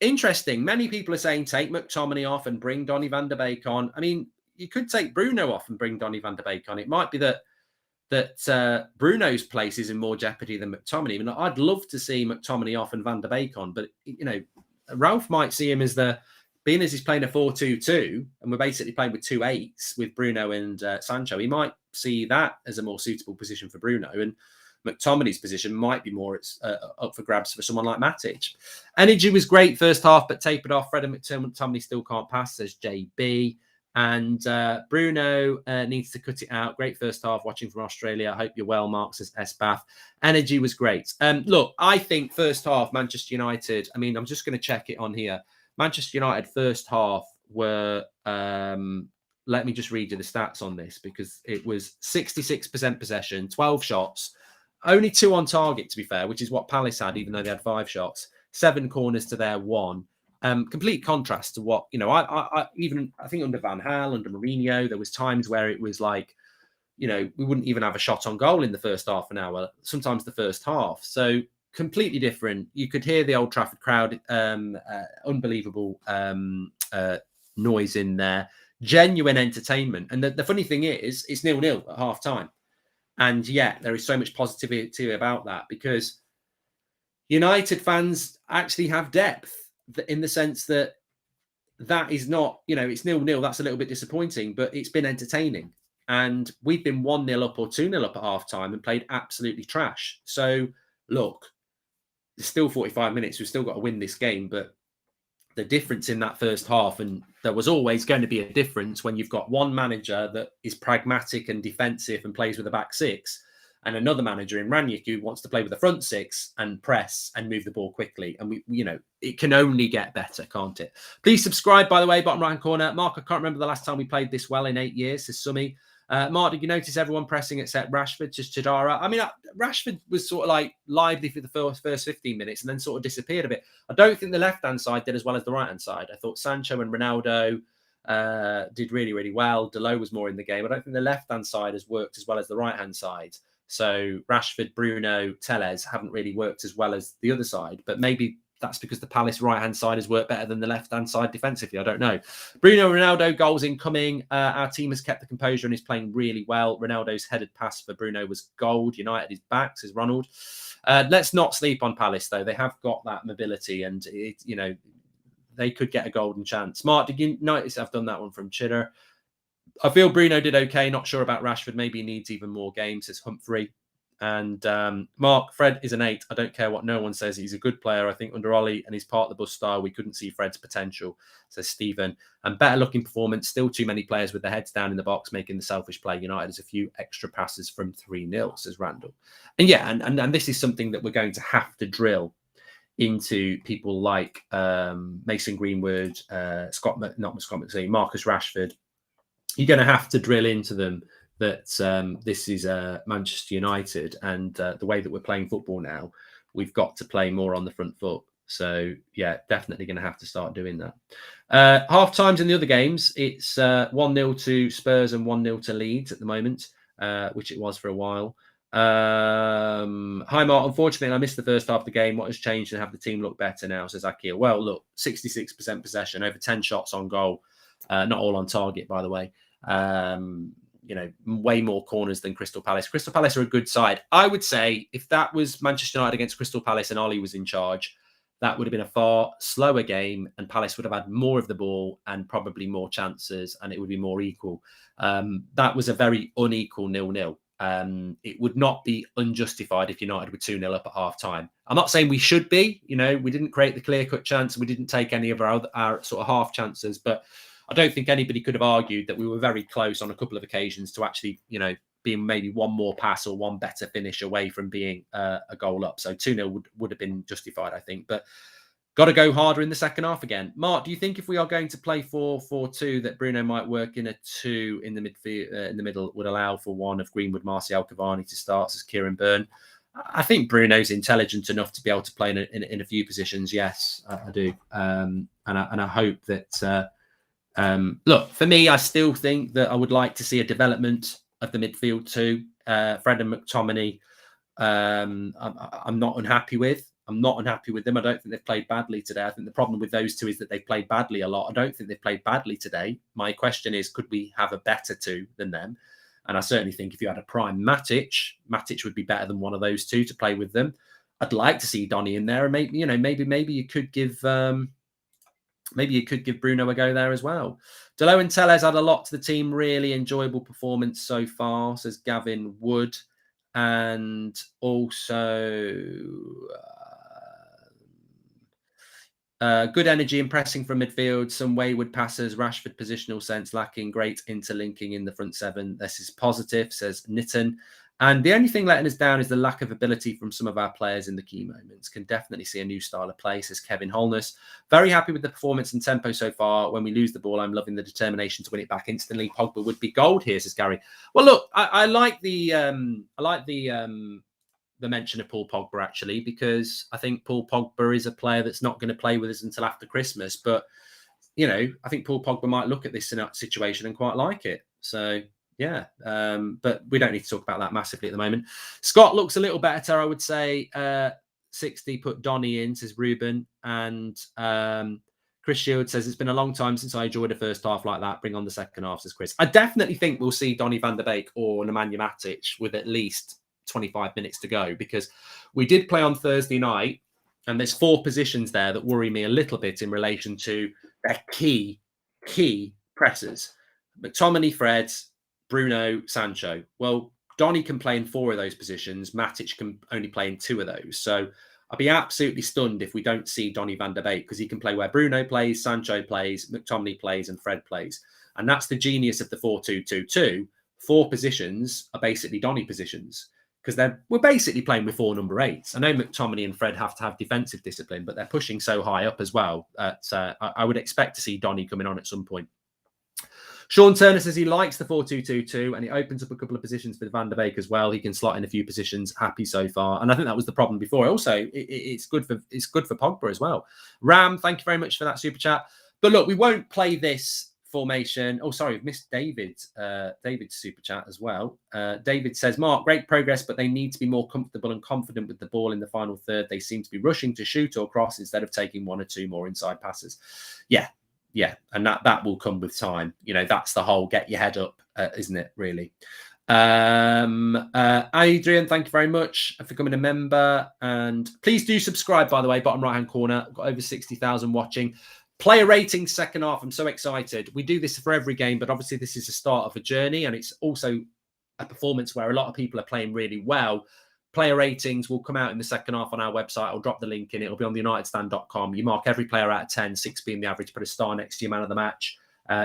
interesting. Many people are saying take McTominay off and bring Donny van der Beek on. I mean, you could take Bruno off and bring Donny van der Beek on. It might be that Bruno's place is in more jeopardy than McTominay. I mean, I'd love to see McTominay off and Van der Beek on, but, you know, Ralph might see him as being as he's playing a 4-2-2, and we're basically playing with 2 8s with Bruno and Sancho. He might see that as a more suitable position for Bruno, and McTominay's position might be more up for grabs for someone like Matic. Energy was great first half, but tapered off. Fred and McTominay still can't pass, says JB. And Bruno needs to cut it out. Great first half watching from Australia. I hope you're well, Mark, says Espath. Energy was great. Look, I think first half, Manchester United, I mean, I'm just going to check it on here. Manchester United first half were, let me just read you the stats on this, because it was 66% possession, 12 shots, only 2 on target, to be fair, which is what Palace had, even though they had 5 shots, 7 corners to their 1. Complete contrast to what, you know, I think under Van Gaal, under Mourinho, there was times where it was like, we wouldn't even have a shot on goal in the first half an hour, sometimes the first half. So completely different. You could hear the Old Trafford crowd, unbelievable noise in there, genuine entertainment. And the funny thing is, it's 0-0 at half time. And yet there is so much positivity about that, because United fans actually have depth, in the sense that is not, it's 0-0. That's a little bit disappointing, but it's been entertaining. And we've been 1-0 up or 2-0 up at half time and played absolutely trash. So look, there's still 45 minutes. We've still got to win this game, but the difference in that first half, and there was always going to be a difference when you've got one manager that is pragmatic and defensive and plays with a back six, and another manager in Ranić who wants to play with a front six and press and move the ball quickly. And it can only get better, can't it? Please subscribe, by the way, bottom right corner. Mark, I can't remember the last time we played this well in 8 years, says Summy. Mark, did you notice everyone pressing except Rashford, just Chidara? I mean, Rashford was sort of like lively for the first 15 minutes and then sort of disappeared a bit. I don't think the left-hand side did as well as the right-hand side. I thought Sancho and Ronaldo did really, really well. Delot was more in the game. I don't think the left-hand side has worked as well as the right-hand side. So Rashford, Bruno, Telles haven't really worked as well as the other side, but maybe that's because the Palace right-hand side has worked better than the left-hand side defensively. I don't know. Bruno Ronaldo, goals incoming. Our team has kept the composure and is playing really well. Ronaldo's headed pass for Bruno was gold. United is back, says Ronald. Let's not sleep on Palace, though. They have got that mobility, and they could get a golden chance. Mark, did you notice I've done that one from Chitter? I feel Bruno did okay. Not sure about Rashford. Maybe he needs even more games, says Humphrey. And Mark, Fred is an 8. I don't care what no one says. He's a good player. I think under Ollie and he's part of the bus style, we couldn't see Fred's potential, says Stephen. And better looking performance. Still too many players with their heads down in the box making the selfish play. United has a few extra passes from 3-0, says Randall. And yeah, and this is something that we're going to have to drill into people like Mason Greenwood, Marcus Rashford. You're going to have to drill into them that this is Manchester United, and the way that we're playing football now, we've got to play more on the front foot. So, yeah, definitely going to have to start doing that. Half times in the other games, it's 1-0 to Spurs and 1-0 to Leeds at the moment, which it was for a while. Hi, Mark. Unfortunately, I missed the first half of the game. What has changed and have the team look better now, says Akil? Well, look, 66% possession, over 10 shots on goal. Not all on target, by the way. Way more corners than Crystal Palace. Crystal Palace are a good side. I would say if that was Manchester United against Crystal Palace and Ollie was in charge, that would have been a far slower game and Palace would have had more of the ball and probably more chances and it would be more equal. That was a very unequal 0-0. It would not be unjustified if United were 2-0 up at half time. I'm not saying we should be. We didn't create the clear-cut chance. We didn't take any of our sort of half chances, but I don't think anybody could have argued that we were very close on a couple of occasions to actually, being maybe one more pass or one better finish away from being a goal up. So 2-0 would have been justified, I think. But got to go harder in the second half again. Mark, do you think if we are going to play 4-4-2 that Bruno might work in a 2 in the midfield, in the middle would allow for one of Greenwood, Martial, Cavani to start as Kieran Byrne? I think Bruno's intelligent enough to be able to play in a few positions. Yes, I do. And I hope that... look, for me, I still think that I would like to see a development of the midfield too. Fred and McTominay, I'm not unhappy with. I'm not unhappy with them. I don't think they've played badly today. I think the problem with those two is that they've played badly a lot. I don't think they've played badly today. My question is, could we have a better two than them? And I certainly think if you had a prime Matic would be better than one of those two to play with them. I'd like to see Donny in there, and maybe you could give. Maybe you could give Bruno a go there as well. Delot and Telles add a lot to the team. Really enjoyable performance so far, says Gavin Wood. And also good energy and pressing from midfield. Some wayward passes. Rashford positional sense lacking. Great interlinking in the front seven. This is positive, says Nitin. And the only thing letting us down is the lack of ability from some of our players in the key moments. Can definitely see a new style of play, says Kevin Holness. Very happy with the performance and tempo so far. When we lose the ball, I'm loving the determination to win it back instantly. Pogba would be gold here, says Gary. Well, look, I like the mention of Paul Pogba actually, because I think Paul Pogba is a player that's not going to play with us until after Christmas. But I think Paul Pogba might look at this situation and quite like it. So Yeah, but we don't need to talk about that massively at the moment. Scott looks a little better, I would say. 60 put Donny in, says Ruben. And Chris Shield says, it's been a long time since I enjoyed a first half like that. Bring on the second half, says Chris. I definitely think we'll see Donny van der Beek or Nemanja Matic with at least 25 minutes to go, because we did play on Thursday night, and there's 4 positions there that worry me a little bit in relation to their key pressers. McTominay, Fred, Bruno, Sancho. Well, Donny can play in 4 of those positions. Matic can only play in 2 of those. So I'll be absolutely stunned if we don't see Donny van der Beek, because he can play where Bruno plays, Sancho plays, McTominay plays, and Fred plays. And that's the genius of the 4-2-2-2. 4 positions are basically Donny positions, because we're basically playing with 4 number 8s. I know McTominay and Fred have to have defensive discipline, but they're pushing so high up as well. I would expect to see Donny coming on at some point. Sean Turner says he likes the 4-2-2-2, and it opens up a couple of positions for Van der Beek as well. He can slot in a few positions. Happy so far, and I think that was the problem before. Also, it's good for Pogba as well. Ram, thank you very much for that super chat. But look, we won't play this formation. Oh, sorry, we've missed David's super chat as well. David says, Mark, great progress, but they need to be more comfortable and confident with the ball in the final third. They seem to be rushing to shoot or cross instead of taking 1 or 2 more inside passes. Yeah, and that will come with time. You know, that's the whole get your head up, isn't it, really? Adrian, thank you very much for becoming a member. And please do subscribe, by the way, bottom right-hand corner. I've got over 60,000 watching. Player ratings second half. I'm so excited. We do this for every game, but obviously this is the start of a journey, and it's also a performance where a lot of people are playing really well. Player ratings will come out in the second half on our website. I'll drop the link in. It'll be on the UnitedStand.com. You mark every player out of 10, 6 being the average, put a star next to your man of the match.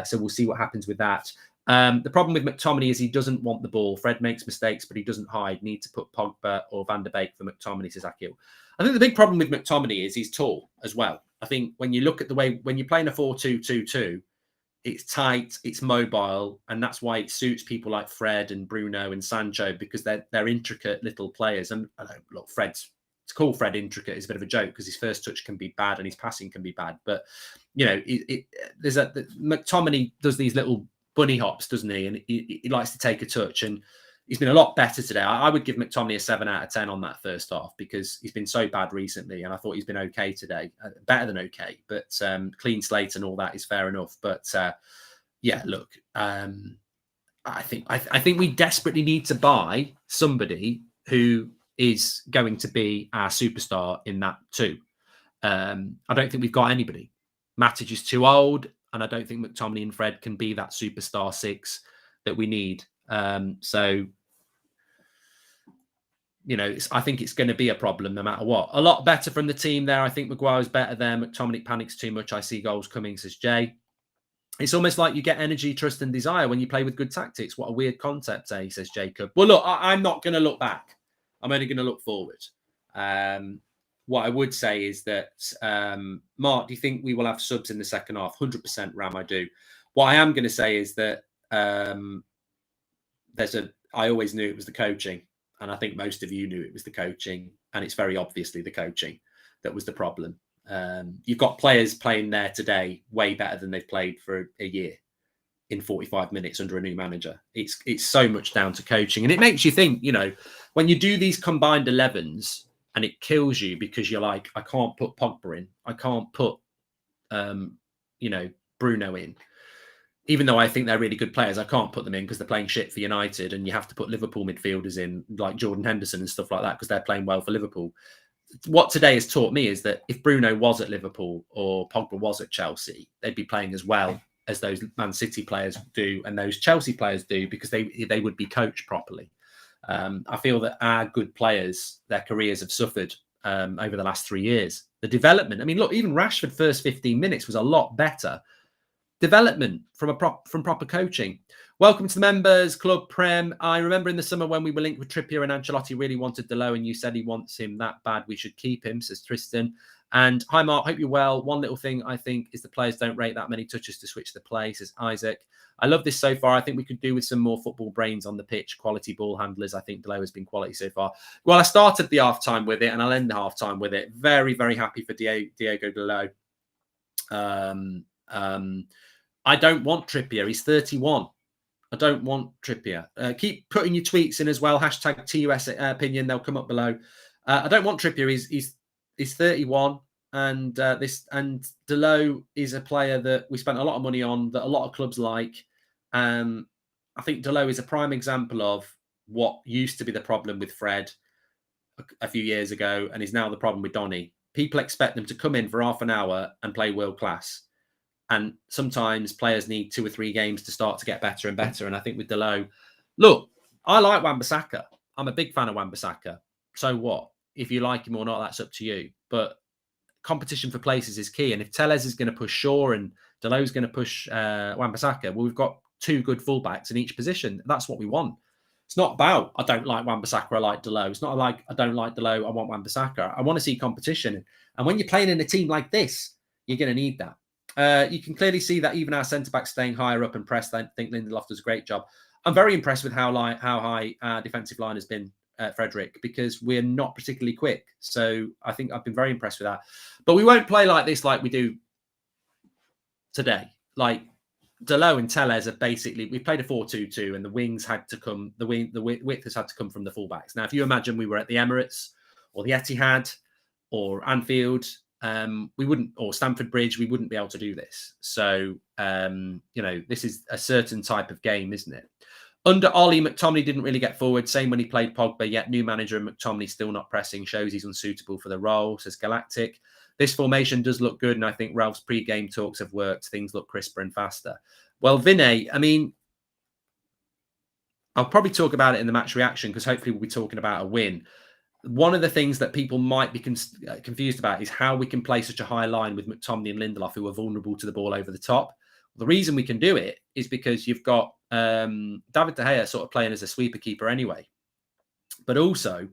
So we'll see what happens with that. The problem with McTominay is he doesn't want the ball. Fred makes mistakes, but he doesn't hide. Need to put Pogba or Van der Beek for McTominay, says Akil. I think the big problem with McTominay is he's tall as well. I think when you look at the way, when you're playing a 4-2-2-2, it's tight, it's mobile, and that's why it suits people like Fred and Bruno and Sancho, because they're intricate little players. And I know, look, to call Fred intricate is a bit of a joke, because his first touch can be bad and his passing can be bad. But you know, McTominay does these little bunny hops, doesn't he? And he likes to take a touch, and he's been a lot better today. I would give McTominay a 7 out of 10 on that first half, because he's been so bad recently, and I thought he's been okay today, better than okay. But clean slate and all that is fair enough. But yeah, look, I think we desperately need to buy somebody who is going to be our superstar in that too. I don't think we've got anybody. Matic is too old, and I don't think McTominay and Fred can be that superstar 6 that we need. So, you know, I think it's going to be a problem no matter what. A lot better from the team there. I think Maguire's better there. McTominay panics too much. I see goals coming, says Jay. It's almost like you get energy, trust, and desire when you play with good tactics. What a weird concept, says Jacob. Well, look, I'm not going to look back. I'm only going to look forward. What I would say is that, Mark, do you think we will have subs in the second half? 100% Ram, I do. What I am going to say is that I always knew it was the coaching, and I think most of you knew it was the coaching, and it's very obviously the coaching that was the problem. You've got players playing there today way better than they've played for a year in 45 minutes under a new manager. It's so much down to coaching, and it makes you think, you know, when you do these combined 11s and it kills you because you're like, I can't put Pogba in, I can't put Bruno in. Even though I think they're really good players, I can't put them in because they're playing shit for United, and you have to put Liverpool midfielders in, like Jordan Henderson and stuff like that, because they're playing well for Liverpool. What today has taught me is that if Bruno was at Liverpool or Pogba was at Chelsea, they'd be playing as well as those Man City players do and those Chelsea players do, because they would be coached properly. I feel that our good players, their careers have suffered over the last 3 years. The development, I mean, look, even Rashford first 15 minutes was a lot better. Development from proper coaching. Welcome to the members club, Prem. I remember in the summer when we were linked with Trippier and Ancelotti really wanted Delo, and you said he wants him that bad, we should keep him, says Tristan. And hi Mark, hope you're well. One little thing I think is the players don't rate that many touches to switch the play, says Isaac. I love this so far. I think we could do with some more football brains on the pitch, quality ball handlers. I think Delo has been quality so far. Well, I started the half-time with it, and I'll end the half-time with it. Very, very happy for Diego Delo. I don't want Trippier. He's 31. I don't want Trippier. Keep putting your tweets in as well. Hashtag TUS opinion. They'll come up below. I don't want Trippier. He's 31, and Delot is a player that we spent a lot of money on, that a lot of clubs like. I think Delot is a prime example of what used to be the problem with Fred a few years ago, and is now the problem with Donny. People expect them to come in for half an hour and play world class. And sometimes players need 2 or 3 games to start to get better and better. And I think with Delot, look, I like Wan-Bissaka. I'm a big fan of Wan-Bissaka. So what? If you like him or not, that's up to you. But competition for places is key. And if Telles is going to push Shaw and Delot's going to push Wan-Bissaka, well, we've got 2 good fullbacks in each position. That's what we want. It's not about, I don't like Wan-Bissaka, I like Delot. It's not like, I don't like Delot, I want Wan-Bissaka. I want to see competition. And when you're playing in a team like this, you're going to need that. You can clearly see that even our centre-back staying higher up and pressed. I think Lindelof does a great job. I'm very impressed with how high our defensive line has been, Frederick, because we're not particularly quick. So I think I've been very impressed with that. But we won't play like this like we do today. Like Delot and Telles are basically, we played a 4-2-2 and the wings had to come, the width has had to come from the fullbacks. Now, if you imagine we were at the Emirates or the Etihad or Anfield, we wouldn't, or Stamford Bridge, we wouldn't be able to do this. So, this is a certain type of game, isn't it? Under Ollie, McTominay didn't really get forward. Same when he played Pogba, yet new manager and McTominay still not pressing, shows he's unsuitable for the role, says Galactic. This formation does look good, and I think Ralph's pre-game talks have worked. Things look crisper and faster. Well, Vinay, I mean, I'll probably talk about it in the match reaction because hopefully we'll be talking about a win. One of the things that people might be confused about is how we can play such a high line with McTominay and Lindelof, who are vulnerable to the ball over the top. The reason we can do it is because you've got David De Gea sort of playing as a sweeper keeper anyway. But also,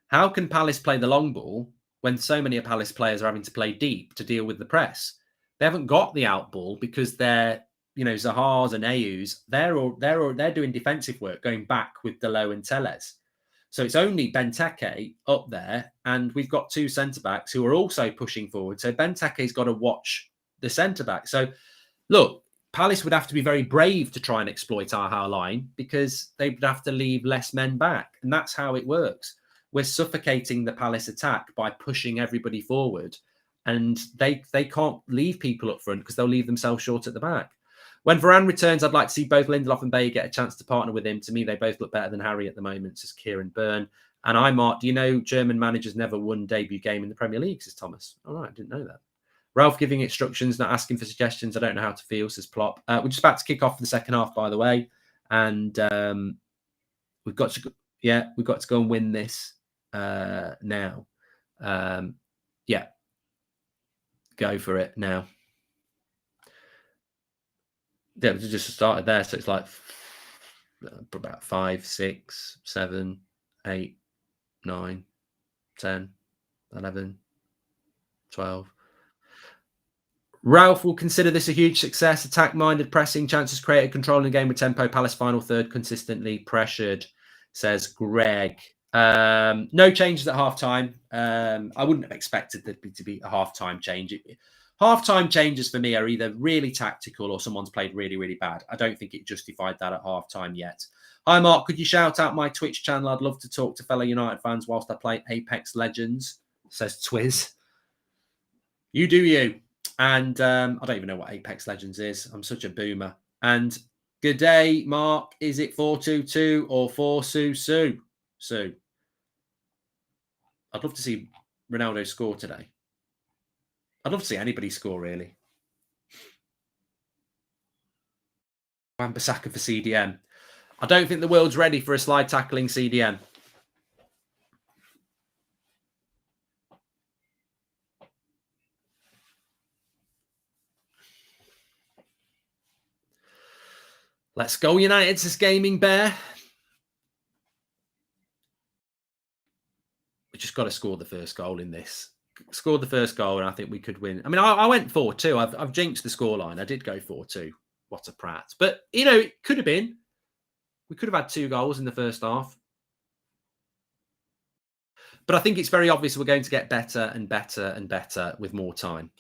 how can Palace play the long ball when so many of Palace players are having to play deep to deal with the press? They haven't got the out ball because they're, Zaha's and Ayus, they're doing defensive work, going back with Delot and Telles. So it's only Benteke up there, and we've got 2 centre-backs who are also pushing forward. So Benteke's got to watch the centre-back. So, look, Palace would have to be very brave to try and exploit our high line because they would have to leave less men back. And that's how it works. We're suffocating the Palace attack by pushing everybody forward. And they can't leave people up front because they'll leave themselves short at the back. When Varane returns, I'd like to see both Lindelof and Baye get a chance to partner with him. To me, they both look better than Harry at the moment, says Kieran Byrne. And Mark, do you know German managers never won debut game in the Premier League, says Thomas. All right, I didn't know that. Ralph giving instructions, not asking for suggestions. I don't know how to feel, says Plop. We're just about to kick off for the second half, by the way. And we've got to go and win this now. Go for it now. Yeah, we just started there. So it's like about 5, 6, 7, 8, 9, 10, 11, 12. Ralph will consider this a huge success. Attack-minded, pressing, chances created, controlling the game with tempo. Palace final third, consistently pressured, says Greg. No changes at half-time. I wouldn't have expected there to be a half-time change. Half-time changes for me are either really tactical or someone's played really, really bad. I don't think it justified that at half-time yet. Hi, Mark. Could you shout out my Twitch channel? I'd love to talk to fellow United fans whilst I play Apex Legends, says Twiz. You do you. And I don't even know what Apex Legends is. I'm such a boomer. And good day, Mark. Is it 4-2-2 or 4-Su-Su? Sue. I'd love to see Ronaldo score today. I'd love to see anybody score, really. Wan-Bissaka for CDM. I don't think the world's ready for a slide tackling CDM. Let's go, United, says Gaming Bear. We just got to score the first goal in this. Scored the first goal, and I think we could win. I mean, I went 4-2. I've jinxed the scoreline. I did go 4-2. What a prat. But, it could have been. We could have had 2 goals in the first half. But I think it's very obvious we're going to get better and better and better with more time.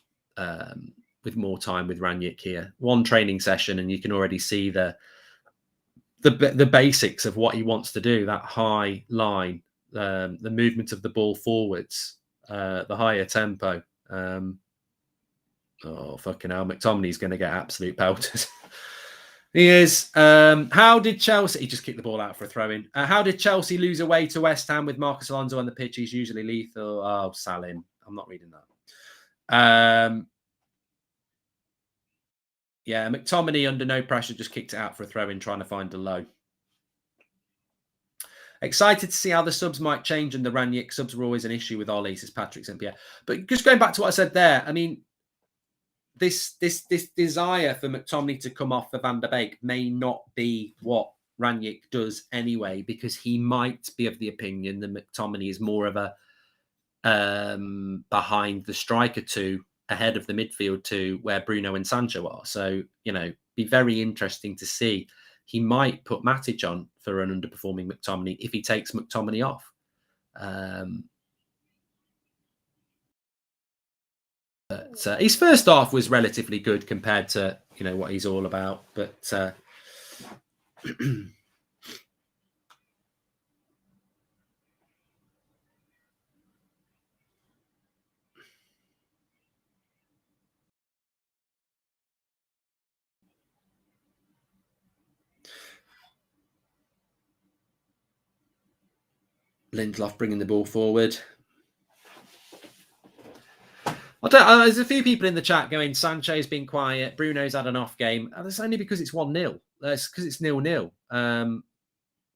With Rangnick here. 1 training session, and you can already see the the basics of what he wants to do, that high line, the movement of the ball forwards, the higher tempo. Oh, fucking hell. McTominay's going to get absolute pelters. He is. How did Chelsea... He just kicked the ball out for a throw-in. How did Chelsea lose away to West Ham with Marcus Alonso on the pitch? He's usually lethal. Oh, Salim. I'm not reading that. Yeah, McTominay under no pressure just kicked it out for a throw-in, trying to find a low. Excited to see how the subs might change, and the Ranić subs were always an issue with Ollie, says Patrick St. Pierre. But just going back to what I said there, I mean, this desire for McTominay to come off for Van der Beek may not be what Ranić does anyway, because he might be of the opinion that McTominay is more of a behind the striker two, ahead of the midfield two, where Bruno and Sancho are. So, you know, be very interesting to see. He might put Matic on for an underperforming McTominay if he takes McTominay off. But his first half was relatively good compared to, you know, what he's all about. But Lindelof bringing the ball forward. There's a few people in the chat going, Sancho's been quiet, Bruno's had an off game. And that's only because it's 1-0. That's because it's 0-0.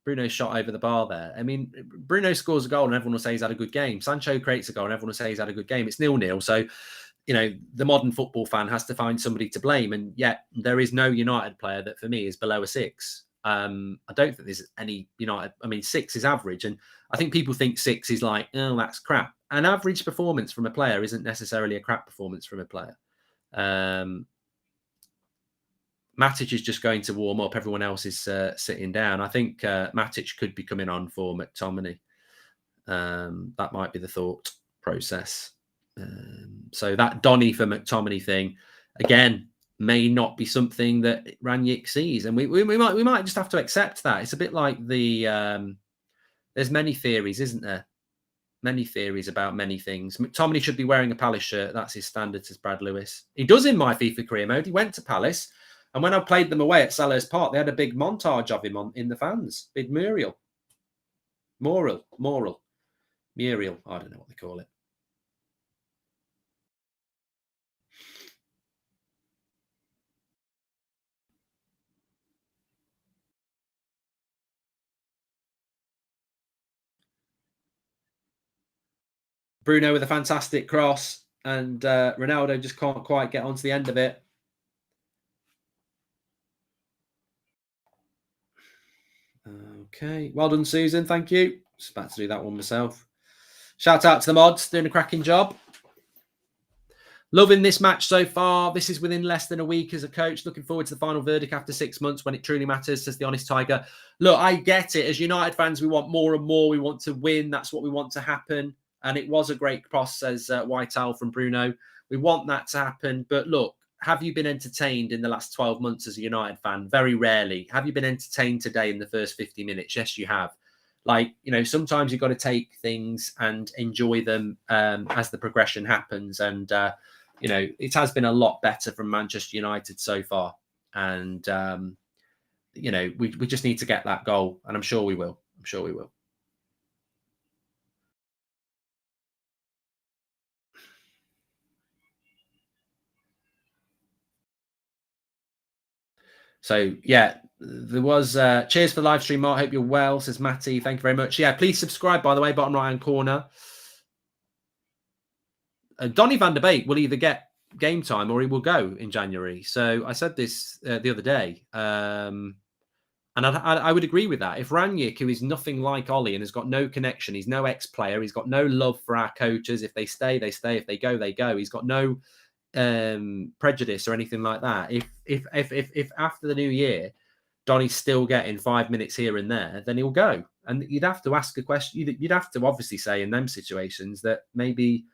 Bruno shot over the bar there. I mean, Bruno scores a goal and everyone will say he's had a good game. Sancho creates a goal and everyone will say he's had a good game. It's 0-0. So, you know, the modern football fan has to find somebody to blame. And yet there is no United player that for me is below a 6. I don't think there's any United. I mean, 6 is average. And I think people think 6 is like, oh, that's crap. An average performance from a player isn't necessarily a crap performance from a player. Matic is just going to warm up. Everyone else is sitting down. I think Matic could be coming on for McTominay. That might be the thought process. So that Donny for McTominay thing, again, may not be something that Ranić sees. And we might just have to accept that. It's a bit like the... there's many theories, isn't there? Many theories about many things. McTominay should be wearing a Palace shirt. That's his standard, says Brad Lewis. He does in my FIFA career mode. He went to Palace. And when I played them away at Selhurst Park, they had a big montage of him in the fans. Big mural. Mural. I don't know what they call it. Bruno with a fantastic cross, and Ronaldo just can't quite get onto the end of it. Okay, well done, Susan. Thank you. Just about to do that one myself. Shout out to the mods, doing a cracking job. Loving this match so far. This is within less than a week as a coach. Looking forward to the final verdict after 6 months when it truly matters, says the Honest Tiger. Look, I get it. As United fans, we want more and more. We want to win. That's what we want to happen. And it was a great cross, says Whitehall from Bruno. We want that to happen. But look, have you been entertained in the last 12 months as a United fan? Very rarely. Have you been entertained today in the first 50 minutes? Yes, you have. Like, you know, sometimes you've got to take things and enjoy them as the progression happens. And, you know, it has been a lot better from Manchester United so far. And, you know, we just need to get that goal. And I'm sure we will. I'm sure we will. So, yeah, there was... cheers for the live stream, Mark. Hope you're well, says Matty. Thank you very much. Yeah, please subscribe, by the way, bottom right-hand corner. Donny van der Beek will either get game time or he will go in January. So I said this the other day. And I would agree with that. If Ranić, who is nothing like Ollie and has got no connection, he's no ex-player, he's got no love for our coaches. If they stay, they stay. If they go, they go. He's got no... prejudice or anything like that. If after the new year Donny's still getting 5 minutes here and there, then he'll go. And you'd have to ask a question. You'd have to obviously say in them situations that maybe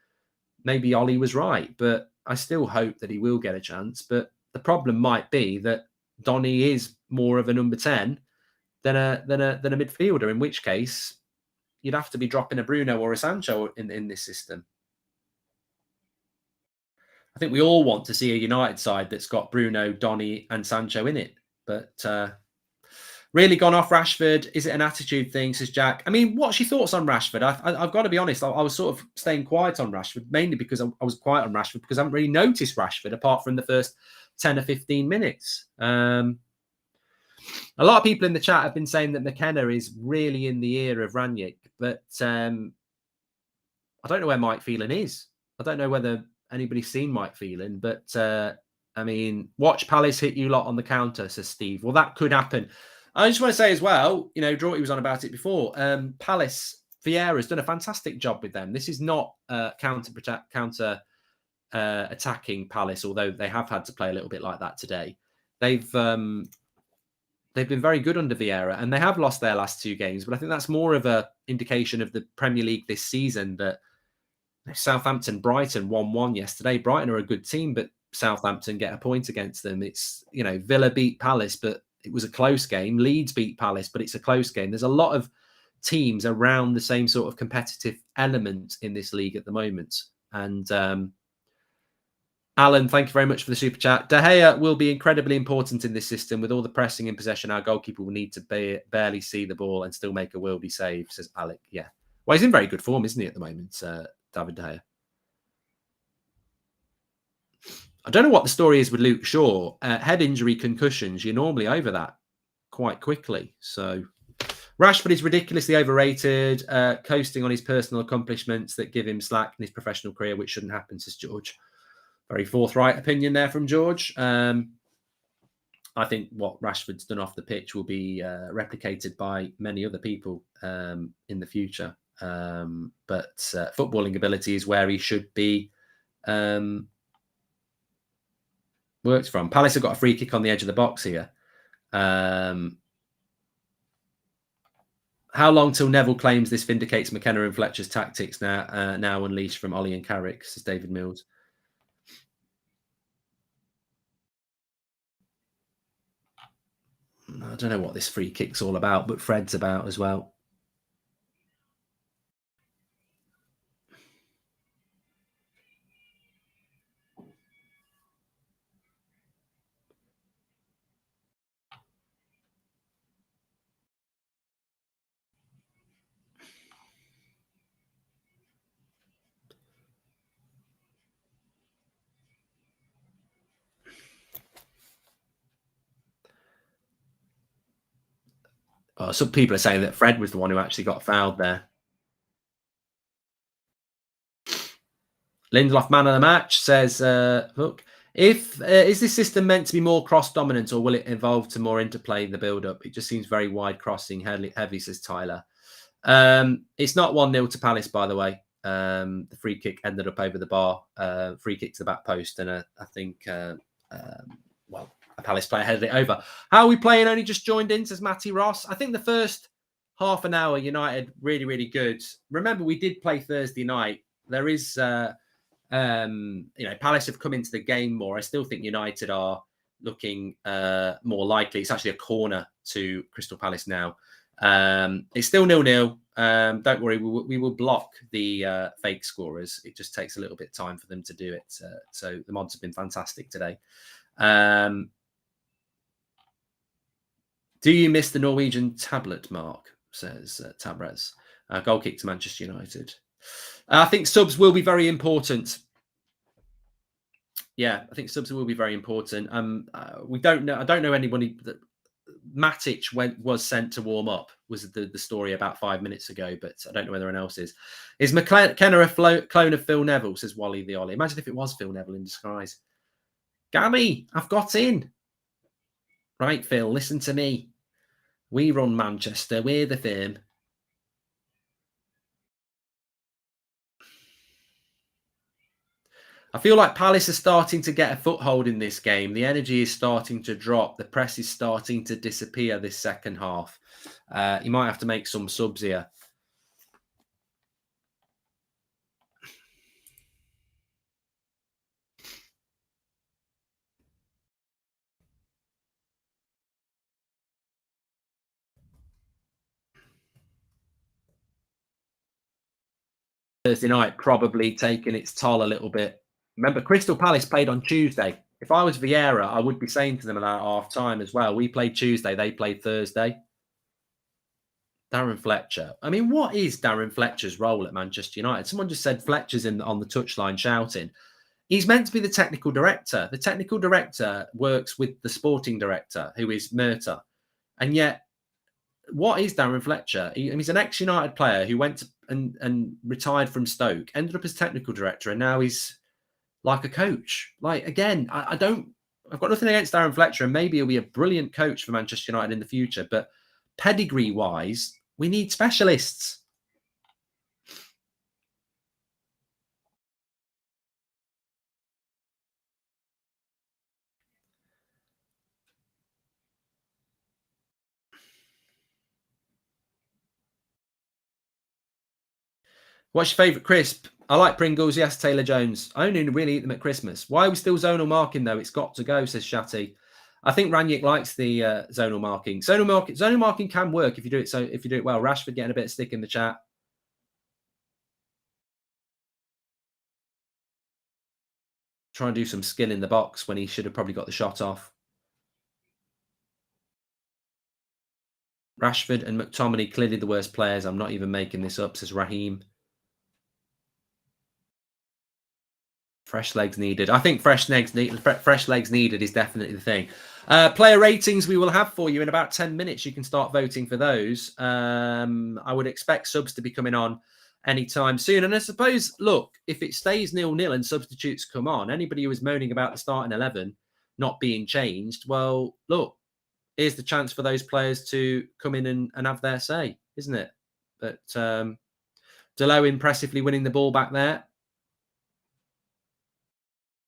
Ollie was right, but I still hope that he will get a chance. But the problem might be that Donny is more of a number 10 than a midfielder. In which case, you'd have to be dropping a Bruno or a Sancho in this system. I think we all want to see a United side that's got Bruno, Donny, and Sancho in it, but really gone off Rashford. Is it an attitude thing, says Jack? I mean, what's your thoughts on Rashford? I've got to be honest. I was sort of staying quiet on Rashford, mainly because I was quiet on Rashford because I haven't really noticed Rashford apart from the first 10 or 15 minutes. A lot of people in the chat have been saying that McKenna is really in the ear of Ranić, but I don't know where Mike Phelan is. I don't know whether anybody's seen Mike Phelan, but I mean, watch Palace hit you lot on the counter, says Steve. Well, that could happen. I just want to say as well, you know, Draughty was on about it before. Palace, Vieira's done a fantastic job with them. This is not counter attacking Palace, although they have had to play a little bit like that today. They've been very good under Vieira, and they have lost their last 2 games. But I think that's more of a indication of the Premier League this season that Southampton, Brighton 1-1 yesterday. Brighton are a good team, but Southampton get a point against them. It's, you know, Villa beat Palace, but it was a close game. Leeds beat Palace, but it's a close game. There's a lot of teams around the same sort of competitive element in this league at the moment. And Alan, thank you very much for the super chat. De Gea will be incredibly important in this system. With all the pressing in possession, our goalkeeper will need to barely see the ball and still make a worldy save, says Alec. Yeah. Well, he's in very good form, isn't he, at the moment, David De Gea? I don't know what the story is with Luke Shaw. Head injury, concussions, you're normally over that quite quickly. So Rashford is ridiculously overrated, coasting on his personal accomplishments that give him slack in his professional career, which shouldn't happen, says George. Very forthright opinion there from George. I think what Rashford's done off the pitch will be replicated by many other people in the future. But footballing ability is where he should be worked from. Palace have got a free kick on the edge of the box here. How long till Neville claims this vindicates McKenna and Fletcher's tactics now unleashed from Ollie and Carrick, says David Mills. I don't know what this free kick's all about, but Fred's about as well. Some people are saying that Fred was the one who actually got fouled there. Lindelof, man of the match, says, look, is this system meant to be more cross-dominant or will it evolve to more interplay in the build-up? It just seems very wide crossing, heavy, says Tyler. It's not 1-0 to Palace, by the way. The free kick ended up over the bar. Free kick to the back post, and I think, well, a Palace player headed it over. How are we playing? Only just joined in, says Matty Ross. I think the first half an hour, United, really, really good. Remember, we did play Thursday night. There is, Palace have come into the game more. I still think United are looking more likely. It's actually a corner to Crystal Palace now. It's still 0-0. Don't worry, we will block the fake scorers. It just takes a little bit of time for them to do it. So the mods have been fantastic today. Do you miss the Norwegian tablet, Mark? Says Tabrez. Goal kick to Manchester United. I think subs will be very important. Yeah, I think subs will be very important. We don't know. I don't know anybody that Matic was sent to warm up. Was the story about 5 minutes ago, but I don't know whether anyone else is. Is McKenna a clone of Phil Neville? Says Wally the Ollie. Imagine if it was Phil Neville in disguise. Gammy, I've got in. Right, Phil, listen to me. We run Manchester. We're the firm. I feel like Palace are starting to get a foothold in this game. The energy is starting to drop. The press is starting to disappear this second half. You might have to make some subs here. Thursday night probably taking its toll a little bit. Remember, Crystal Palace played on Tuesday. If I was Vieira, I would be saying to them at half time as well. We played Tuesday, they played Thursday. Darren Fletcher. I mean, what is Darren Fletcher's role at Manchester United? Someone just said Fletcher's on the touchline shouting. He's meant to be the technical director. The technical director works with the sporting director, who is Murta. And yet, what is Darren Fletcher? He's an ex-United player who went and retired from Stoke, ended up as technical director, and now he's like a coach. Like, again, I've got nothing against Darren Fletcher, and maybe he'll be a brilliant coach for Manchester United in the future, but pedigree-wise, we need specialists. What's your favourite crisp? I like Pringles, yes, Taylor Jones. I only really eat them at Christmas. Why are we still zonal marking, though? It's got to go, says Shatty. I think Ranić likes the zonal marking. Zonal marking can work if you do it well. Rashford getting a bit of stick in the chat. Try and do some skill in the box when he should have probably got the shot off. Rashford and McTominay, clearly the worst players. I'm not even making this up, says Raheem. Fresh legs needed. I think fresh legs needed is definitely the thing. Player ratings we will have for you in about 10 minutes. You can start voting for those. I would expect subs to be coming on anytime soon. And I suppose, look, if it stays 0-0 and substitutes come on, anybody who was moaning about the starting 11 not being changed, well, look, here's the chance for those players to come in and have their say, isn't it? But Delo impressively winning the ball back there.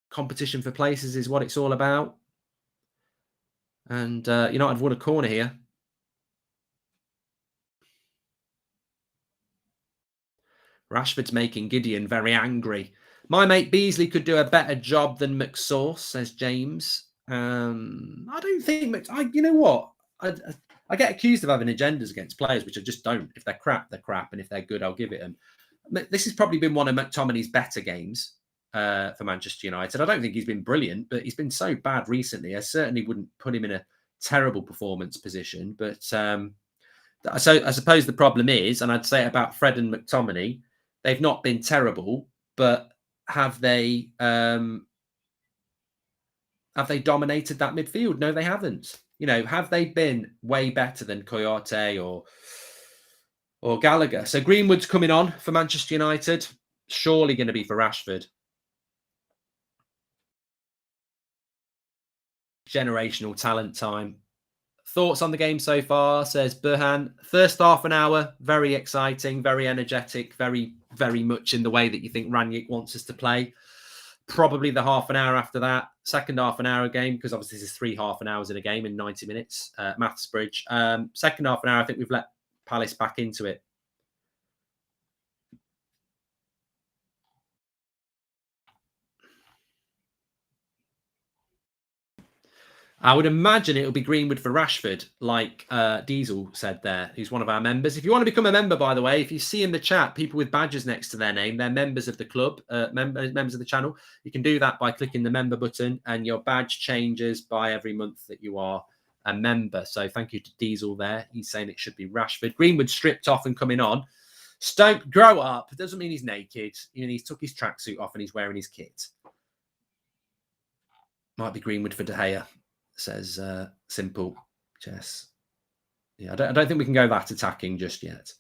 Competition for places is what it's all about. And United won a corner here. Rashford's making Gideon very angry. My mate Beasley could do a better job than McSauce, says James. I don't think... you know what? I get accused of having agendas against players, which I just don't. If they're crap, they're crap. And if they're good, I'll give it them. This has probably been one of McTominay's better games for Manchester United. I don't think he's been brilliant, but he's been so bad recently. I certainly wouldn't put him in a terrible performance position. But so I suppose the problem is, and I'd say about Fred and McTominay, they've not been terrible, but have they dominated that midfield? No, they haven't. You know, have they been way better than Coyote or Gallagher? So Greenwood's coming on for Manchester United. Surely going to be for Rashford. Generational talent time. Thoughts on the game so far, says Burhan. First half an hour, very exciting, very energetic, very, very much in the way that you think Ranić wants us to play. Probably the half an hour after that, second half an hour game, because obviously this is 3 half an hours in a game in 90 minutes, maths bridge. Second half an hour, I think we've let Palace back into it. I would imagine it'll be Greenwood for Rashford, like Diesel said there, who's one of our members. If you want to become a member, by the way, if you see in the chat people with badges next to their name, they're members of the club, members of the channel. You can do that by clicking the member button, and your badge changes by every month that you are a member. So thank you to Diesel there. He's saying it should be Rashford. Greenwood stripped off and coming on. Stoke, grow up. It doesn't mean he's naked. You know, he's took his tracksuit off and he's wearing his kit. Might be Greenwood for De Gea, says Simple Chess. Yeah, I don't think we can go that attacking just yet.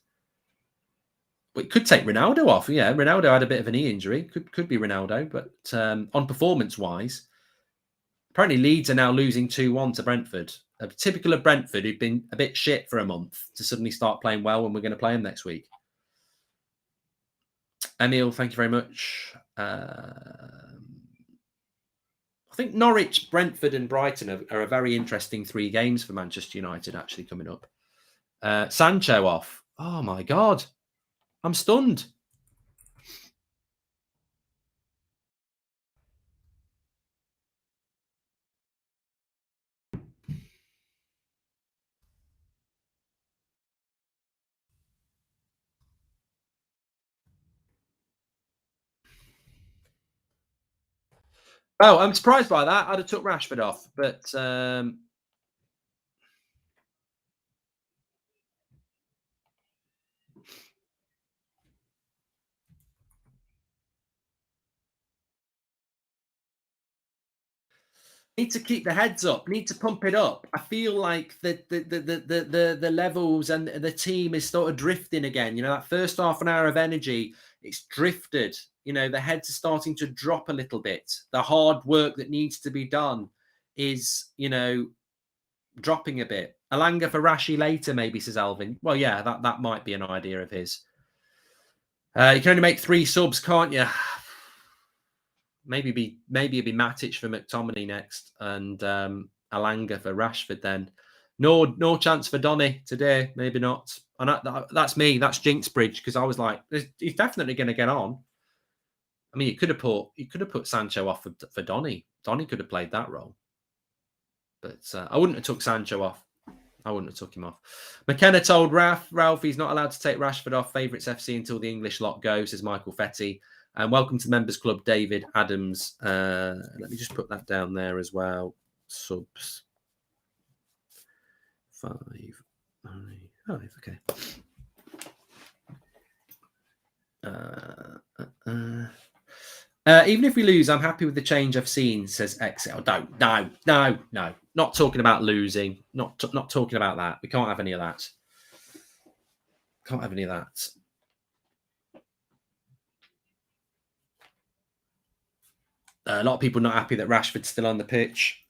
We could take Ronaldo off. Yeah, Ronaldo had a bit of a knee injury. Could be Ronaldo, but on performance-wise, apparently Leeds are now losing 2-1 to Brentford. Typical of Brentford, who've been a bit shit for a month, to suddenly start playing well when we're going to play them next week. Emil, thank you very much. I think Norwich, Brentford and Brighton are a very interesting 3 games for Manchester United actually coming up. Sancho off. Oh, my God. I'm stunned. Oh, I'm surprised by that. I'd have took Rashford off, but need to keep the heads up, need to pump it up. I feel like the levels and the team is sort of drifting again. You know, that first half an hour of energy, it's drifted. You know, the heads are starting to drop a little bit. The hard work that needs to be done is, you know, dropping a bit. Alanga for Rashi later, maybe, says Alvin. Well, yeah, that might be an idea of his. You can only make 3 subs, can't you? Maybe it'd be Matic for McTominay next, and Alanga for Rashford. Then no chance for Donny today. Maybe not. And that's me. That's Jinxbridge, because I was like, he's definitely going to get on. I mean, you could have put Sancho off for Donny. Donny could have played that role, but I wouldn't have took Sancho off. I wouldn't have took him off. McKenna told Ralph he's not allowed to take Rashford off Favourites FC until the English lot go, says Michael Fetty. And welcome to the Members Club, David Adams. Let me just put that down there as well. Subs. 5. Okay. Even if we lose, I'm happy with the change I've seen, says Excel. No. Not talking about losing. Not talking about that. We can't have any of that. Can't have any of that. A lot of people not happy that Rashford's still on the pitch.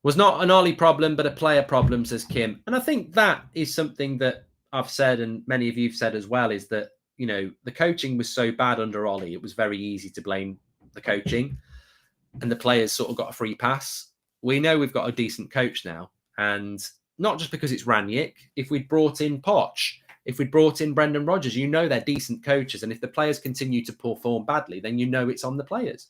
Was not an Ollie problem, but a player problem, says Kim. And I think that is something that I've said, and many of you have said as well, is that, you know, the coaching was so bad under Ollie, it was very easy to blame the coaching, and the players sort of got a free pass. We know we've got a decent coach now, and not just because it's Ranić. If we'd brought in Poch, if we'd brought in Brendan Rodgers, you know they're decent coaches, and if the players continue to perform badly, then you know it's on the players.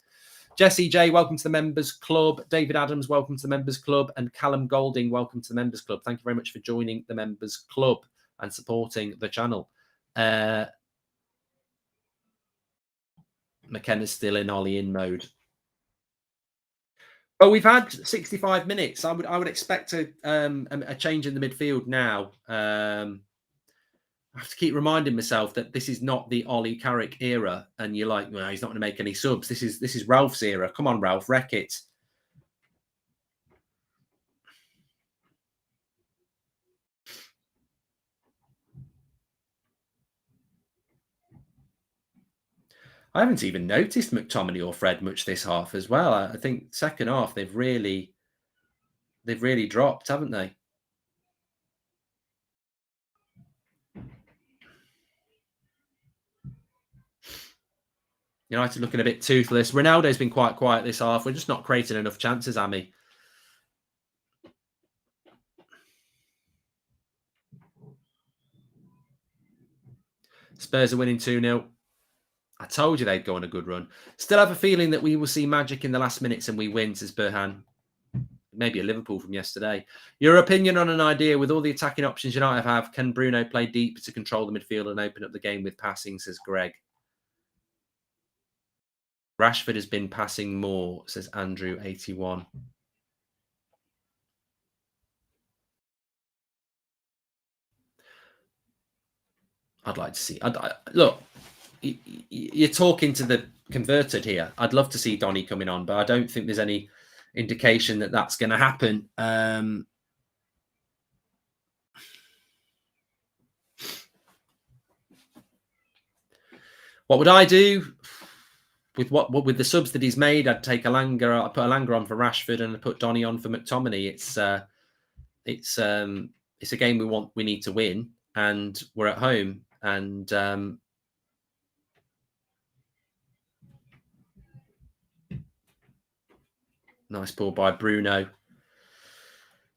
Jesse J, welcome to the Members Club. David Adams, welcome to the Members Club. And Callum Golding, welcome to the Members Club. Thank you very much for joining the Members Club and supporting the channel. McKenna's still in Ollie in mode. Well, we've had 65 minutes. I would expect a change in the midfield now. I have to keep reminding myself that this is not the Ollie Carrick era, and you're like, well, he's not going to make any subs. This is Ralph's era. Come on, Ralph, wreck it. I haven't even noticed McTominay or Fred much this half as well. I think second half they've really dropped, haven't they? United looking a bit toothless. Ronaldo's been quite quiet this half. We're just not creating enough chances, Amy. Spurs are winning 2-0. I told you they'd go on a good run. Still have a feeling that we will see magic in the last minutes and we win, says Burhan. Maybe a Liverpool from yesterday. Your opinion on an idea with all the attacking options United have. Can Bruno play deep to control the midfield and open up the game with passing, says Greg. Rashford has been passing more, says Andrew81. I'd like to see. Look, you're talking to the converted here. I'd love to see Donny coming on, but I don't think there's any indication that that's going to happen. What would I do? With the subs that he's made, I'd take Alanga. I'd put Alanga on for Rashford, and I'd put Donny on for McTominay. It's a game we need to win, and we're at home. And nice ball by Bruno.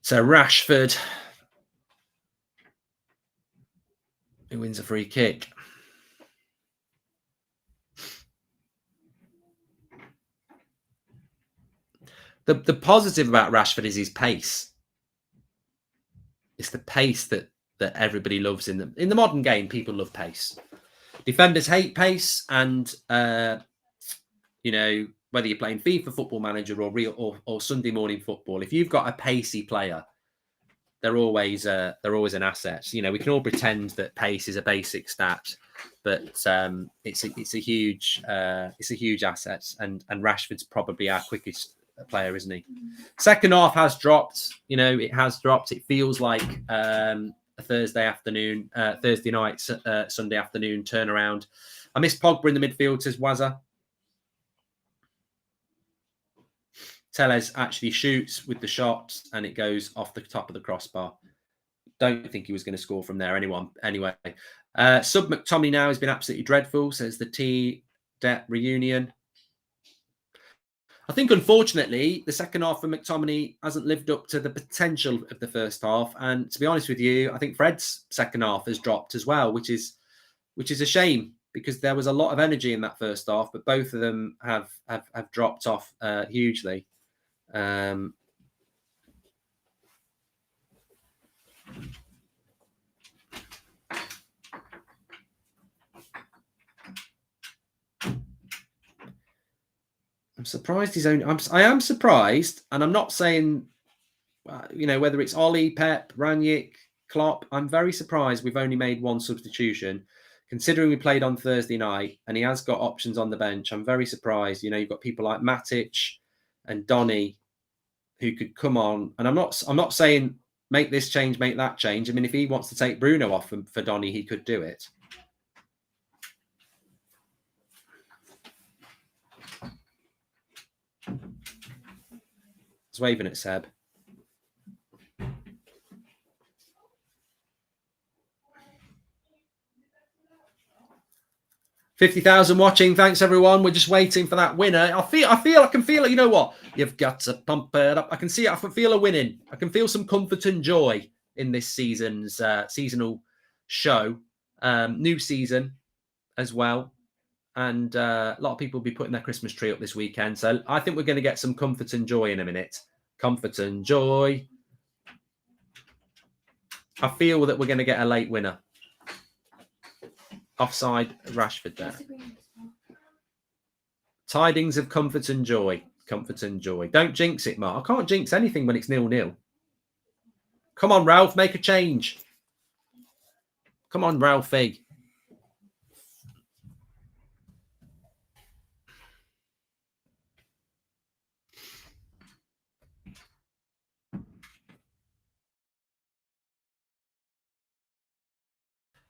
So Rashford, who wins a free kick. The positive about Rashford is his pace. It's the pace that everybody loves in the modern game. People love pace. Defenders hate pace, and whether you're playing FIFA Football Manager or Sunday morning football, if you've got a pacey player, they're always an asset. You know, we can all pretend that pace is a basic stat, but it's a huge asset. And Rashford's probably our quickest player, isn't he? Second half has dropped. You know, it has dropped. It feels like a Thursday night, Sunday afternoon turnaround. I miss Pogba in the midfield, says Wazza. Tellez actually shoots with the shot and it goes off the top of the crossbar. Don't think he was going to score from there anyway. Sub McTominay now has been absolutely dreadful, says the T-Det reunion. I think, unfortunately, the second half for McTominay hasn't lived up to the potential of the first half. And to be honest with you, I think Fred's second half has dropped as well, which is a shame because there was a lot of energy in that first half, but both of them have dropped off hugely. I'm surprised I am surprised, and I'm not saying, you know, whether it's Ollie, Pep, Ranić, Klopp. I'm very surprised we've only made one substitution, considering we played on Thursday night, and he has got options on the bench. I'm very surprised. You know, you've got people like Matic and Donny who could come on, and I'm not saying make this change, make that change. I mean, if he wants to take Bruno off for Donny, he could do it. It's waving at Seb. $50,000 watching. Thanks, everyone. We're just waiting for that winner. I can feel it. You know what? You've got to pump it up. I can see it. I can feel a winning. I can feel some comfort and joy in this season's seasonal show. New season as well. And a lot of people will be putting their Christmas tree up this weekend. So I think we're going to get some comfort and joy in a minute. Comfort and joy. I feel that we're going to get a late winner. Offside Rashford there. Tidings of comfort and joy. Comfort and joy. Don't jinx it, Mark. I can't jinx anything when it's 0-0. Come on, Ralph. Make a change. Come on, Ralphie.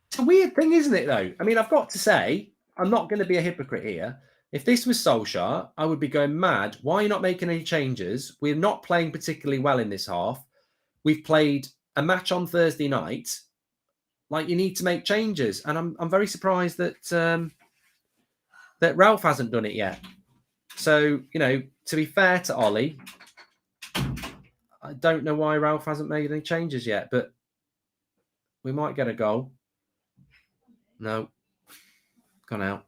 It's a weird thing, isn't it, though? I mean, I've got to say, I'm not going to be a hypocrite here. If this was Solskjaer, I would be going mad. Why are you not making any changes? We're not playing particularly well in this half. We've played a match on Thursday night. Like, you need to make changes. And I'm very surprised that that Ralph hasn't done it yet. So, you know, to be fair to Ollie, I don't know why Ralph hasn't made any changes yet, but we might get a goal. No. Gone out.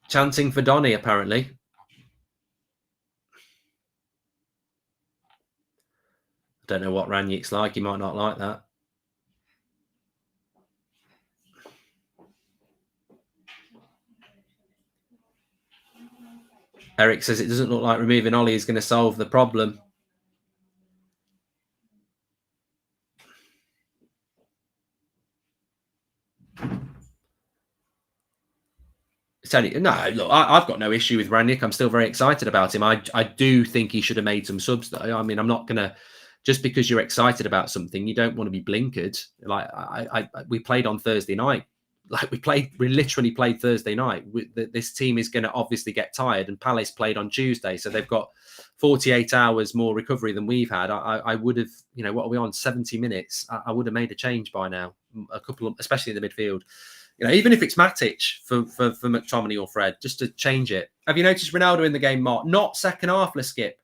Chanting for Donny, apparently. I don't know what Ranić's like. He might not like that. Eric says it doesn't look like removing Ollie is going to solve the problem. No, look, I've got no issue with Ranić. I'm still very excited about him. I do think he should have made some subs, though. I mean, I'm not going to, just because you're excited about something, you don't want to be blinkered. Like, we played on Thursday night. Like, we literally played Thursday night. This team is going to obviously get tired, and Palace played on Tuesday. So they've got 48 hours more recovery than we've had. I would have, you know, what are we on, 70 minutes? I would have made a change by now, a couple of, especially in the midfield. You know, even if it's Matic for McTominay or Fred, just to change it. Have you noticed Ronaldo in the game, Mark? Not second half, let's skip.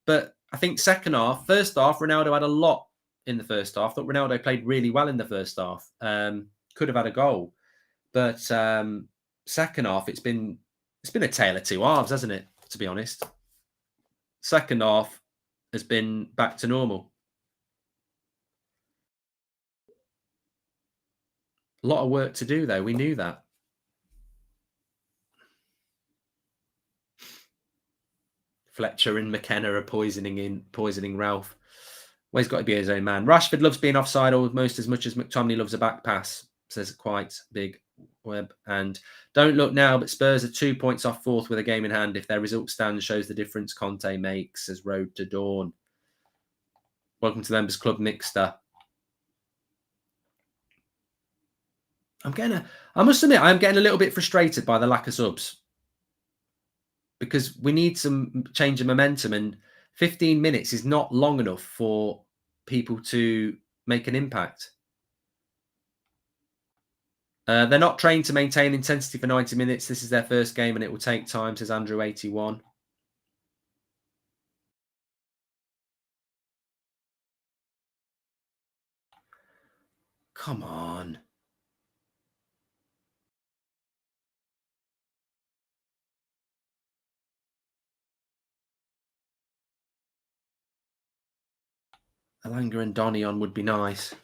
But I think second half, first half, Ronaldo had a lot in the first half. I thought Ronaldo played really well in the first half. Could have had a goal. But second half, it's been a tale of two halves, hasn't it, to be honest? Second half has been back to normal. A lot of work to do, though. We knew that. Fletcher and McKenna are poisoning Ralph. Well, he's got to be his own man. Rashford loves being offside almost as much as McTominay loves a back pass, says quite big Web. And don't look now, but Spurs are 2 points off fourth with a game in hand. If their result stand shows the difference Conte makes, says Road to Dawn. Welcome to the Members Club, Mixter. I must admit, I'm getting a little bit frustrated by the lack of subs, because we need some change of momentum, and 15 minutes is not long enough for people to make an impact. They're not trained to maintain intensity for 90 minutes. This is their first game and it will take time, says Andrew81. Come on. Alanga and Donny on would be nice.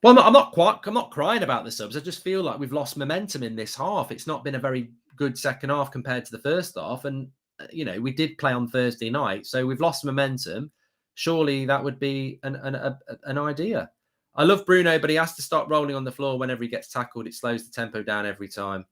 Well, I'm not crying about the subs. I just feel like we've lost momentum in this half. It's not been a very good second half compared to the first half. And, you know, we did play on Thursday night, so we've lost momentum. Surely that would be an idea. I love Bruno, but he has to stop rolling on the floor whenever he gets tackled. It slows the tempo down every time.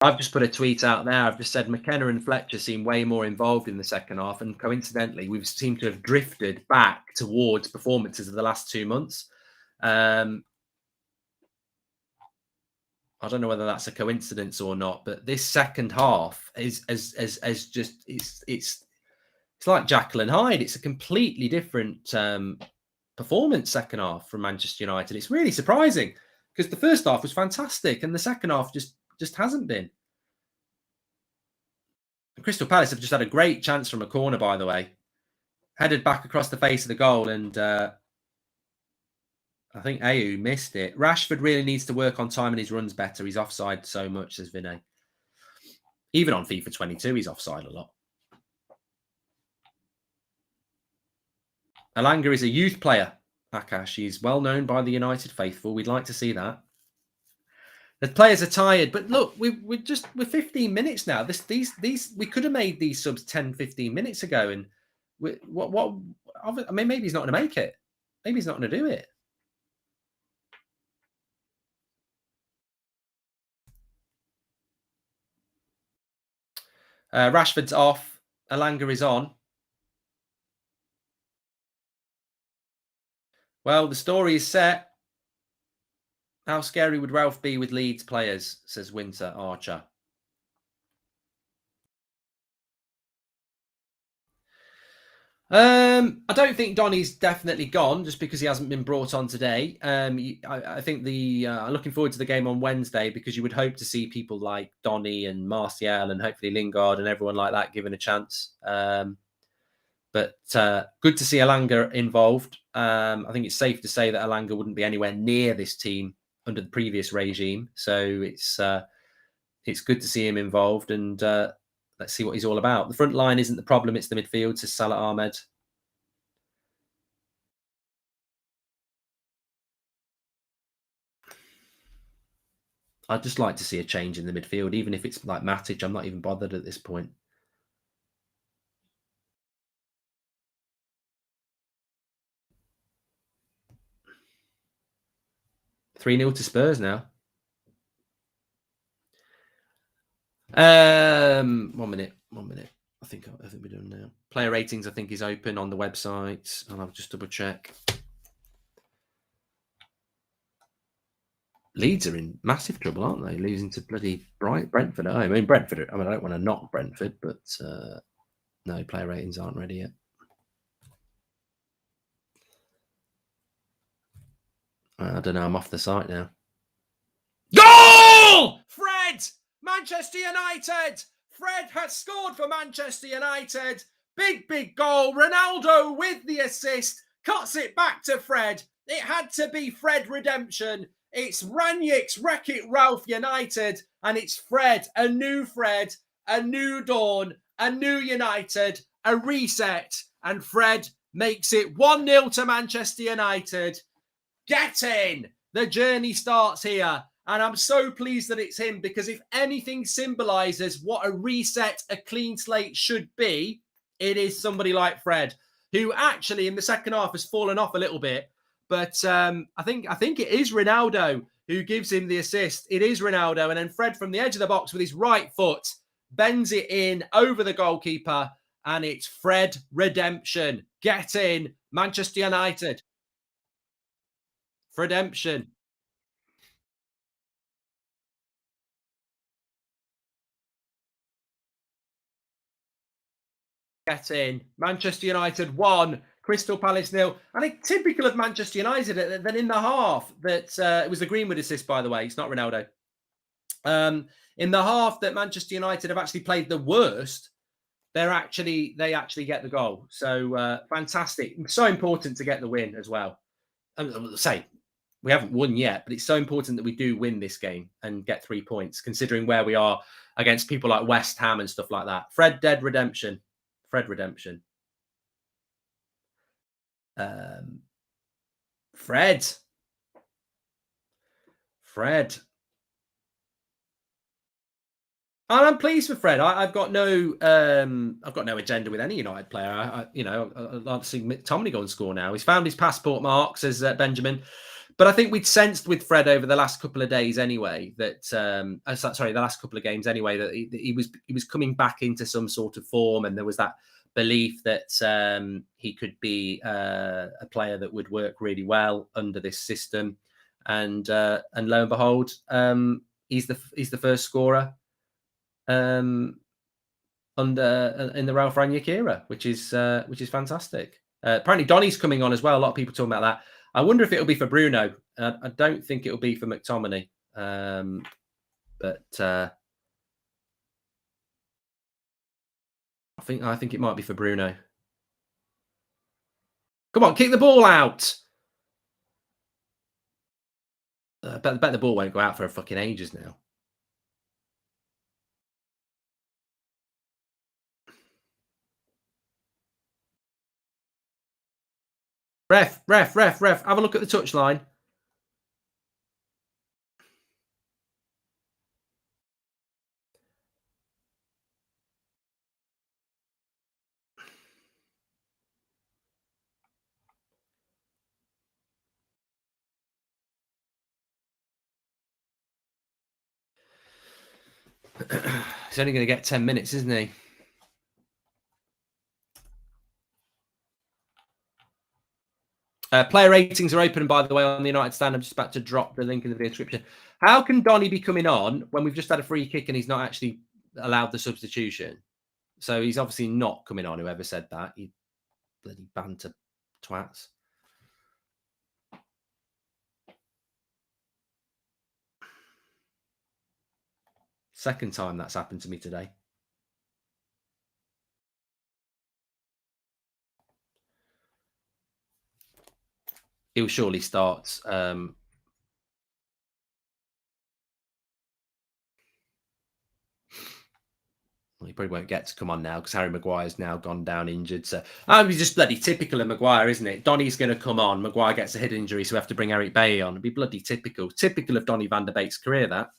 I've just put a tweet out there. I've just said McKenna and Fletcher seem way more involved in the second half. And coincidentally, we've seemed to have drifted back towards performances of the last 2 months. I don't know whether that's a coincidence or not, but this second half is just it's like Jekyll and Hyde. It's a completely different performance second half from Manchester United. It's really surprising because the first half was fantastic and the second half just hasn't been. Crystal Palace have just had a great chance from a corner, by the way. Headed back across the face of the goal, and I think Ayew missed it. Rashford really needs to work on timing his runs better. He's offside so much, says Vinay. Even on FIFA 22, he's offside a lot. Alanga is a youth player, Akash. He's well known by the United faithful. We'd like to see that. The players are tired, but look, we're 15 minutes now. These we could have made these subs 10, 15 minutes ago, and I mean, maybe he's not going to make it. Maybe he's not going to do it. Rashford's off. Alanga is on. Well, the story is set. How scary would Ralph be with Leeds players, says Winter Archer. I don't think Donny's definitely gone just because he hasn't been brought on today. I think looking forward to the game on Wednesday because you would hope to see people like Donny and Martial and hopefully Lingard and everyone like that given a chance. But good to see Alanga involved. I think it's safe to say that Alanga wouldn't be anywhere near this team under the previous regime. So it's good to see him involved, and let's see what he's all about. The front line isn't the problem; it's the midfield, says Salah Ahmed. I'd just like to see a change in the midfield, even if it's like Matic. I'm not even bothered at this point. (3-0 to Spurs now. 1 minute. I think we're done now. Player ratings, I think, is open on the website. I'll just double check. Leeds are in massive trouble, aren't they? Losing to bloody Brentford at home. I mean, I don't want to knock Brentford, but no, player ratings aren't ready yet. I don't know. I'm off the site now. Goal! Fred! Manchester United! Fred has scored for Manchester United. Big goal. Ronaldo with the assist. Cuts it back to Fred. It had to be Fred redemption. It's Ranić's Wreck-It Ralph United. And it's Fred, a new dawn, a new United, a reset. And Fred makes it 1-0 to Manchester United. Get in. The journey starts here. And I'm so pleased that it's him, because if anything symbolises what a reset, a clean slate should be, it is somebody like Fred, who actually in the second half has fallen off a little bit. But I think it is Ronaldo who gives him the assist. It is Ronaldo. And then Fred from the edge of the box with his right foot bends it in over the goalkeeper. And it's Fred redemption. Get in, Manchester United. Redemption. Get in. Manchester United 1, Crystal Palace 0. I think typical of Manchester United that in the half that it was the Greenwood assist, by the way. It's not Ronaldo. In the half that Manchester United have actually played the worst, they actually get the goal. So fantastic. So important to get the win as well. Say we haven't won yet, but it's so important that we do win this game and get 3 points, considering where we are against people like West Ham and stuff like that. Fred dead redemption. Fred redemption. Fred. And I'm pleased with Fred. I've got no agenda with any United player. I'd like to see McTominay go and score now. He's found his passport marks, as Benjamin. But I think we'd sensed with Fred over the last couple of days anyway that the last couple of games anyway, that he was coming back into some sort of form, and there was that belief that he could be a player that would work really well under this system. And lo and behold, he's the first scorer in the Ralph Rangnick era, which is fantastic. Apparently Donny's coming on as well. A lot of people talking about that. I wonder if it'll be for Bruno. I don't think it'll be for McTominay. But I think it might be for Bruno. Come on, kick the ball out. I bet the ball won't go out for fucking ages now. Ref. Have a look at the touchline. He's only going to get 10 minutes, isn't he? Player ratings are open, by the way, on the United Stand. I'm just about to drop the link in the video description. How can Donny be coming on when we've just had a free kick and he's not actually allowed the substitution? So he's obviously not coming on, whoever said that. You bloody banter twats. Second time that's happened to me today. He'll surely start. Well, he probably won't get to come on now because Harry Maguire's now gone down injured. So it's just bloody typical of Maguire, isn't it? Donny's going to come on. Maguire gets a head injury, so we have to bring Eric Bailly on. It'd be bloody typical. Typical of Donny van der Beek's career, that.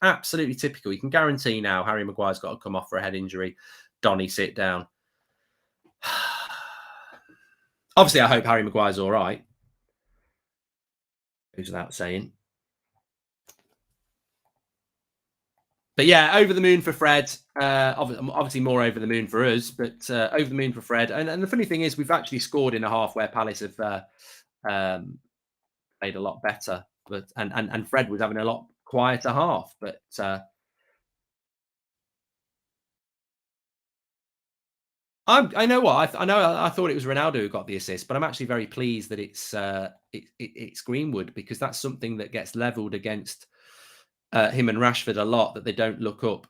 Absolutely typical. You can guarantee now Harry Maguire's got to come off for a head injury. Donny, sit down. Obviously, I hope Harry Maguire's all right. Goes without saying. But yeah, over the moon for Fred. Obviously more over the moon for us, but over the moon for Fred. And the funny thing is, we've actually scored in a half where Palace have played a lot better. But and Fred was having a lot quieter half. But I know what I thought it was Ronaldo who got the assist, but I'm actually very pleased that it's Greenwood, because that's something that gets levelled against him and Rashford a lot, that they don't look up.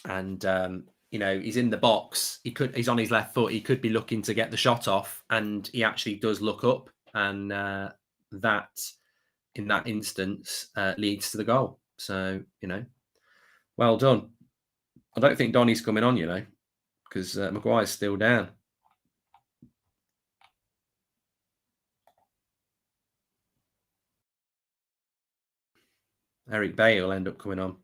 and he's in the box. He's on his left foot. He could be looking to get the shot off, and he actually does look up, and that in that instance leads to the goal. So well done. I don't think Donny's coming on, because Maguire's still down. Eric Bailly will end up coming on.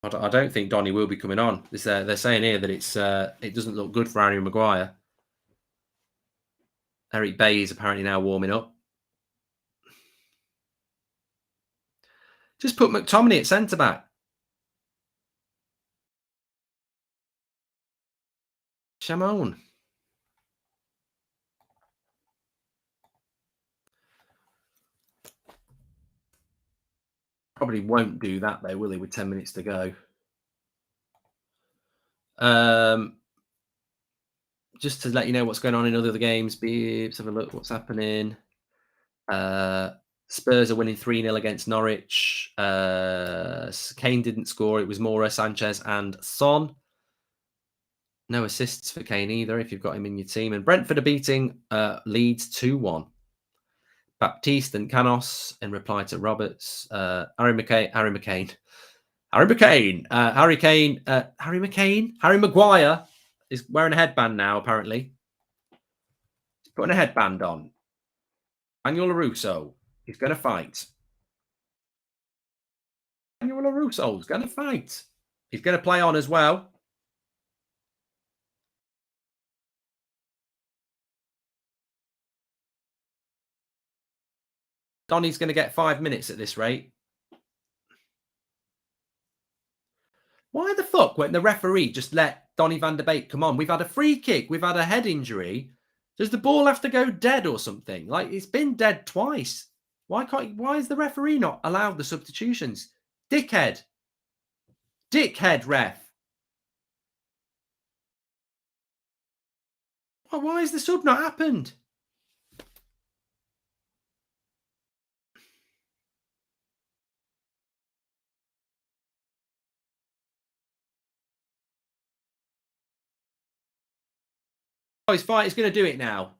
I don't think Donny will be coming on. They're saying here that it doesn't look good for Harry Maguire. Eric Bailly is apparently now warming up. Just put McTominay at centre-back. Shamon. Probably won't do that, though, will he, with 10 minutes to go? Just to let you know what's going on in other games, let's have a look what's happening. Spurs are winning 3-0 against Norwich. Kane didn't score. It was Moura, Sanchez and Son. No assists for Kane either, if you've got him in your team. And Brentford are beating Leeds 2-1. Baptiste and Canos in reply to Roberts. Harry Maguire is wearing a headband now, apparently. He's putting a headband on. Daniel LaRusso is going to fight. Daniel LaRusso is going to fight. He's going to play on as well. Donny's going to get 5 minutes at this rate. Why the fuck won't the referee just let Donny van der Beek come on? We've had a free kick. We've had a head injury. Does the ball have to go dead or something? Like, it's been dead twice. Why is the referee not allowed the substitutions? Dickhead, ref. Why has the sub not happened? Oh, he's fine. He's going to do it now.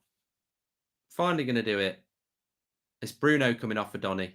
Finally going to do it. It's Bruno coming off for Donny.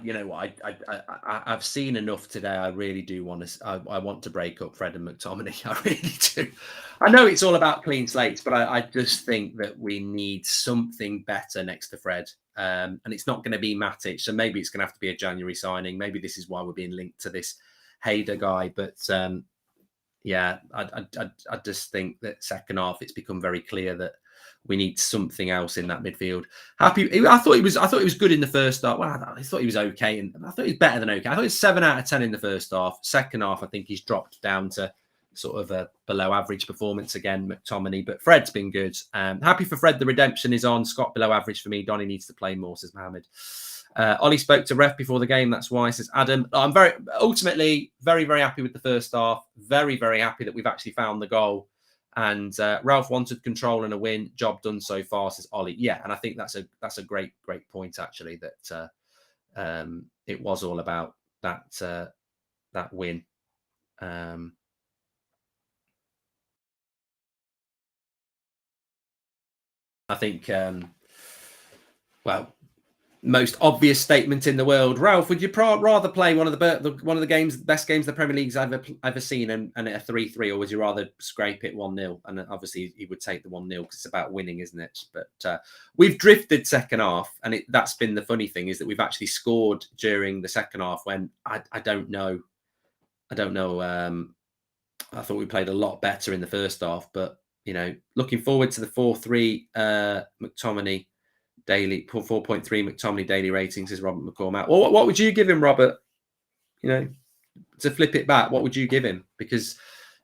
You know what? I've seen enough today. I really do want to. I want to break up Fred and McTominay. I really do. I know it's all about clean slates, but I just think that we need something better next to Fred. And it's not going to be Matic, so maybe it's going to have to be a January signing. Maybe this is why we're being linked to this Hader guy. But yeah, I just think that second half it's become very clear that we need something else in that midfield. I thought he was good in the first half. Well, I thought he was okay, and I thought he was better than okay. I thought he was 7 out of 10 in the first half. Second half, I think he's dropped down to sort of a below average performance again, McTominay. But Fred's been good. Happy for Fred. The redemption is on. Scott below average for me. Donny needs to play more, says Mohammed. Ollie spoke to ref before the game. That's why, says Adam. I'm ultimately very, very happy with the first half. Very, very happy that we've actually found the goal. And Ralph wanted control and a win. Job done so far, says Ollie. Yeah, and I think that's a great point actually. That it was all about that win. I think well, most obvious statement in the world. Ralph, would you rather play one of the best games the Premier League's ever seen, and at a 3-3, or would you rather scrape it 1-0? And obviously, he would take the 1-0 because it's about winning, isn't it? But we've drifted second half, and that's been the funny thing, is that we've actually scored during the second half when I don't know. I thought we played a lot better in the first half, but looking forward to the 4-3 McTominay daily, 4.3 McTominay daily ratings, is Robert McCormack. Well, what would you give him, Robert? To flip it back, what would you give him? Because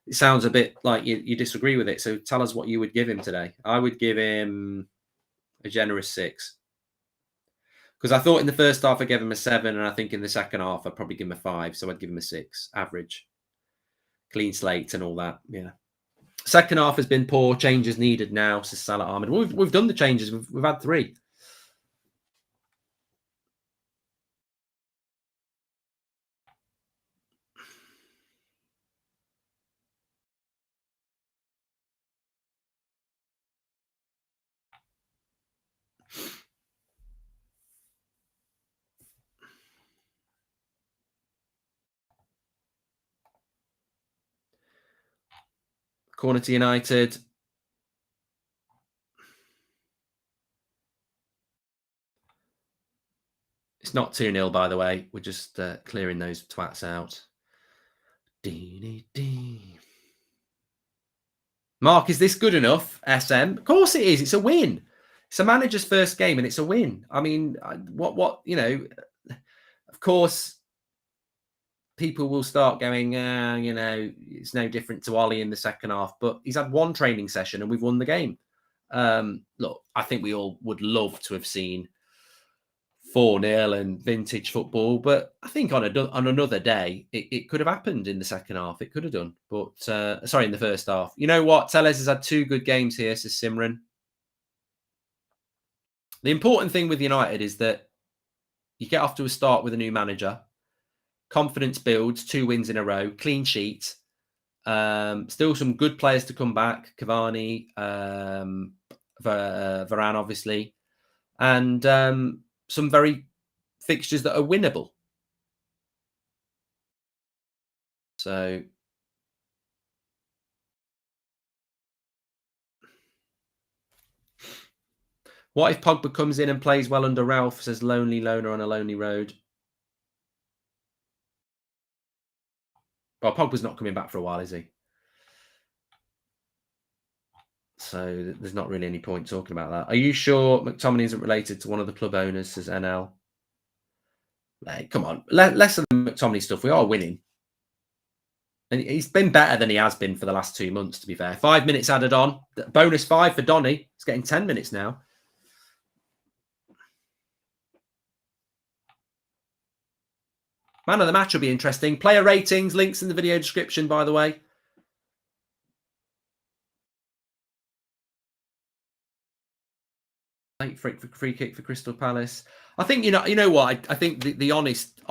it sounds a bit like you disagree with it. So tell us what you would give him today. I would give him a generous 6. Because I thought in the first half I gave him a 7, and I think in the second half I'd probably give him a 5. So I'd give him a 6, average, clean slate, and all that. Yeah. Second half has been poor. Changes needed now, says Salah Ahmed. We've done the changes. We've had 3. Corner to United. It's not 2-0, by the way. We're just clearing those twats out. Mark, is this good enough, SM? Of course it is. It's a win. It's a manager's first game, and it's a win. I mean, of course, people will start going, it's no different to Ollie in the second half, but he's had 1 training session and we've won the game. Look, I think we all would love to have seen 4-0 and vintage football, but I think on another day, it could have happened in the second half. It could have done, but sorry, in the first half. You know what? Tellez has had 2 good games here, says Simran. The important thing with United is that you get off to a start with a new manager. Confidence builds, 2 wins in a row, clean sheet. Still some good players to come back. Cavani, Varane, obviously. And some very fixtures that are winnable. So what if Pogba comes in and plays well under Ralph, says Lonely Loner on a Lonely Road? Well, Pogba's not coming back for a while, is he? So there's not really any point talking about that. Are you sure McTominay isn't related to one of the club owners, says NL? Like, come on. Less than McTominay stuff. We are winning. And he's been better than he has been for the last 2 months, to be fair. 5 minutes added on. Bonus 5 for Donny. He's getting 10 minutes now. Man of the match will be interesting. Player ratings, links in the video description, by the way. Late free kick for Crystal Palace. I think, you know what? I think the honest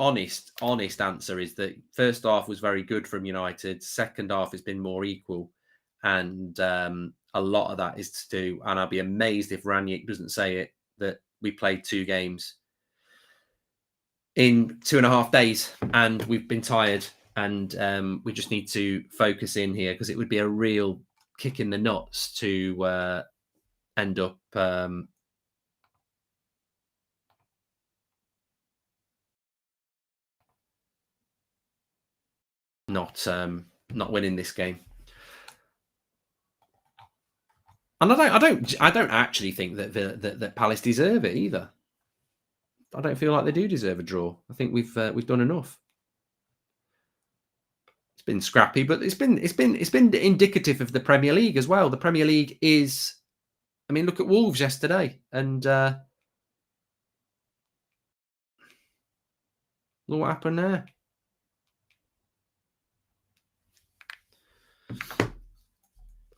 answer is that first half was very good from United. Second half has been more equal. And a lot of that is to do, and I'll be amazed if Ranić doesn't say it, that we played 2 games in 2.5 days and we've been tired, and we just need to focus in here, because it would be a real kick in the nuts to end up not winning this game. And I don't actually think that Palace deserve it either. I don't feel like they do deserve a draw. I think we've done enough. It's been scrappy, but it's been indicative of the Premier League as well. The Premier League is, I mean, look at Wolves yesterday, and look what happened there.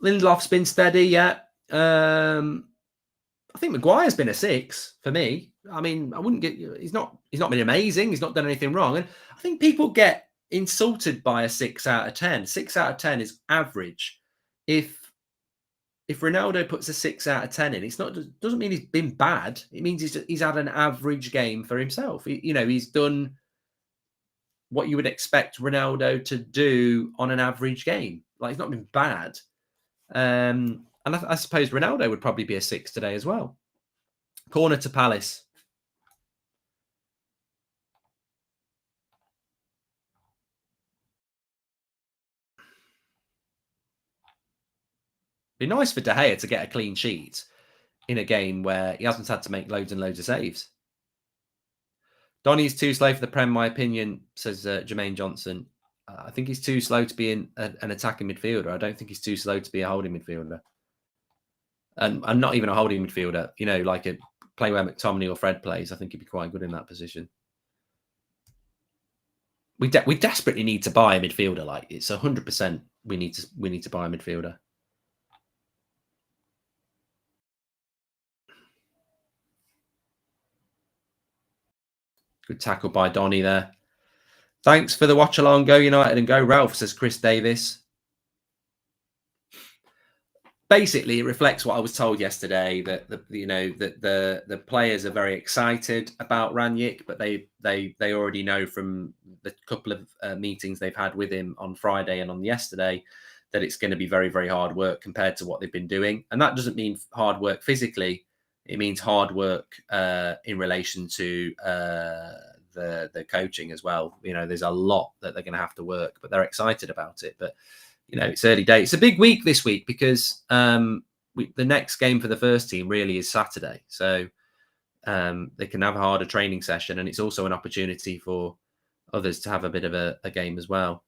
Lindelof's been steady, yeah. I think Maguire's been a 6 for me. I mean, I wouldn't get. He's not been amazing. He's not done anything wrong, and I think people get insulted by a 6 out of 10. 6 out of 10 is average. If if Ronaldo puts a 6 out of 10 in, it's not doesn't mean he's been bad. It means he's had an average game for himself. He's done what you would expect Ronaldo to do on an average game. Like, he's not been bad. And I suppose Ronaldo would probably be a 6 today as well. Corner to Palace. Be nice for De Gea to get a clean sheet in a game where he hasn't had to make loads and loads of saves. Donny's too slow for the Prem, my opinion, says Jermaine Johnson. I think he's too slow to be an attacking midfielder. I don't think he's too slow to be a holding midfielder. And not even a holding midfielder, like a play where McTominay or Fred plays. I think he'd be quite good in that position. We desperately need to buy a midfielder. Like, it's 100%. We need to buy a midfielder. Good tackle by Donny there. Thanks for the watch along. Go United and go Ralph, says Chris Davis. Basically, it reflects what I was told yesterday, that the players are very excited about Ranić, but they already know from the couple of meetings they've had with him on Friday and on yesterday that it's going to be very, very hard work compared to what they've been doing. And that doesn't mean hard work physically. It means hard work in relation to the coaching as well. There's a lot that they're going to have to work, but they're excited about it. But it's early days. It's a big week this week because the next game for the first team really is Saturday. So they can have a harder training session, and it's also an opportunity for others to have a bit of a game as well.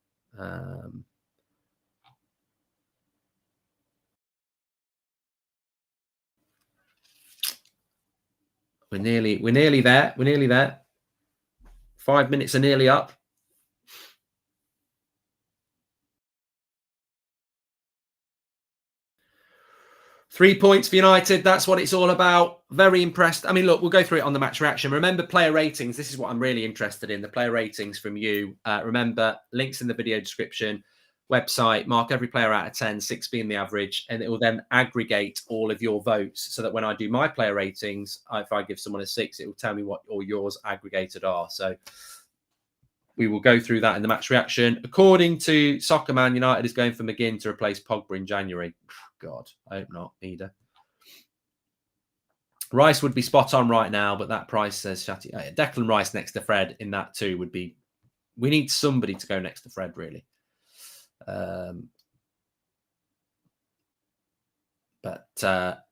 We're nearly there. We're nearly there. 5 minutes are nearly up. Three points for United. That's what it's all about. Very impressed. I mean, look, we'll go through it on the match reaction. Remember, player ratings. This is what I'm really interested in, the player ratings from you. Remember, links in the video description. Website, mark every player out of 10, 6 being the average, and it will then aggregate all of your votes so that when I do my player ratings, if I give someone a 6, it will tell me what all yours aggregated are. So we will go through that in the match reaction. According to Soccer Man, United is going for McGinn to replace Pogba in January. God, I hope not either. Rice would be spot on right now, but that price says Shatty. Declan Rice next to Fred in that too would be. We need somebody to go next to Fred, really. But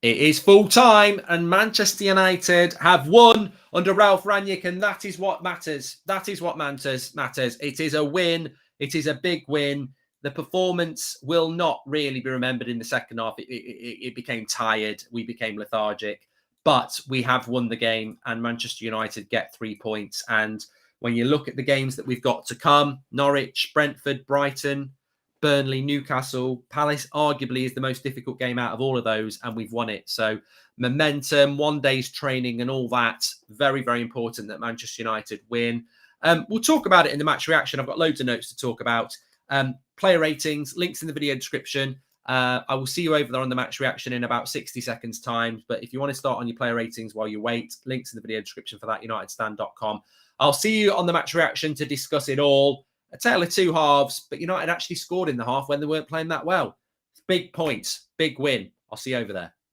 it is full time, and Manchester United have won under Ralf Rangnick, and that is what matters. That is what matters. It is a win. It is a big win. The performance will not really be remembered in the second half. It became tired. We became lethargic. But we have won the game, and Manchester United get 3 points. And when you look at the games that we've got to come, Norwich, Brentford, Brighton, Burnley, Newcastle, Palace arguably is the most difficult game out of all of those, and we've won it. So momentum, 1 day's training and all that, very, very important that Manchester United win. We'll talk about it in the match reaction. I've got loads of notes to talk about. Player ratings, links in the video description. I will see you over there on the match reaction in about 60 seconds time. But if you want to start on your player ratings while you wait, links in the video description for that, unitedstand.com. I'll see you on the match reaction to discuss it all. A tale of two halves, but United actually scored in the half when they weren't playing that well. Big points, big win. I'll see you over there.